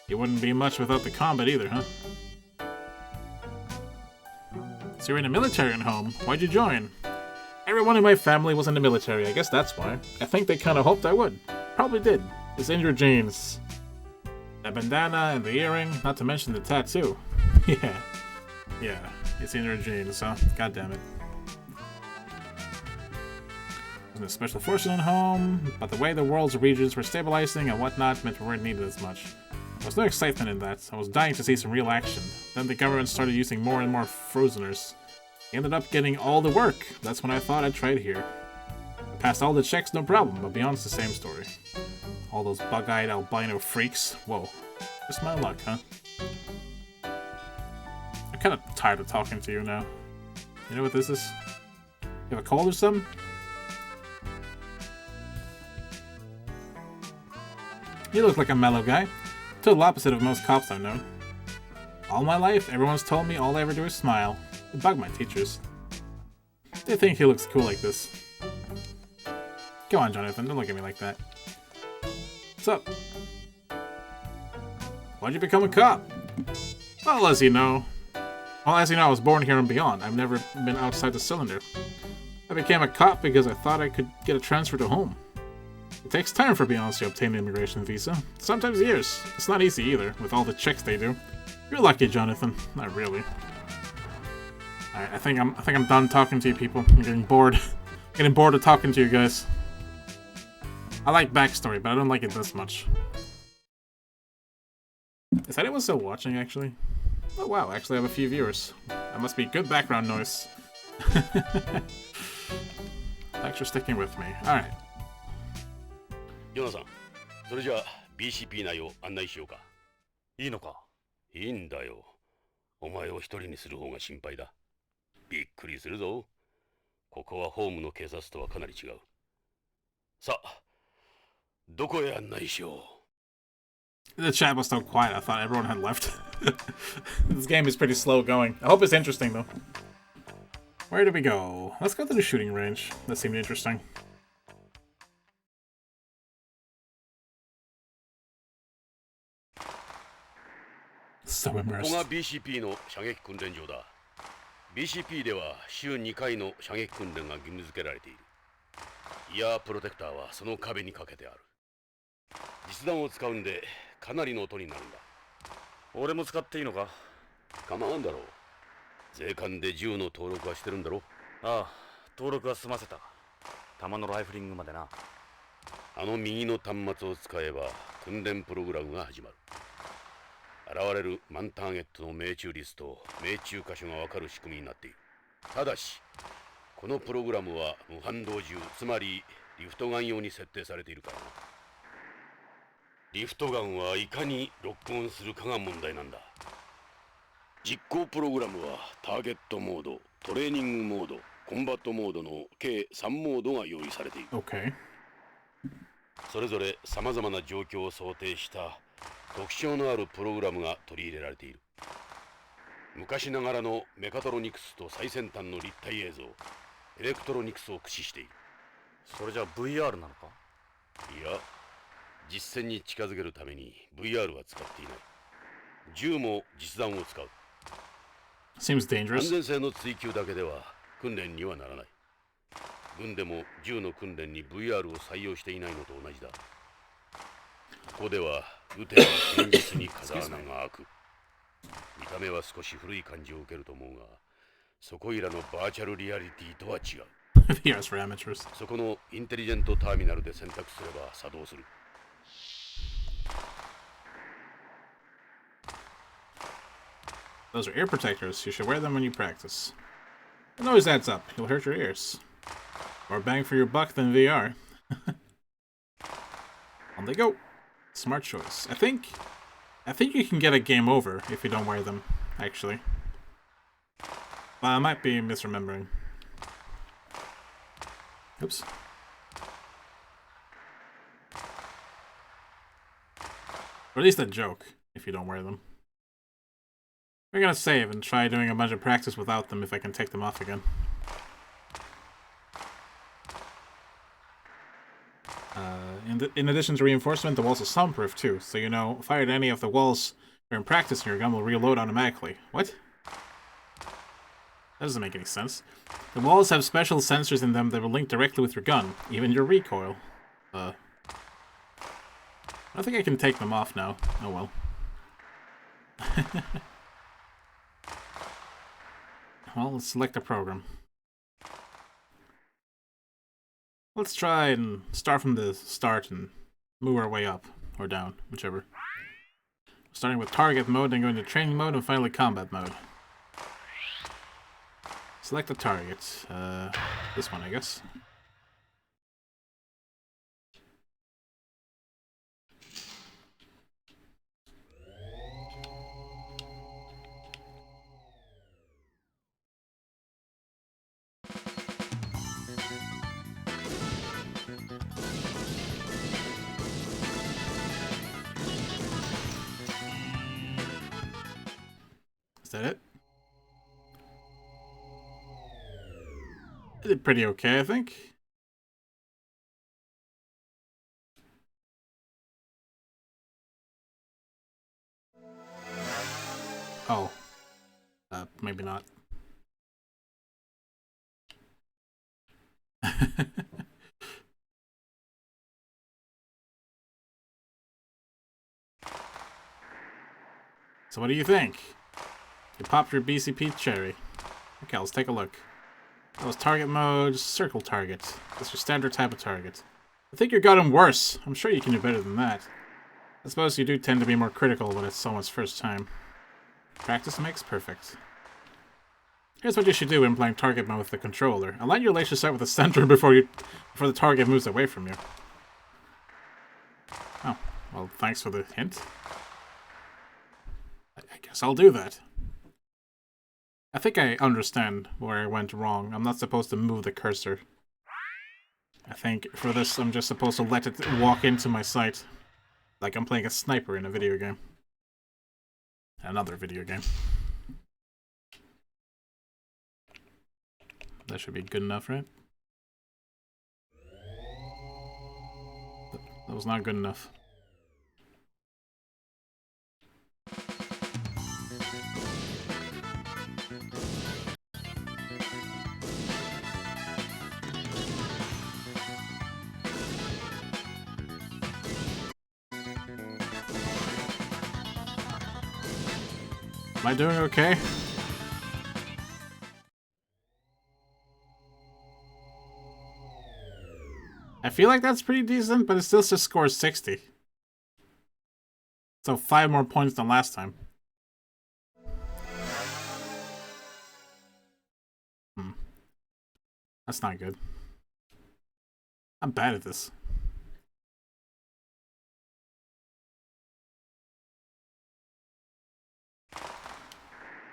You wouldn't be much without the combat either, huh? So you're in the military at home. Why'd you join? Everyone in my family was in the military. I guess that's why. I think they kind of hoped I would. Probably did. It's in your genes. The bandana and the earring, not to mention the tattoo. Yeah, it's in your genes, huh? God damn it. Wasn't a special fortune at home, but the way the world's regions were stabilizing and whatnot meant we weren't needed as much. There was no excitement in that. I was dying to see some real action. Then the government started using more and more frozeners. He ended up getting all the work. That's when I thought I'd try it here. I passed all the checks, no problem, but beyond's the same story. All those bug-eyed albino freaks. Whoa. Just my luck, huh? I'm kind of tired of talking to you now. You know what this is? You have a cold or something? You look like a mellow guy. Total opposite of most cops I've known. All my life, everyone's told me all I ever do is smile. It bugged my teachers. They think he looks cool like this. Go on, Jonathan, don't look at me like that. What's up? Why'd you become a cop? Well, as you know, I was born here and beyond. I've never been outside the cylinder. I became a cop because I thought I could get a transfer to home. It takes time for Beyonce to obtain an immigration visa. Sometimes years. It's not easy either, with all the checks they do. You're lucky, Jonathan. Not really. Alright, I think I'm done talking to you people. I'm getting bored. Getting bored of talking to you guys. I like backstory, but I don't like it this much. Is anyone still watching, actually? Oh wow, actually I have a few viewers. That must be good background noise. Thanks for sticking with me. Alright. ヨナさん、それじゃあ BCP 内を案内しようか。いいのか？いいんだよ。お前を一人にする方が心配だ。びっくりするぞ。ここはホームの警察とはかなり違う。さあ、どこへ案内しよう。 The chat was so quiet, I thought everyone had left. This game is pretty slow going. I hope it's interesting though. Where do we go? Let's go to the shooting range. That seemed interesting. So ここ immersed. が BCP の射撃訓練場だ。BCP では週2回の射撃訓練が義務付けられている。イヤープロテクターはその壁にかけてある。実弾を使うんでかなりの音になるんだ。俺も使っていいのか？構わんだろう。税関で銃の登録はしてるんだろ。ああ、登録は済ませた。弾のライフリングまでな。あの右の端末を使えば訓練プログラムが始まる。現れるマンターゲットの命中率と命中箇所が分かる仕組みになっている。ただしこのプログラムは無反動銃、つまりリフトガン用に設定されているからな。リフトガンはいかにロックオンするかが問題なんだ。実行プログラムはターゲットモード、トレーニングモード、コンバットモードの計3モードが用意されている。Okay. それぞれさまざまな状況を想定した特徴のあるプログラムが取り入れられている。昔ながらのメカトロニクスと最先端の立体映像、エレクトロニクスを駆使している。それじゃ VR なのか？いや、実戦に近づけるために VR は使っていない。銃も実弾を使う。Seems dangerous. 安全性の追求だけでは訓練にはならない。軍でも銃の訓練に VR を採用していないのと同じだ。ここでは撃てば現実に風穴が開く。見た目は少し古い感じを受けると思うが、そこいらのバーチャルリアリティとは違う。Yes, for amateurs. そこのインテリジェントターミナルで選択すれば作動する。Those are ear protectors. You should wear them when you practice. The noise adds up. You'll hurt your ears. More bang for your buck than VR. On they go. Smart choice. I think you can get a game over if you don't wear them, actually. I might be misremembering. Oops. Or at least a joke, if you don't wear them. We're gonna save and try doing a bunch of practice without them if I can take them off again. In addition to reinforcement, the walls are soundproof too, so you know, fire at any of the walls during practice and your gun will reload automatically. What? That doesn't make any sense. The walls have special sensors in them that will link directly with your gun, even your recoil. I don't think I can take them off now. Oh well. Well, let's select a program. Let's try and start from the start and move our way up, or down, whichever. Starting with target mode, then going to training mode, and finally combat mode. Select a target. This one, I guess. Is that it? I did pretty okay, I think. Oh. Maybe not. So what do you think? You popped your BCP cherry. Okay, let's take a look. That was target mode, circle target. That's your standard type of target. I think you got him worse. I'm sure you can do better than that. I suppose you do tend to be more critical when it's someone's first time. Practice makes perfect. Here's what you should do when playing target mode with the controller. Align your laser sight with the center before the target moves away from you. Oh, well, thanks for the hint. I guess I'll do that. I think I understand where I went wrong. I'm not supposed to move the cursor. I think for this, I'm just supposed to let it walk into my sight. Like I'm playing a sniper in a video game. Another video game. That should be good enough, right? That was not good enough. Am I doing okay? I feel like that's pretty decent, but it still just scores 60. So 5 more points than last time. That's not good. I'm bad at this.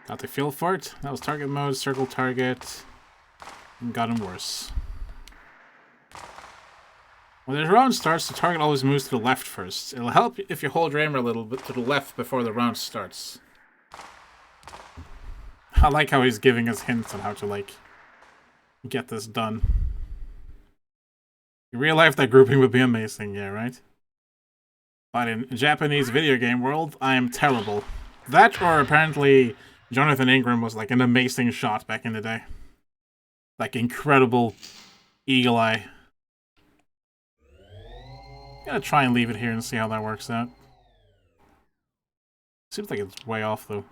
Got the feel for it. That was target mode, circle target. And got him worse. When the round starts, the target always moves to the left first. It'll help if you hold your aim a little bit to the left before the round starts. I like how he's giving us hints on how to, like, get this done. In real life, that grouping would be amazing, yeah, right? But in Japanese video game world, I am terrible. That, or apparently Jonathan Ingram was like an amazing shot back in the day. Like incredible eagle eye. Gotta try and leave it here and see how that works out. Seems like it's way off though.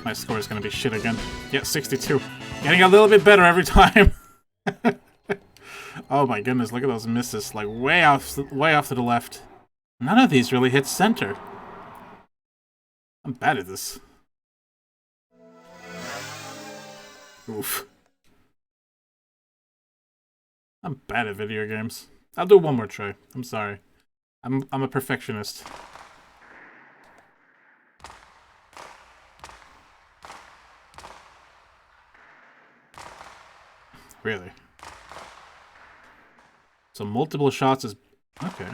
My score is gonna be shit again. Yeah, 62. Getting a little bit better every time. Oh my goodness, look at those misses, like way off to the left. None of these really hit center. I'm bad at this. Oof. I'm bad at video games. I'll do one more try. I'm sorry. I'm a perfectionist. Really? So multiple shots is... Okay.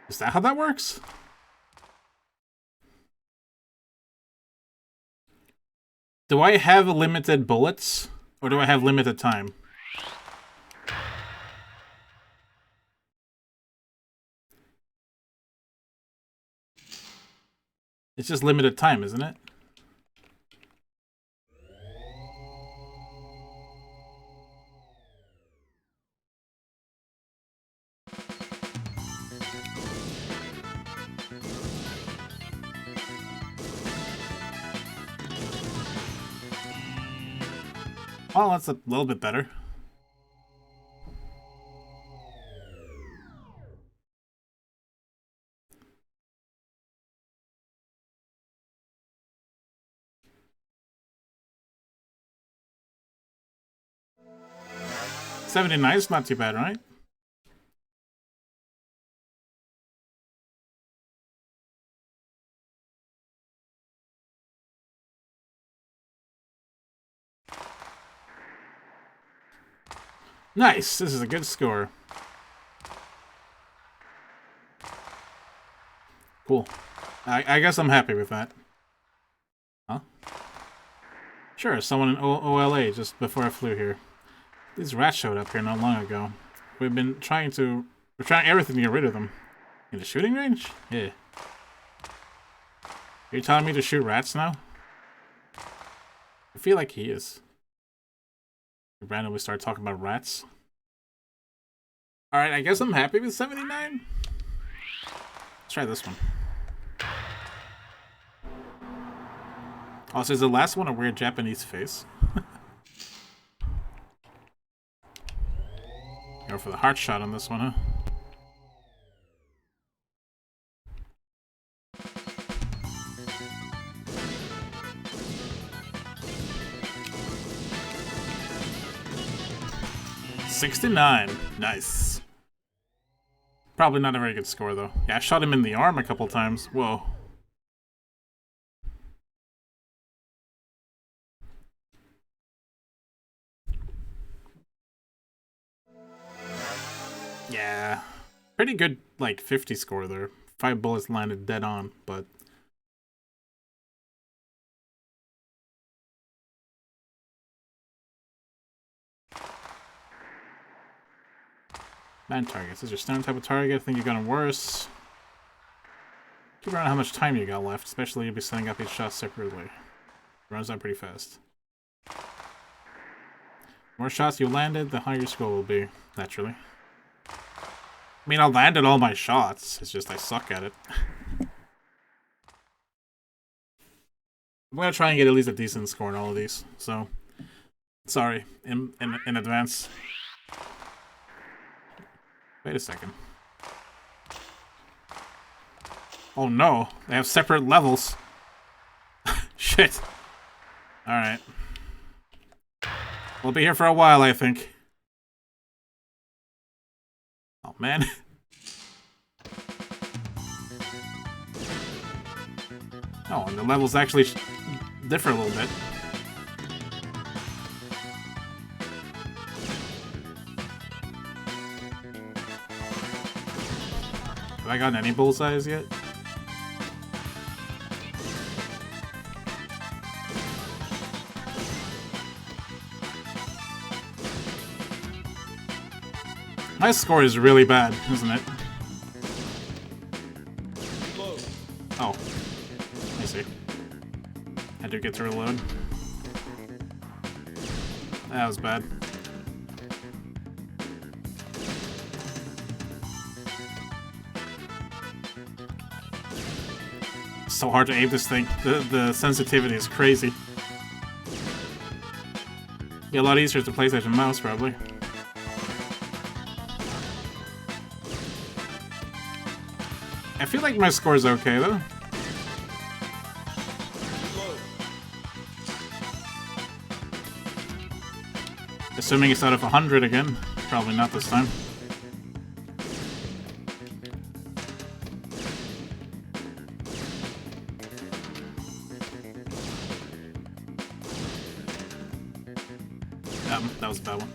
Is that how that works? Do I have limited bullets? Or do I have limited time? It's just limited time, isn't it? Well, that's a little bit better. $79 is not too bad, right? Nice, this is a good score. Cool. I guess I'm happy with that. Huh? Sure, someone in OLA just before I flew here. These rats showed up here not long ago. We're trying everything to get rid of them. In the shooting range? Yeah. Are you telling me to shoot rats now? I feel like he is. We randomly start talking about rats. Alright, I guess I'm happy with 79. Let's try this one. Also, is the last one a weird Japanese face? Go for the heart shot on this one, huh? $69. Nice. Probably not a very good score, though. Yeah, I shot him in the arm a couple times. Whoa. Yeah. Pretty good, like, 50 score there. 5 bullets landed dead on, but... Man targets. This is your standard type of target. I think you've gotten worse. Keep around how much time you got left, especially you'll be setting up each shot separately. It runs out pretty fast. The more shots you landed, the higher your score will be, naturally. I mean, I landed all my shots, it's just I suck at it. I'm gonna try and get at least a decent score in all of these, so... Sorry, in advance. Wait a second. Oh no, they have separate levels. Shit. Alright. We'll be here for a while, I think. Oh man. Oh, and the levels actually differ a little bit. Have I gotten any bullseyes yet? My score is really bad, isn't it? Oh. I see. Had to get to reload. That was bad. So hard to aim this thing. The sensitivity is crazy. Be a lot easier to PlayStation mouse, probably. I feel like my score's okay, though. Assuming it's out of 100 again. Probably not this time. was a bad one.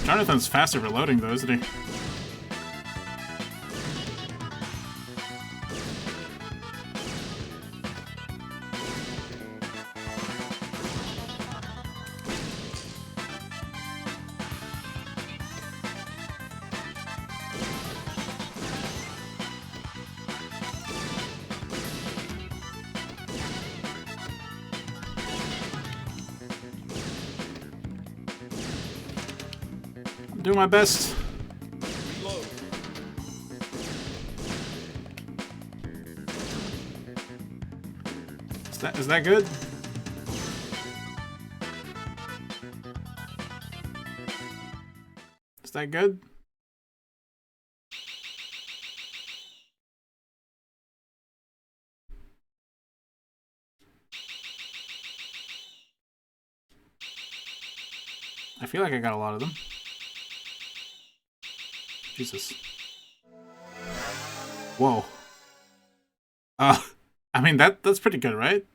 Jonathan's fast at reloading though, isn't he? Do my best. Is that good? Is that good? I feel like I got a lot of them. Jesus. Whoa. I mean that's pretty good, right?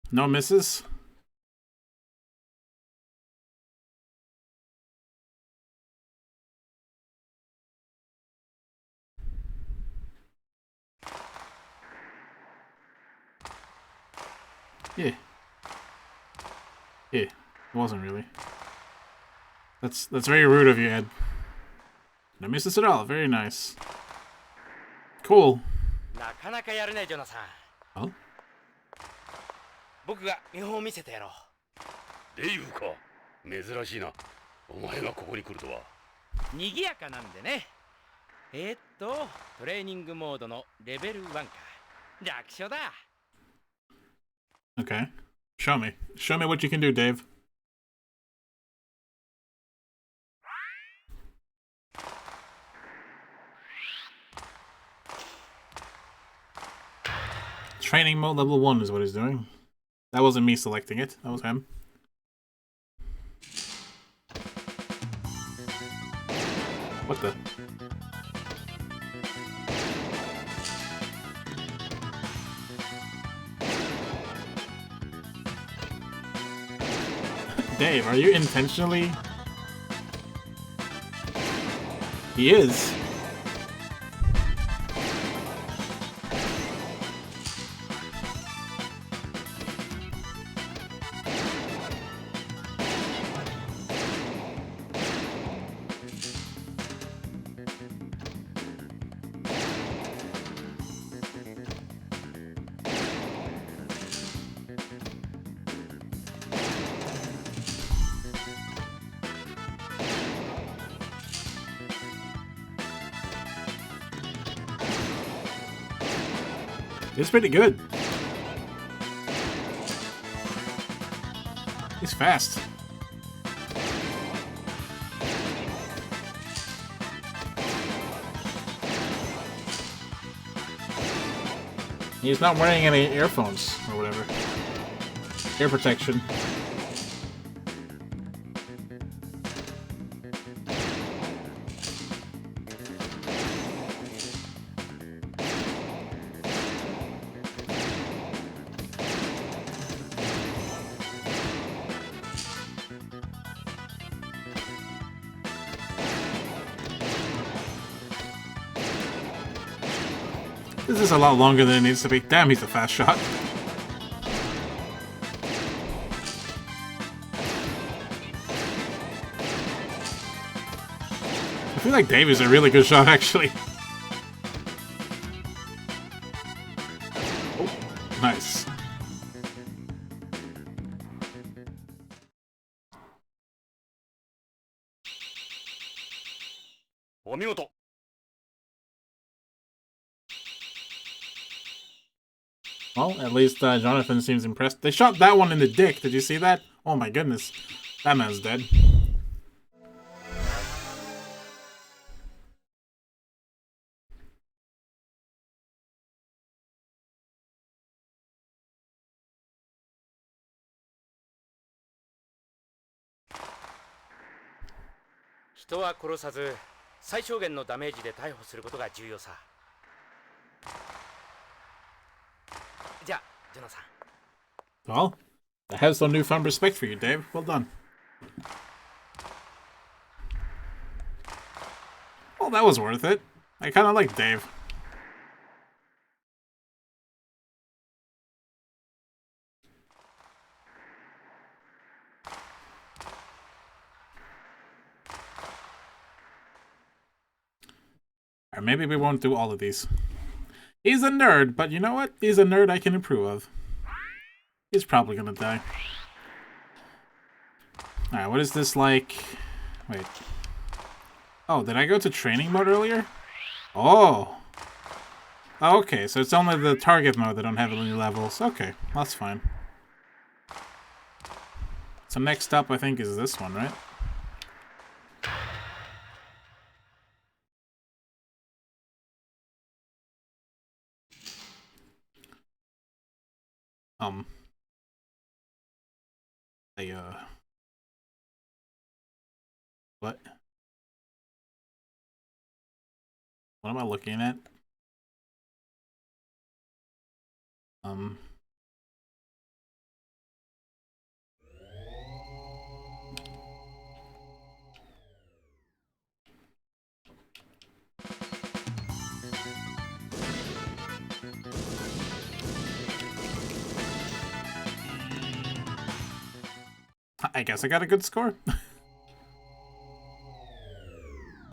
No misses? Yeah. Yeah, it wasn't really. That's very rude of you, Ed. No misses at all. Very nice. Cool. なかなかやるね、ジョナサン。Oh? 僕が見本を見せてやろう。デイブか。珍しいな。お前がここに来るとは。賑やかなんでね。トレーニングモードのレベル1か。楽勝だ。Okay. Show me. Show me what you can do, Dave. Training mode level 1 is what he's doing. That wasn't me selecting it. That was him. What the? Dave, are you intentionally? He is. It's pretty good. He's fast. He's not wearing any earphones or whatever. Ear protection. This is a lot longer than it needs to be. Damn, he's a fast shot. I feel like Dave is a really good shot, actually. Oh, nice. Well, at least Jonathan seems impressed. They shot that one in the dick. Did you see that? Oh my goodness. That man's dead. People は殺さず、最小限のダメージで逮捕することが重要さ。じゃあ、ジョナサン。Well, I have some newfound respect for you, Dave. Well done. Well, that was worth it. I kind of like Dave. Or maybe we won't do all of these. He's a nerd, but you know what? He's a nerd I can approve of. He's probably gonna die. Alright, what is this like? Wait. Oh, did I go to training mode earlier? Oh! Okay, so it's only the target mode that don't have any levels. Okay, that's fine. So next up, I think, is this one, right? What? What am I looking at? I guess I got a good score.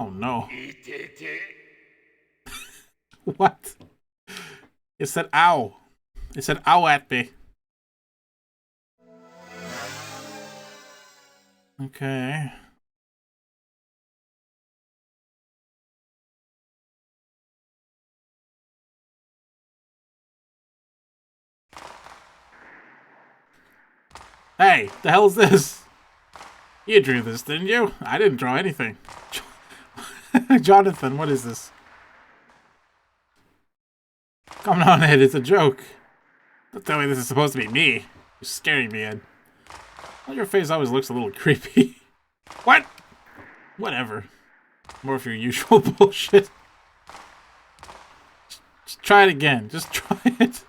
Oh no. What? It said ow. It said ow at me. Okay. Hey, the hell is this? You drew this, didn't you? I didn't draw anything. Jonathan, what is this? Come on, Ed, it's a joke. Don't tell me this is supposed to be me. You're scaring me, Ed. Well, your face always looks a little creepy. What? Whatever. More of your usual bullshit. Just try it again. Just try it.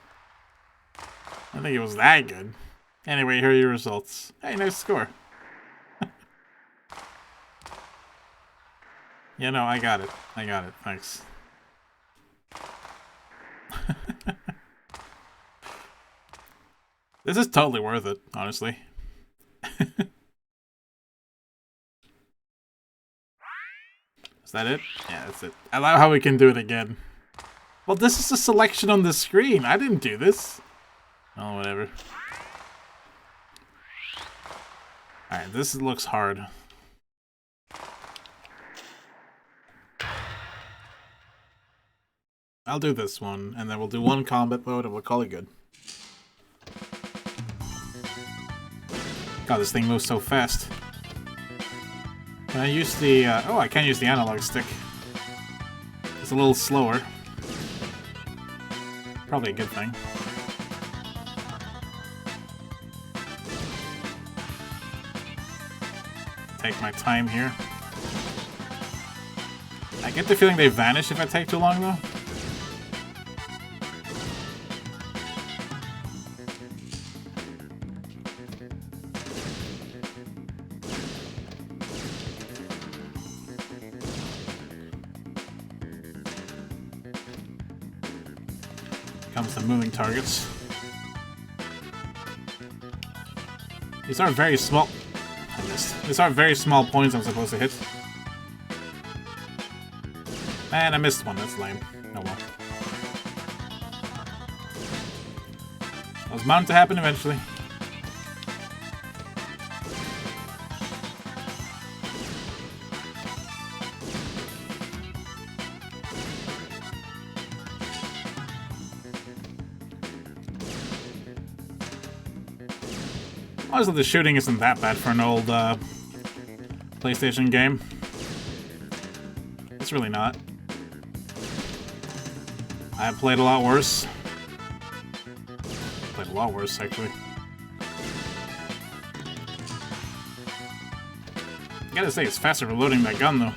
I don't think it was that good. Anyway, here are your results. Hey, nice score. Yeah, no, I got it. I got it. Thanks. This is totally worth it, honestly. Is that it? Yeah, that's it. I love how we can do it again. Well, this is a selection on the screen. I didn't do this. Oh, whatever. Alright, this looks hard. I'll do this one, and then we'll do one combat mode, and we'll call it good. God, this thing moves so fast. Can I use the... oh, I can't use the analog stick. It's a little slower. Probably a good thing. Take my time here. I get the feeling they vanish if I take too long, though. Comes to moving targets. These are very small. I missed. These are very small points I'm supposed to hit. And I missed one. That's lame. Oh well. It was bound to happen eventually. Honestly, the shooting isn't that bad for an old PlayStation game. It's really not. I've played a lot worse. Played a lot worse, actually. I gotta say, it's faster reloading that gun, though.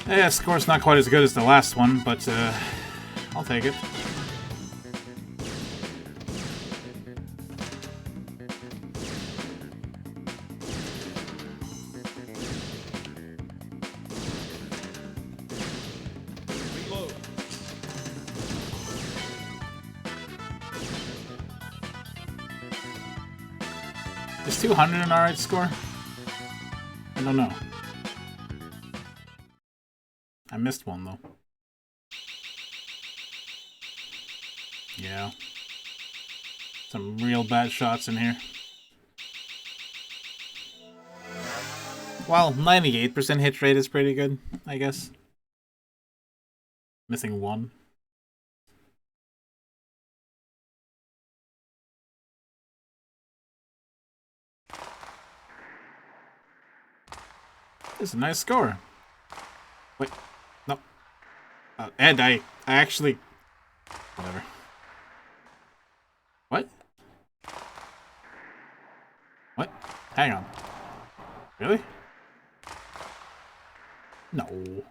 Yeah, score's not quite as good as the last one, but I'll take it. Is 200 an alright score? I don't know. I missed one though. Yeah. Some real bad shots in here. Well, 98% hit rate is pretty good, I guess. Missing one. This is a nice score. Wait, no. Ed, I actually... Whatever. What? What? Hang on. Really? No.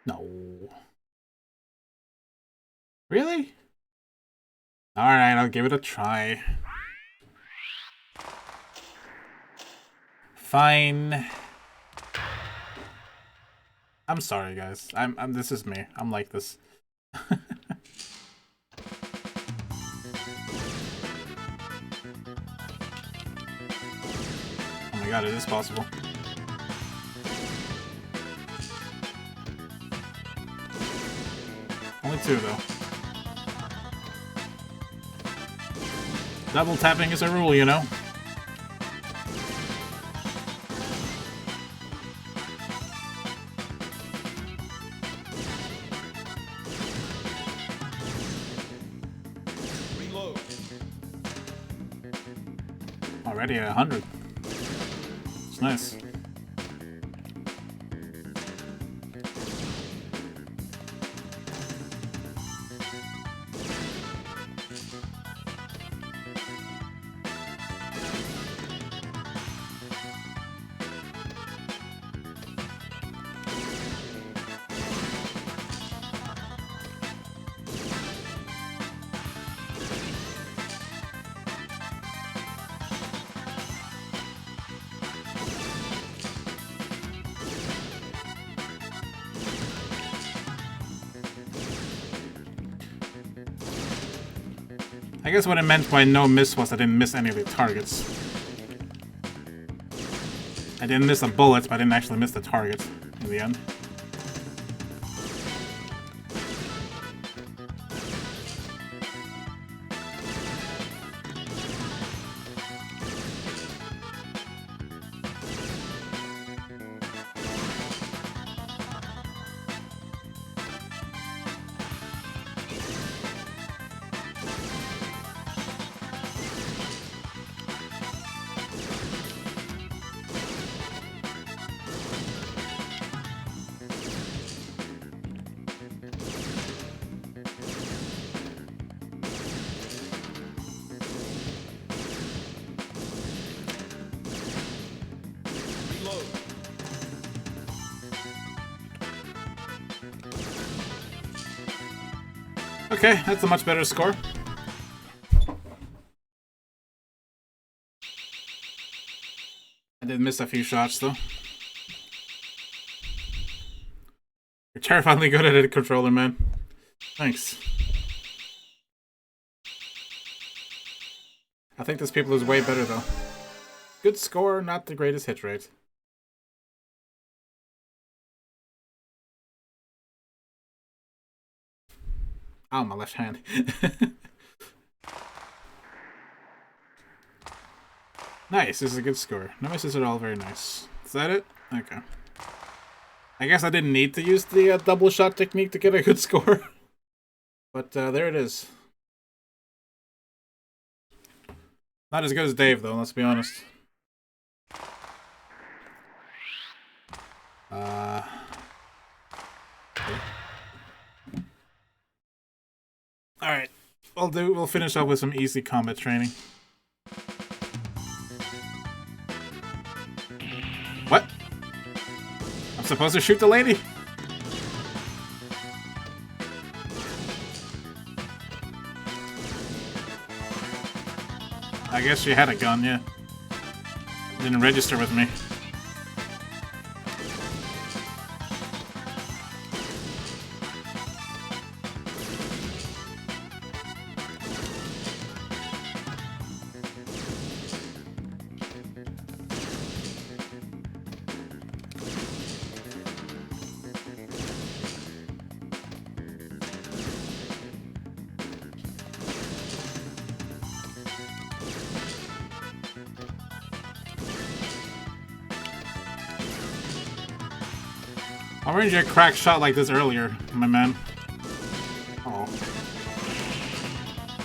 No. Really? Alright, I'll give it a try. Fine. I'm sorry, guys. This is me. I'm like this. Oh my god, it is possible. Only two, though. Double tapping is a rule, you know? Already at 100. It's nice. I guess what it meant by no miss was I didn't miss any of the targets. I didn't miss a bullet, but I didn't actually miss the target in the end. Okay, that's a much better score. I did miss a few shots though. You're terrifyingly good at it, controller, man. Thanks. I think this people is way better though. Good score, not the greatest hit rate. Oh, my left hand. Nice, this is a good score. No misses at all, very nice. Is that it? Okay. I guess I didn't need to use the double shot technique to get a good score. But there it is. Not as good as Dave, though, let's be honest. Alright. We'll finish up with some easy combat training. What? supposed to shoot the lady? I guess she had a gun, yeah. Didn't register with me. I'll arrange a crack shot like this earlier, my man. Oh.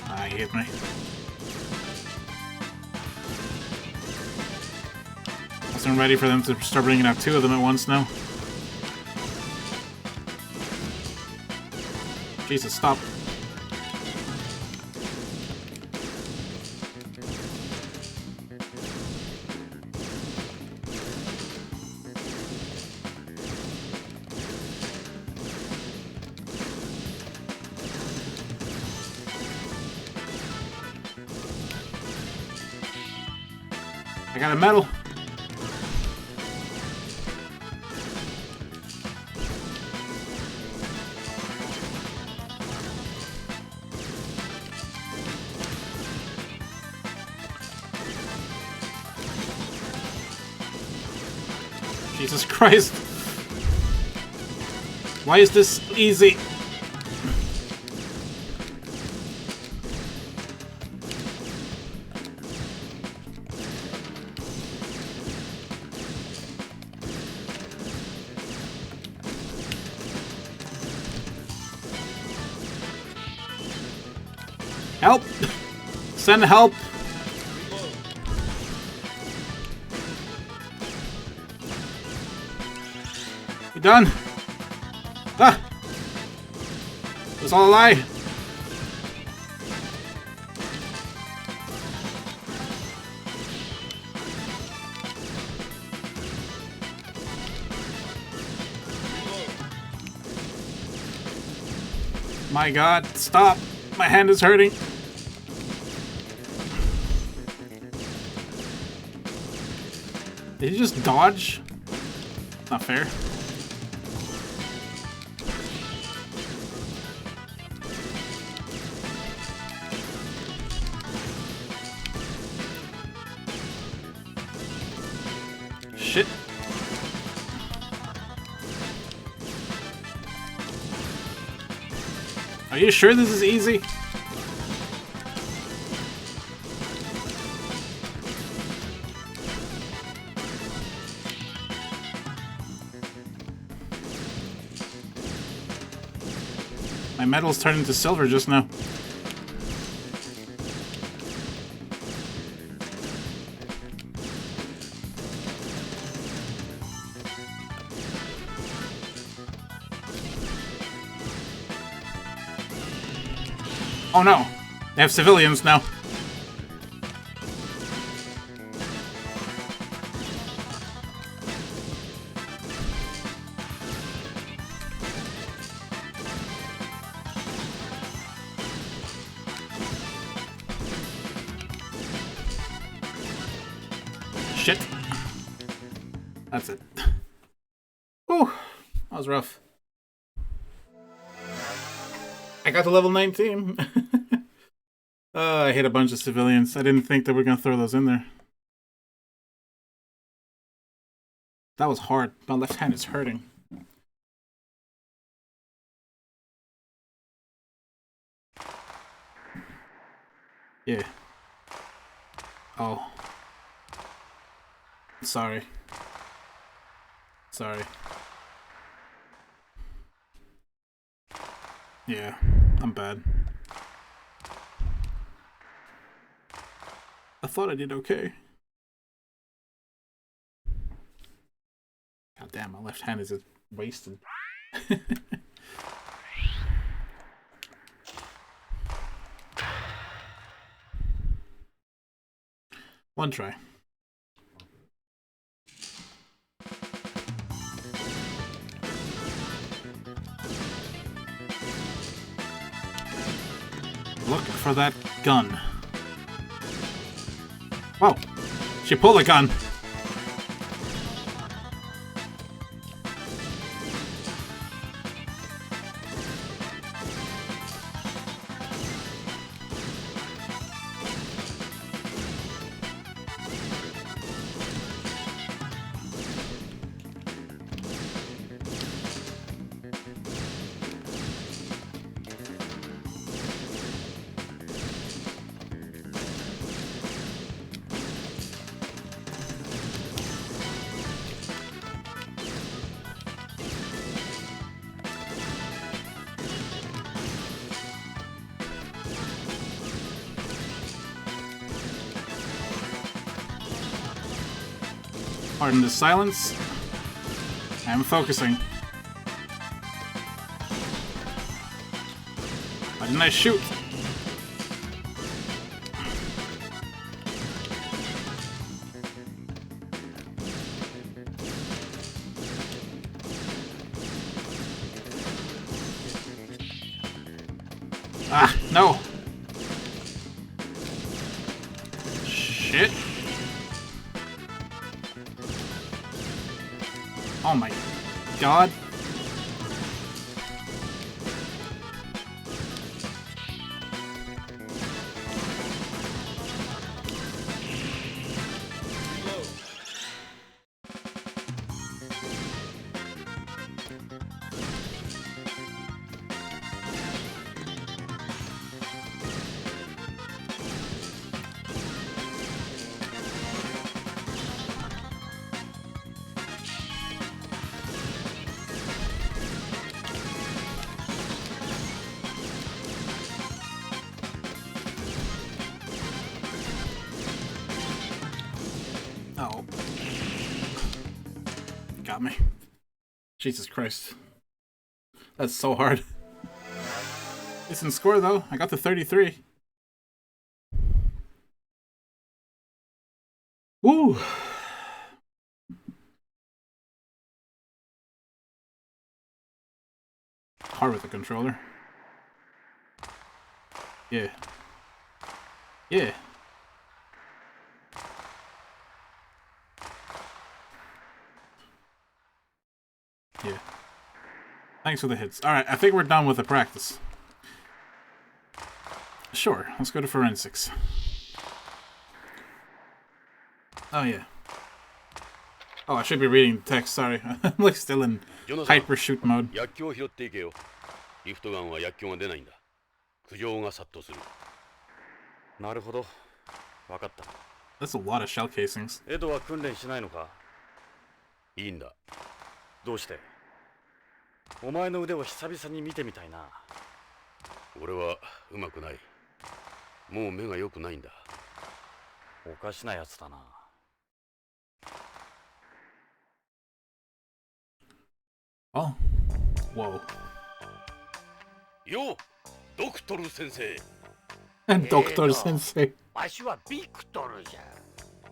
Ah, he hit me. Wasn't ready for them to start bringing out two of them at once now. Jesus, stop. I got a medal. Jesus Christ. Why is this easy? Help! Send help! You done? Ah! It was all a lie! My God, stop! My hand is hurting. Did he just dodge? Not fair. Shit. Are you sure this is easy? My medals turned into silver just now. Oh no! They have civilians now. Shit. That's it. Whew. That was rough. I got to level 19. I hit a bunch of civilians. I didn't think they were going to throw those in there. That was hard. My left hand is hurting. Yeah. Oh. Sorry. Sorry. Yeah, I'm bad. I thought I did okay. God damn, my left hand is wasted. One try. for that gun. Whoa! She pulled a gun! Pardon the silence. I'm focusing. Why didn't I shoot? Ah, no! Shit. Oh my god. Oh. Got me. Jesus Christ. That's so hard. Decent score though. I got to 33. Woo! Hard with the controller. Yeah. Yeah. Yeah. Thanks for the hits. Alright, I think we're done with the practice. Sure, let's go to forensics. Oh, yeah. Oh, I should be reading text, sorry. I'm like still in hyper shoot mode. That's a lot of shell casings. いいんだ。どうして？お前の腕を久々に見てみたいな。俺はうまくない。もう目が良くないんだ。おかしなやつだな。Oh. Whoa. よ、ドクトル先生。ドクトル先生。わしはビクトルじゃ。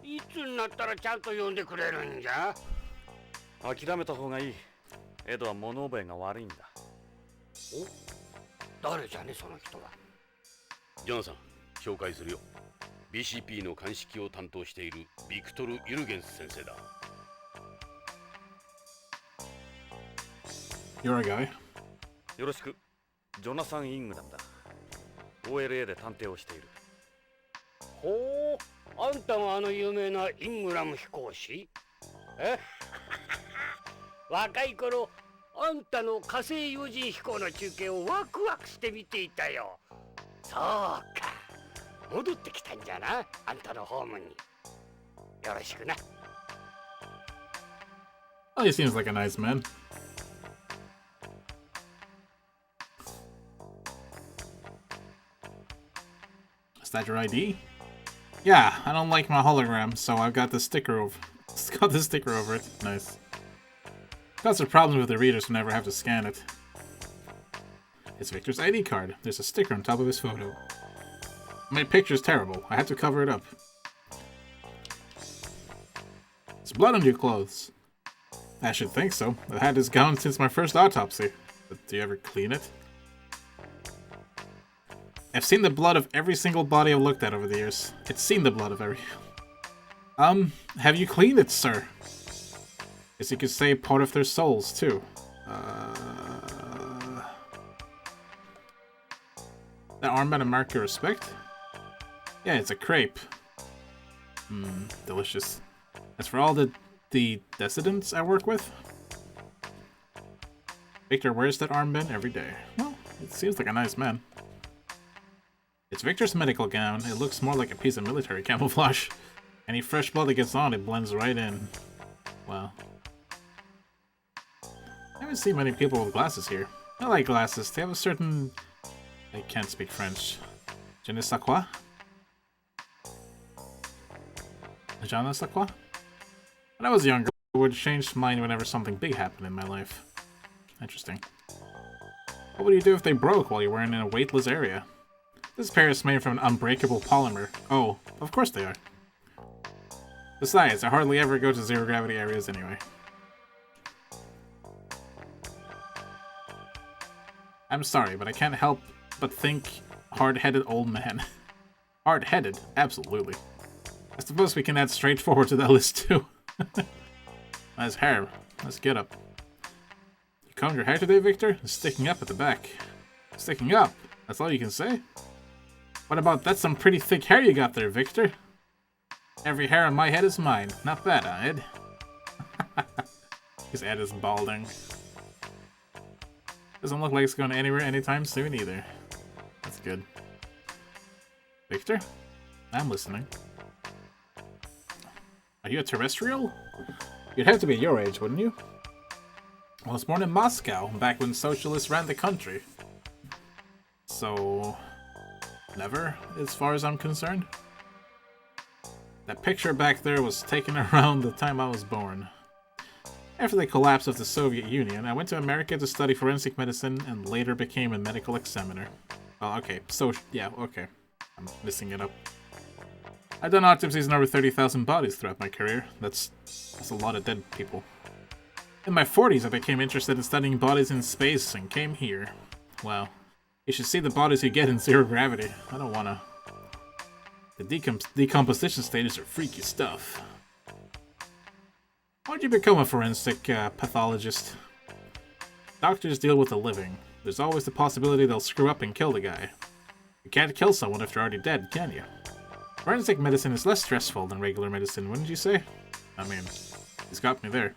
いつになったらちゃんと呼んでくれるんじゃ。諦めた方がいい。エドは物覚えが悪いんだ。お、誰じゃねその人は。ジョナサン、紹介するよ。BCP の鑑識を担当しているビクトル・ユルゲンス先生だ。You're a guy. よろしく。ジョナサン・イングダムだ。OLA で探偵をしている。ほう、あんたがあの有名なイングラム飛行士？え？若い頃、あんたの火星有人飛行の中継をワクワクして見ていたよ。そうか。戻ってきたんじゃな、あんたのホームに。よろしくな。Oh, he seems like a nice man. Is that your ID? Yeah, I don't like my hologram, so I've got the sticker over. It's got the sticker over it. Nice. Got some problems with the readers who never have to scan it. It's Victor's ID card. There's a sticker on top of his photo. My picture's terrible. I had to cover it up. There's blood on your clothes. I should think so. I've had this gown since my first autopsy. But do you ever clean it? I've seen the blood of every single body I've looked at over the years. It's seen the blood of every... Have you cleaned it, sir? Guess you could say part of their souls, too. That armband a mark of respect? Yeah, it's a crepe. Delicious. As for all the dissidents I work with, Victor wears that armband every day. Well, it seems like a nice man. It's Victor's medical gown. It looks more like a piece of military camouflage. Any fresh blood that gets on, it blends right in. Wow. I haven't seen many people with glasses here. I like glasses. They have a certain... I can't speak French. Je ne sais quoi? Je ne sais quoi? When I was younger, I would change mine whenever something big happened in my life. Interesting. What would you do if they broke while you were in a weightless area? This pair is made from an unbreakable polymer. Oh, of course they are. Besides, I hardly ever go to zero-gravity areas anyway. I'm sorry, but I can't help but think hard-headed old man. Hard-headed? Absolutely. I suppose we can add straightforward to that list too. Nice hair. Nice get up. You combed your hair today, Victor? It's sticking up at the back. Sticking up? That's all you can say? What about that's some pretty thick hair you got there, Victor? Every hair on my head is mine. Not bad, huh, Ed? His Ed is balding. Doesn't look like it's going anywhere anytime soon either. That's good. Victor? I'm listening. Are you a terrestrial? You'd have to be your age, wouldn't you? I was born in Moscow, back when socialists ran the country. So... never, as far as I'm concerned. That picture back there was taken around the time I was born. After the collapse of the Soviet Union, I went to America to study forensic medicine and later became a medical examiner. Oh, okay. So, yeah, okay. I'm messing it up. I've done autopsies on over 30,000 bodies throughout my career. That's a lot of dead people. In my 40s, I became interested in studying bodies in space and came here. Wow. You should see the bodies you get in zero gravity. I don't wanna... The decomposition stages are freaky stuff. Why'd you become a forensic pathologist? Doctors deal with the living. There's always the possibility they'll screw up and kill the guy. You can't kill someone if they're already dead, can you? Forensic medicine is less stressful than regular medicine, wouldn't you say? I mean, he's got me there.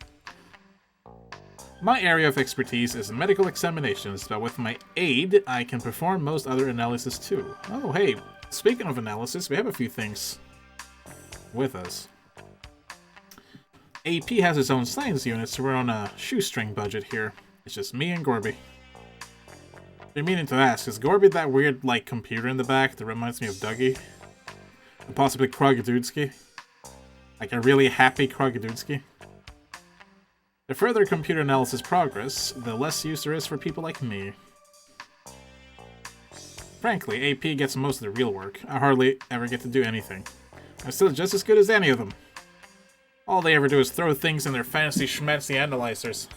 My area of expertise is medical examinations, but with my aid, I can perform most other analysis too. Oh, hey, speaking of analysis, we have a few things with us. AP has its own science unit, so we're on a shoestring budget here. It's just me and Gorby. You're meaning to ask, is Gorby that weird, like, computer in the back that reminds me of Dougie? And possibly Krogadudski? Like a really happy Krogadudski? The further computer analysis progress, the less use there is for people like me. Frankly, AP gets most of the real work. I hardly ever get to do anything. I'm still just as good as any of them. All they ever do is throw things in their fancy schmancy analyzers.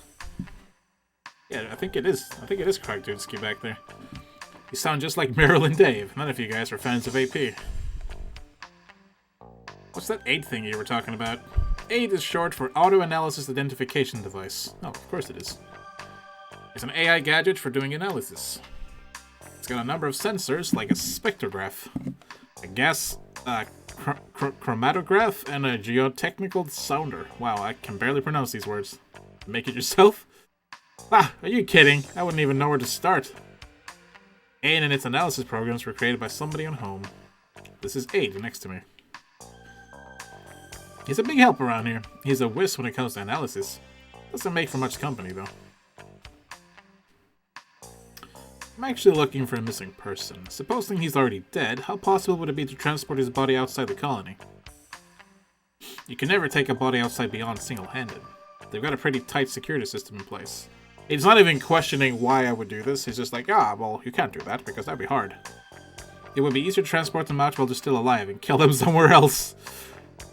Yeah, I think it is Krogadudski back there. You sound just like Meryl and Dave. None of you guys are fans of AP. What's that AID thing you were talking about? AID is short for Auto Analysis Identification Device. Oh, of course it is. It's an AI gadget for doing analysis. It's got a number of sensors, like a spectrograph, a gas chromatograph, and a geotechnical sounder. Wow, I can barely pronounce these words. Make it yourself? Ah, are you kidding? I wouldn't even know where to start. AID and its analysis programs were created by somebody on home. This is AID next to me. He's a big help around here. He's a whiz when it comes to analysis. Doesn't make for much company, though. I'm actually looking for a missing person. Supposing he's already dead, how possible would it be to transport his body outside the colony? You can never take a body outside beyond single-handed. They've got a pretty tight security system in place. He's not even questioning why I would do this. He's just like, well, you can't do that because that'd be hard. It would be easier to transport them out while they're still alive and kill them somewhere else.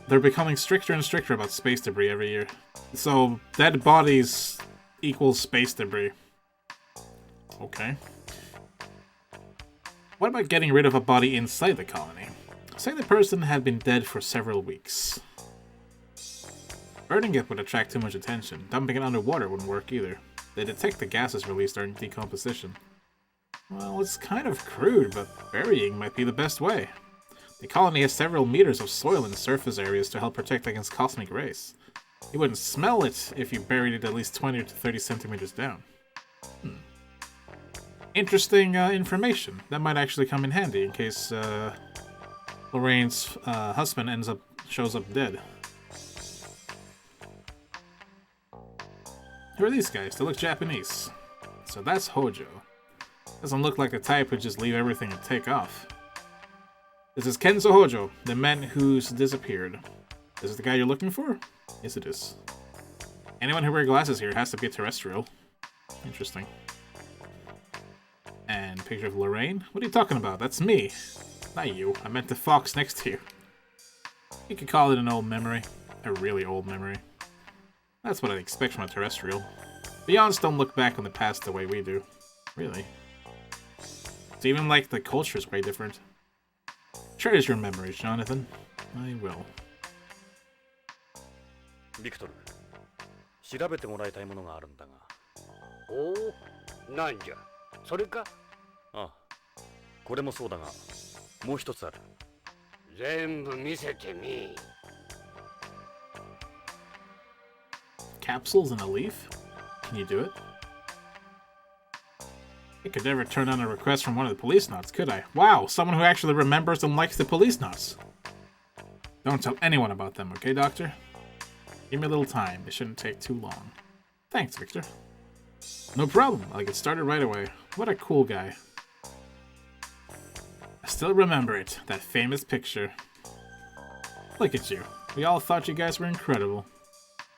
They're becoming stricter and stricter about space debris every year. So, dead bodies equals space debris. Okay. What about getting rid of a body inside the colony? Say the person had been dead for several weeks. Burning it would attract too much attention. Dumping it underwater wouldn't work either. They detect the gases released during decomposition. Well, it's kind of crude, but burying might be the best way. The colony has several meters of soil in surface areas to help protect against cosmic rays. You wouldn't smell it if you buried it at least 20 to 30 centimeters down. Interesting information. That might actually come in handy in case Lorraine's husband shows up dead. Who are these guys? They look Japanese. So that's Hojo. Doesn't look like the type who'd just leave everything and take off. This is Kenzo Hojo, the man who's disappeared. Is it the guy you're looking for? Yes, it is. Anyone who wears glasses here has to be a terrestrial. Interesting. And picture of Lorraine? What are you talking about? That's me. Not you. I meant the fox next to you. You could call it an old memory. A really old memory. That's what I expect from a terrestrial. Beyonds don't look back on the past the way we do. Really. It's even like the culture is way different. Cherish your memories, Jonathan. I will. ビクトル、調べてもらいたいものがあるんだが。おお、なんじゃ。それか？ああ、これもそうだが、もう一つある。全部見せてみ。Capsules in a leaf? Can you do it? I could never turn down a request from one of the Policenauts, could I? Wow, someone who actually remembers and likes the Policenauts. Don't tell anyone about them, okay, Doctor? Give me a little time. It shouldn't take too long. Thanks, Victor. No problem. I'll get started right away. What a cool guy. I still remember it. That famous picture. Look at you. We all thought you guys were incredible.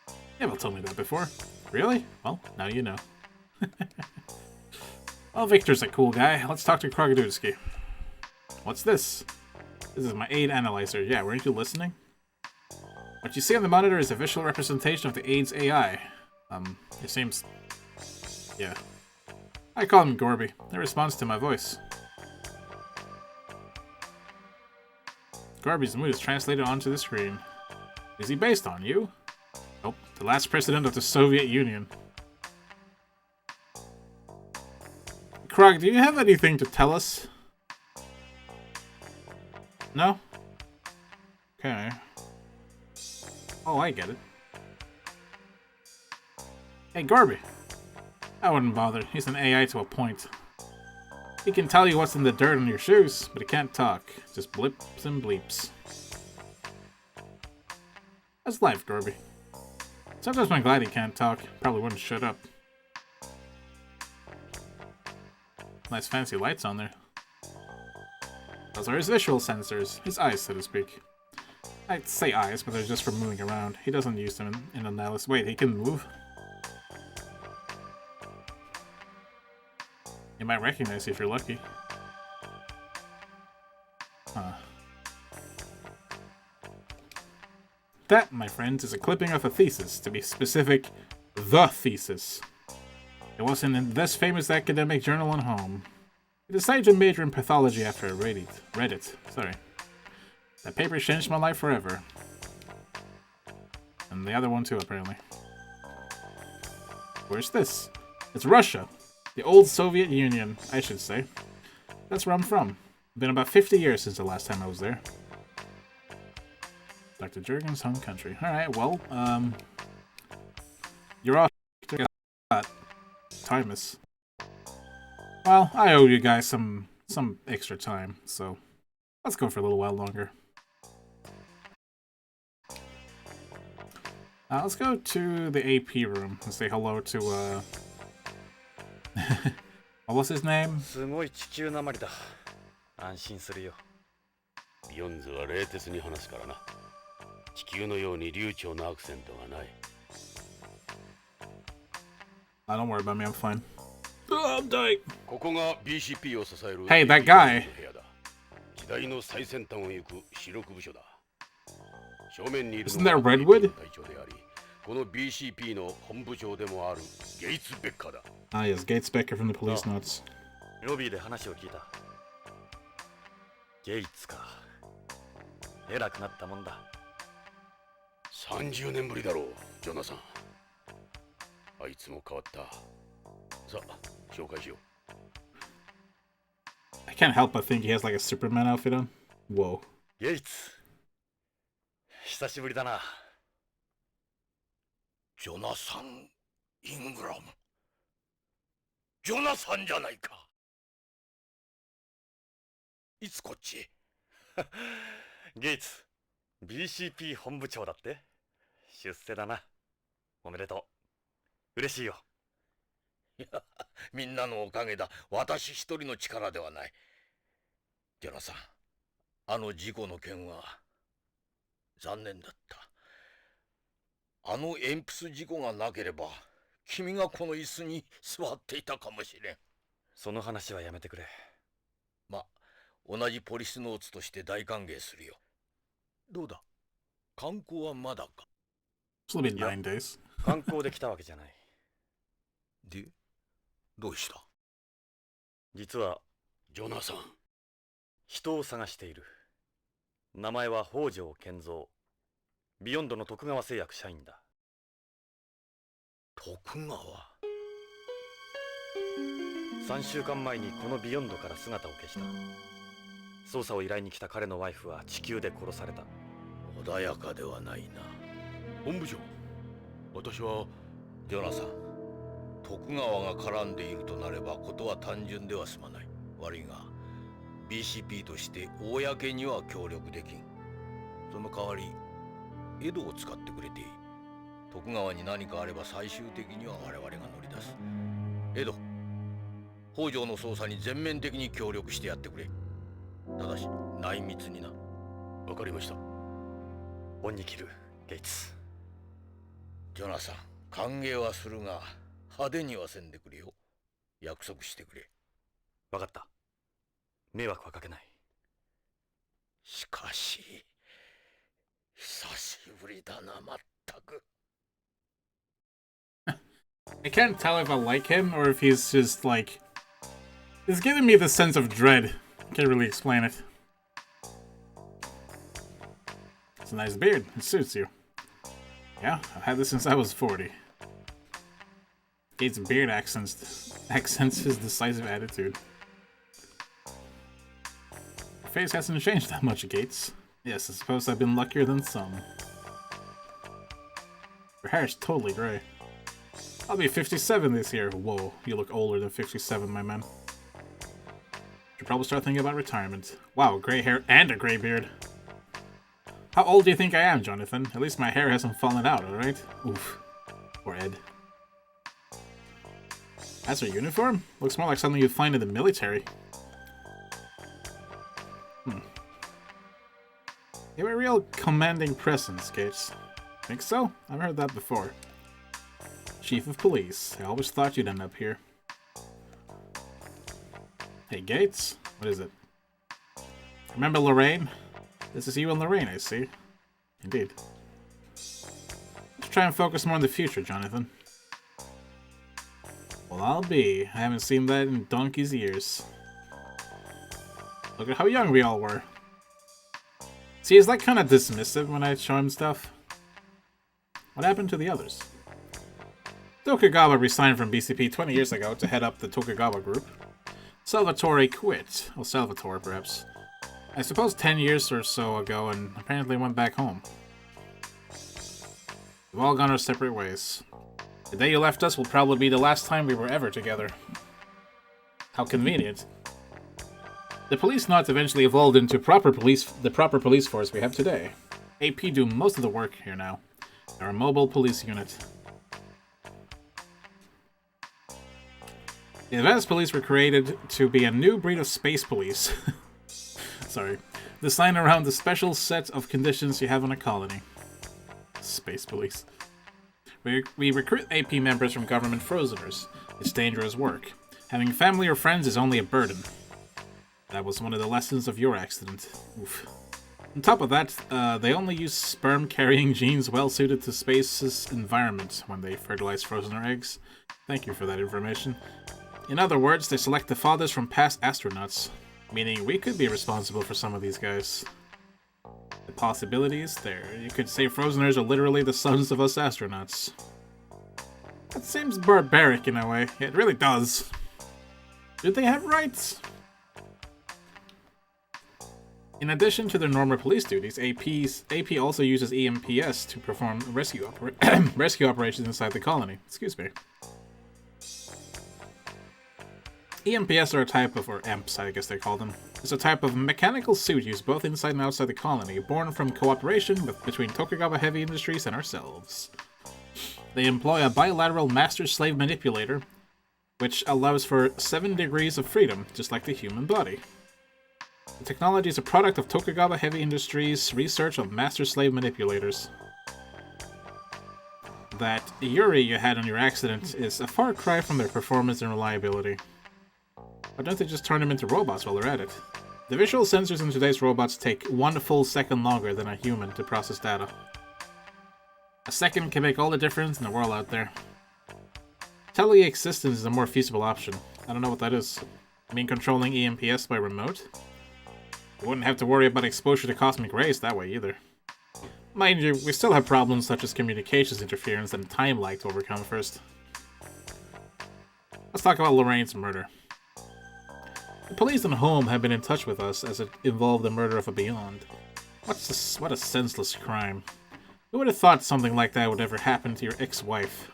You haven't told me that before. Really? Well, now you know. Well, Victor's a cool guy. Let's talk to Krogodowski. What's this? This is my aid analyzer. Yeah, weren't you listening? What you see on the monitor is a visual representation of the aid's AI. It seems... yeah. I call him Gorby. It responds to my voice. Gorby's mood is translated onto the screen. Is he based on you? Nope, the last president of the Soviet Union. Krog, do you have anything to tell us? No? Okay. Oh, I get it. Hey, Gorby. I wouldn't bother. He's an AI to a point. He can tell you what's in the dirt on your shoes, but he can't talk. Just blips and bleeps. That's life, Gorby. Sometimes I'm glad he can't talk. Probably wouldn't shut up. Nice fancy lights on there. Those are his visual sensors. His eyes, so to speak. I'd say eyes, but they're just for moving around. He doesn't use them in analysis. Wait, he can move? You might recognize you if you're lucky. Huh. That, my friends, is a clipping of a thesis. To be specific, the thesis. It was in this famous academic journal on home. I decided to major in pathology after I read it. Sorry. That paper changed my life forever. And the other one too, apparently. Where's this? It's Russia. The old Soviet Union, I should say. That's where I'm from. Been about 50 years since the last time I was there. Dr. Jurgen's home country. Alright, well, you're off. Time is. Well, I owe you guys some extra time, so let's go for a little while longer. Let's go to the AP room and say hello to, what was his name? すごい地球なまりだ。安心するよ。ビヨンズは冷徹に話すからな。地球のように流暢なアクセントがない。Don't worry about me, I'm fine. Oh, I'm dying. ここが BCP を支える Hey, that guy. 部屋だ。時代の最先端を行く主力部署だ。正面にいるのが Redwood? 隊長であり、この BCP の本部長でもあるゲイツ・ベッカーだ。Ah, yes, Gates Becker from the Policenauts. ロビーで話を聞いた。ゲイツか。偉くなったもんだ。30年ぶりだろう、ジョナサン。あいつも変わった。さあ、紹介しよう。I can't help but think he has like a Superman outfit on. Whoa. ゲイツ。久しぶりだな。ジョナサン・イングラム。ジョナサンじゃないか。いつこっちへ？ゲイツ、BCP 本部長だって。出世だな。おめでとう。嬉しいよ。いや、みんなのおかげだ。私一人の力ではない。ジョナサン、あの事故の件は残念だった。あの鉛筆事故がなければ君がこの椅子に座っていたかもしれん。その話はやめてくれ。ま、同じポリスノーツとして大歓迎するよ。どうだ、観光はまだか？ It's only been 9 days. 観光で来たわけじゃない。で、どうした？実はジョナサン、人を探している。名前は北条健三。ビヨンドの徳川製薬社員だ。徳川？3週間前にこのビヨンドから姿を消した。捜査を依頼に来た彼のワイフは地球で殺された。穏やかではないな。本部長、私はジョナサン、徳川が絡んでいるとなればことは単純では済まない。悪いが BCP として公には協力できん。その代わり江戸を使ってくれていい。徳川に何かあれば最終的には我々が乗り出す。江戸、北条の捜査に全面的に協力してやってくれ。ただし内密にな。わかりました。恩に着る、ゲイツ。ジョナサン、歓迎はするが派手にはせんでくれよ。約束してくれ。わかった。迷惑はかけない。しかし久しぶりだな、まったく。I can't tell if I like him or if he's just like... He's giving me the sense of dread. Can't really explain it. It's a nice beard. It suits you. Yeah, I've had this since I was 40. Gates' beard accents his decisive attitude. Your face hasn't changed that much, Gates. Yes, I suppose I've been luckier than some. Your hair is totally gray. I'll be 57 this year. Whoa, you look older than 57, my man. Should probably start thinking about retirement. Wow, gray hair and a gray beard. How old do you think I am, Jonathan? At least my hair hasn't fallen out, alright? Oof. Poor Ed. That's her uniform? Looks more like something you'd find in the military. You have a real commanding presence, Gates. Think so? I've heard that before. Chief of Police. I always thought you'd end up here. Hey, Gates. What is it? Remember Lorraine? This is you and Lorraine, I see. Indeed. Let's try and focus more on the future, Jonathan. Well, I'll be. I haven't seen that in donkey's years. Look at how young we all were. See, he's like kind of dismissive when I show him stuff. What happened to the others? Tokugawa resigned from BCP 20 years ago to head up the Tokugawa group. Salvatore quit. Or Salvatore, perhaps. I suppose 10 years or so ago and apparently went back home. We've all gone our separate ways. The day you left us will probably be the last time we were ever together. How convenient. The Policenauts eventually evolved into the proper police force we have today. AP do most of the work here now. They're a mobile police unit. The advanced police were created to be a new breed of space police. Sorry. Designed around the special set of conditions you have in a colony. Space police. We recruit AP members from government frozeners. It's dangerous work. Having family or friends is only a burden. That was one of the lessons of your accident. Oof. On top of that, they only use sperm-carrying genes well-suited to space's environment when they fertilize frozener eggs. Thank you for that information. In other words, they select the fathers from past astronauts. Meaning we could be responsible for some of these guys. The possibilities there. You could say Frozeners are literally the sons of us astronauts. That seems barbaric in a way. It really does. Do they have rights? In addition to their normal police duties, AP also uses EMPS to perform rescue operations inside the colony. Excuse me. EMPS are a type of, or EMPs I guess they call them. It's a type of mechanical suit used both inside and outside the colony, born from cooperation between Tokugawa Heavy Industries and ourselves. They employ a bilateral master-slave manipulator, which allows for 7 degrees of freedom, just like the human body. The technology is a product of Tokugawa Heavy Industries' research of master-slave manipulators. That Yuri you had on your accident is a far cry from their performance and reliability. Why don't they just turn them into robots while they're at it? The visual sensors in today's robots take 1 full second longer than a human to process data. A second can make all the difference in the world out there. Teleexistence is a more feasible option. I don't know what that is. I mean controlling EMPS by remote? You wouldn't have to worry about exposure to cosmic rays that way either. Mind you, we still have problems such as communications interference and time lag to overcome first. Let's talk about Lorraine's murder. The police and home have been in touch with us as it involved the murder of a Beyond. What a senseless crime. Who would have thought something like that would ever happen to your ex-wife?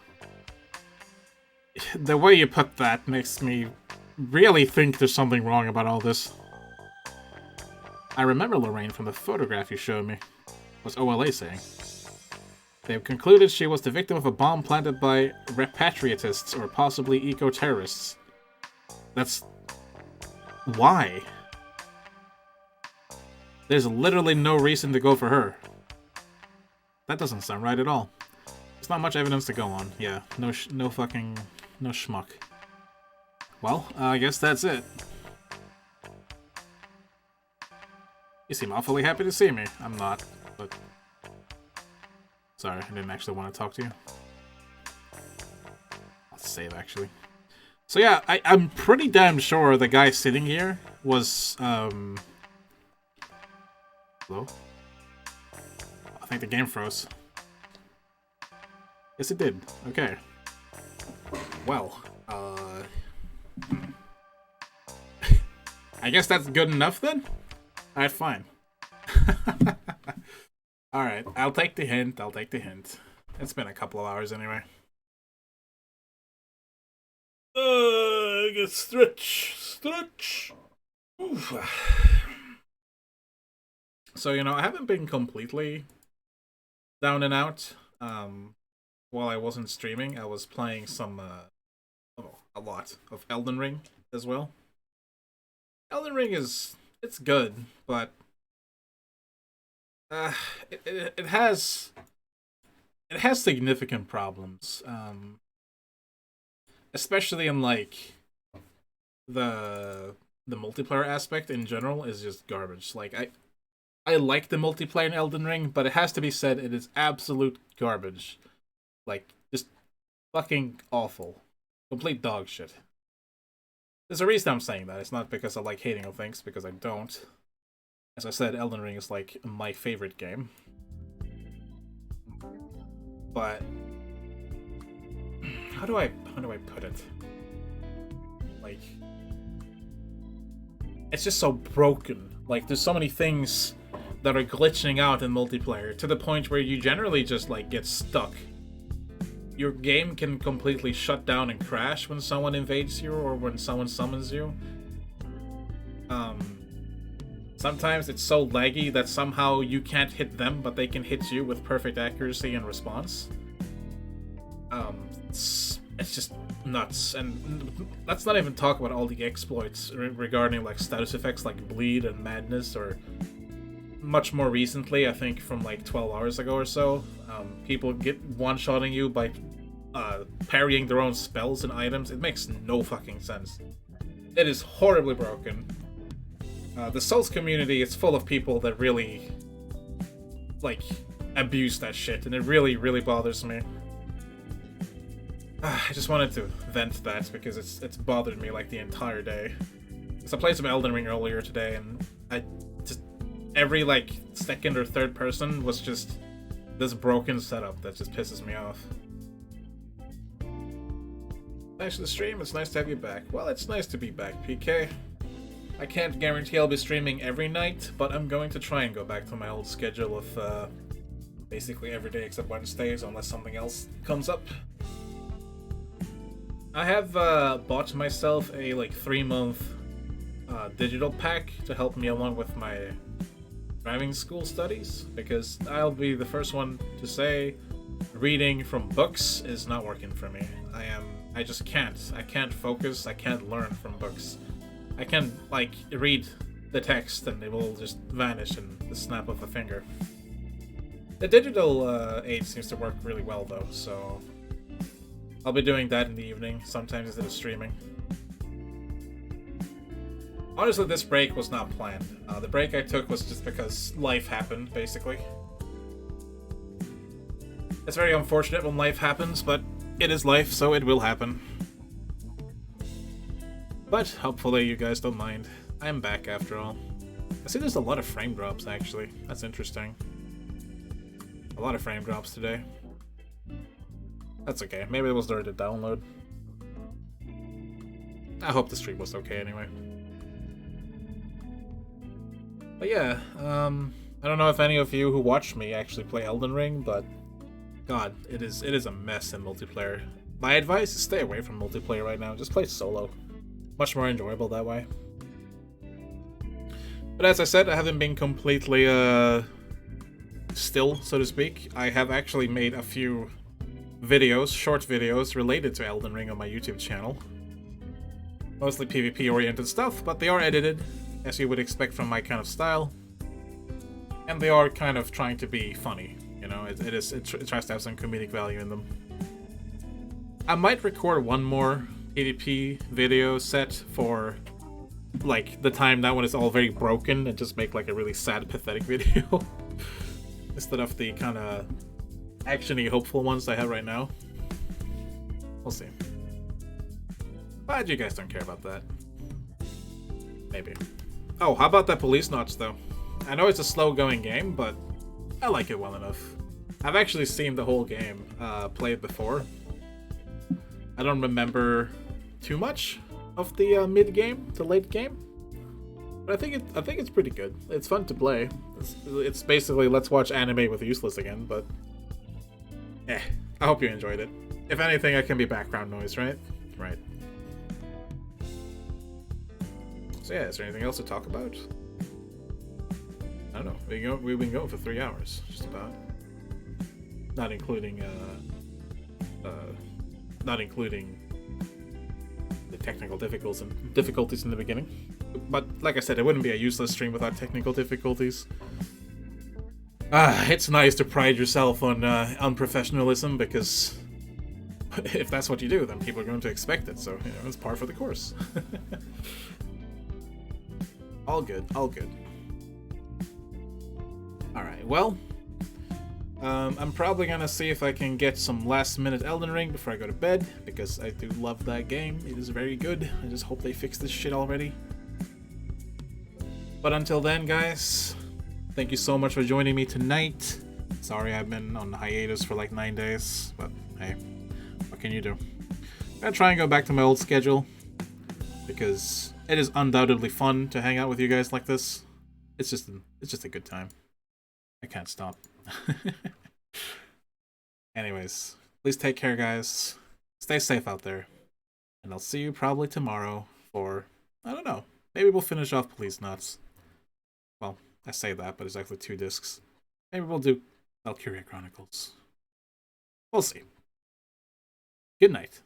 The way you put that makes me really think there's something wrong about all this. I remember Lorraine from the photograph you showed me. What's OLA saying? They have concluded she was the victim of a bomb planted by repatriatists or possibly eco-terrorists. That's... why? There's literally no reason to go for her. That doesn't sound right at all. There's not much evidence to go on. Yeah, no schmuck. Well, I guess that's it. You seem awfully happy to see me. I'm not, but... Sorry, I didn't actually want to talk to you. I'll save, actually. So yeah, I'm pretty damn sure the guy sitting here was, Hello? I think the game froze. Yes, it did. Okay. Well, I guess that's good enough then? Alright, fine. Alright, I'll take the hint, It's been a couple of hours anyway. I guess stretch. Oof. So, you know, I haven't been completely down and out. While I wasn't streaming, I was playing some, a lot of Elden Ring as well. Elden Ring it's good, but it has significant problems. Especially in like the multiplayer aspect in general is just garbage. Like I like the multiplayer in Elden Ring, but it has to be said it is absolute garbage. Like just fucking awful. Complete dog shit. There's a reason I'm saying that. It's not because I like hating on things, because I don't. As I said, Elden Ring is like my favorite game. But how do I put it? Like, it's just so broken. Like, there's so many things that are glitching out in multiplayer to the point where you generally just like get stuck. Your game can completely shut down and crash when someone invades you or when someone summons you. Sometimes it's so laggy that somehow you can't hit them, but they can hit you with perfect accuracy and response. It's just nuts. And let's not even talk about all the exploits regarding like status effects like bleed and madness, or much more recently, I think from like 12 hours ago or so, people get one-shotting you by parrying their own spells and items. It makes no fucking sense. It is horribly broken. The Souls community is full of people that really, like, abuse that shit, and it really, really bothers me. I just wanted to vent that because it's bothered me like the entire day. So I played some Elden Ring earlier today, and I just every like second or third person was just this broken setup that just pisses me off. Thanks for the stream. It's nice to have you back. Well, it's nice to be back, PK. I can't guarantee I'll be streaming every night, but I'm going to try and go back to my old schedule of basically every day except Wednesdays, unless something else comes up. I have bought myself a like 3-month digital pack to help me along with my driving school studies, because I'll be the first one to say reading from books is not working for me. I just can't. I can't focus. I can't learn from books. I can like read the text and it will just vanish in the snap of a finger. The digital aid seems to work really well though, so I'll be doing that in the evening, sometimes instead of streaming. Honestly, this break was not planned. The break I took was just because life happened, basically. It's very unfortunate when life happens, but it is life, so it will happen. But hopefully you guys don't mind. I'm back after all. I see there's a lot of frame drops, actually. That's interesting. A lot of frame drops today. That's okay. Maybe it was during the download. I hope the stream was okay anyway. But yeah, I don't know if any of you who watch me actually play Elden Ring, but God, it is a mess in multiplayer. My advice is stay away from multiplayer right now. Just play solo. Much more enjoyable that way. But as I said, I haven't been completely still, so to speak. I have actually made a few videos, short videos, related to Elden Ring on my YouTube channel. Mostly PvP-oriented stuff, but they are edited, as you would expect from my kind of style. And they are kind of trying to be funny, you know, it tries to have some comedic value in them. I might record one more PvP video set for, like, the time that one is all very broken and just make, like, a really sad, pathetic video. Instead of the kind of action-y, hopeful ones I have right now. We'll see. But you guys don't care about that. Maybe. Oh, how about that Policenauts, though? I know it's a slow-going game, but I like it well enough. I've actually seen the whole game played before. I don't remember too much of the mid-game, the late game. But I think it's pretty good. It's fun to play. It's basically let's watch anime with Useless again, but I hope you enjoyed it. If anything, it can be background noise, right? Right. So yeah, is there anything else to talk about? I don't know. We've been going for 3 hours, just about. Not including the technical difficulties in the beginning. But like I said, it wouldn't be a useless stream without technical difficulties. It's nice to pride yourself on unprofessionalism, because if that's what you do, then people are going to expect it. So you know, it's par for the course. All good, all good. Alright, well, I'm probably gonna see if I can get some last-minute Elden Ring before I go to bed, because I do love that game. It is very good. I just hope they fix this shit already. But until then, guys, thank you so much for joining me tonight. Sorry I've been on hiatus for like 9 days, but hey, what can you do? I'm gonna try and go back to my old schedule, because it is undoubtedly fun to hang out with you guys like this. It's just a good time. I can't stop. Anyways, please take care, guys. Stay safe out there. And I'll see you probably tomorrow for, I don't know, maybe we'll finish off Policenauts. Well, I say that, but it's actually 2 discs. Maybe we'll do Valkyria Chronicles. We'll see. Good night.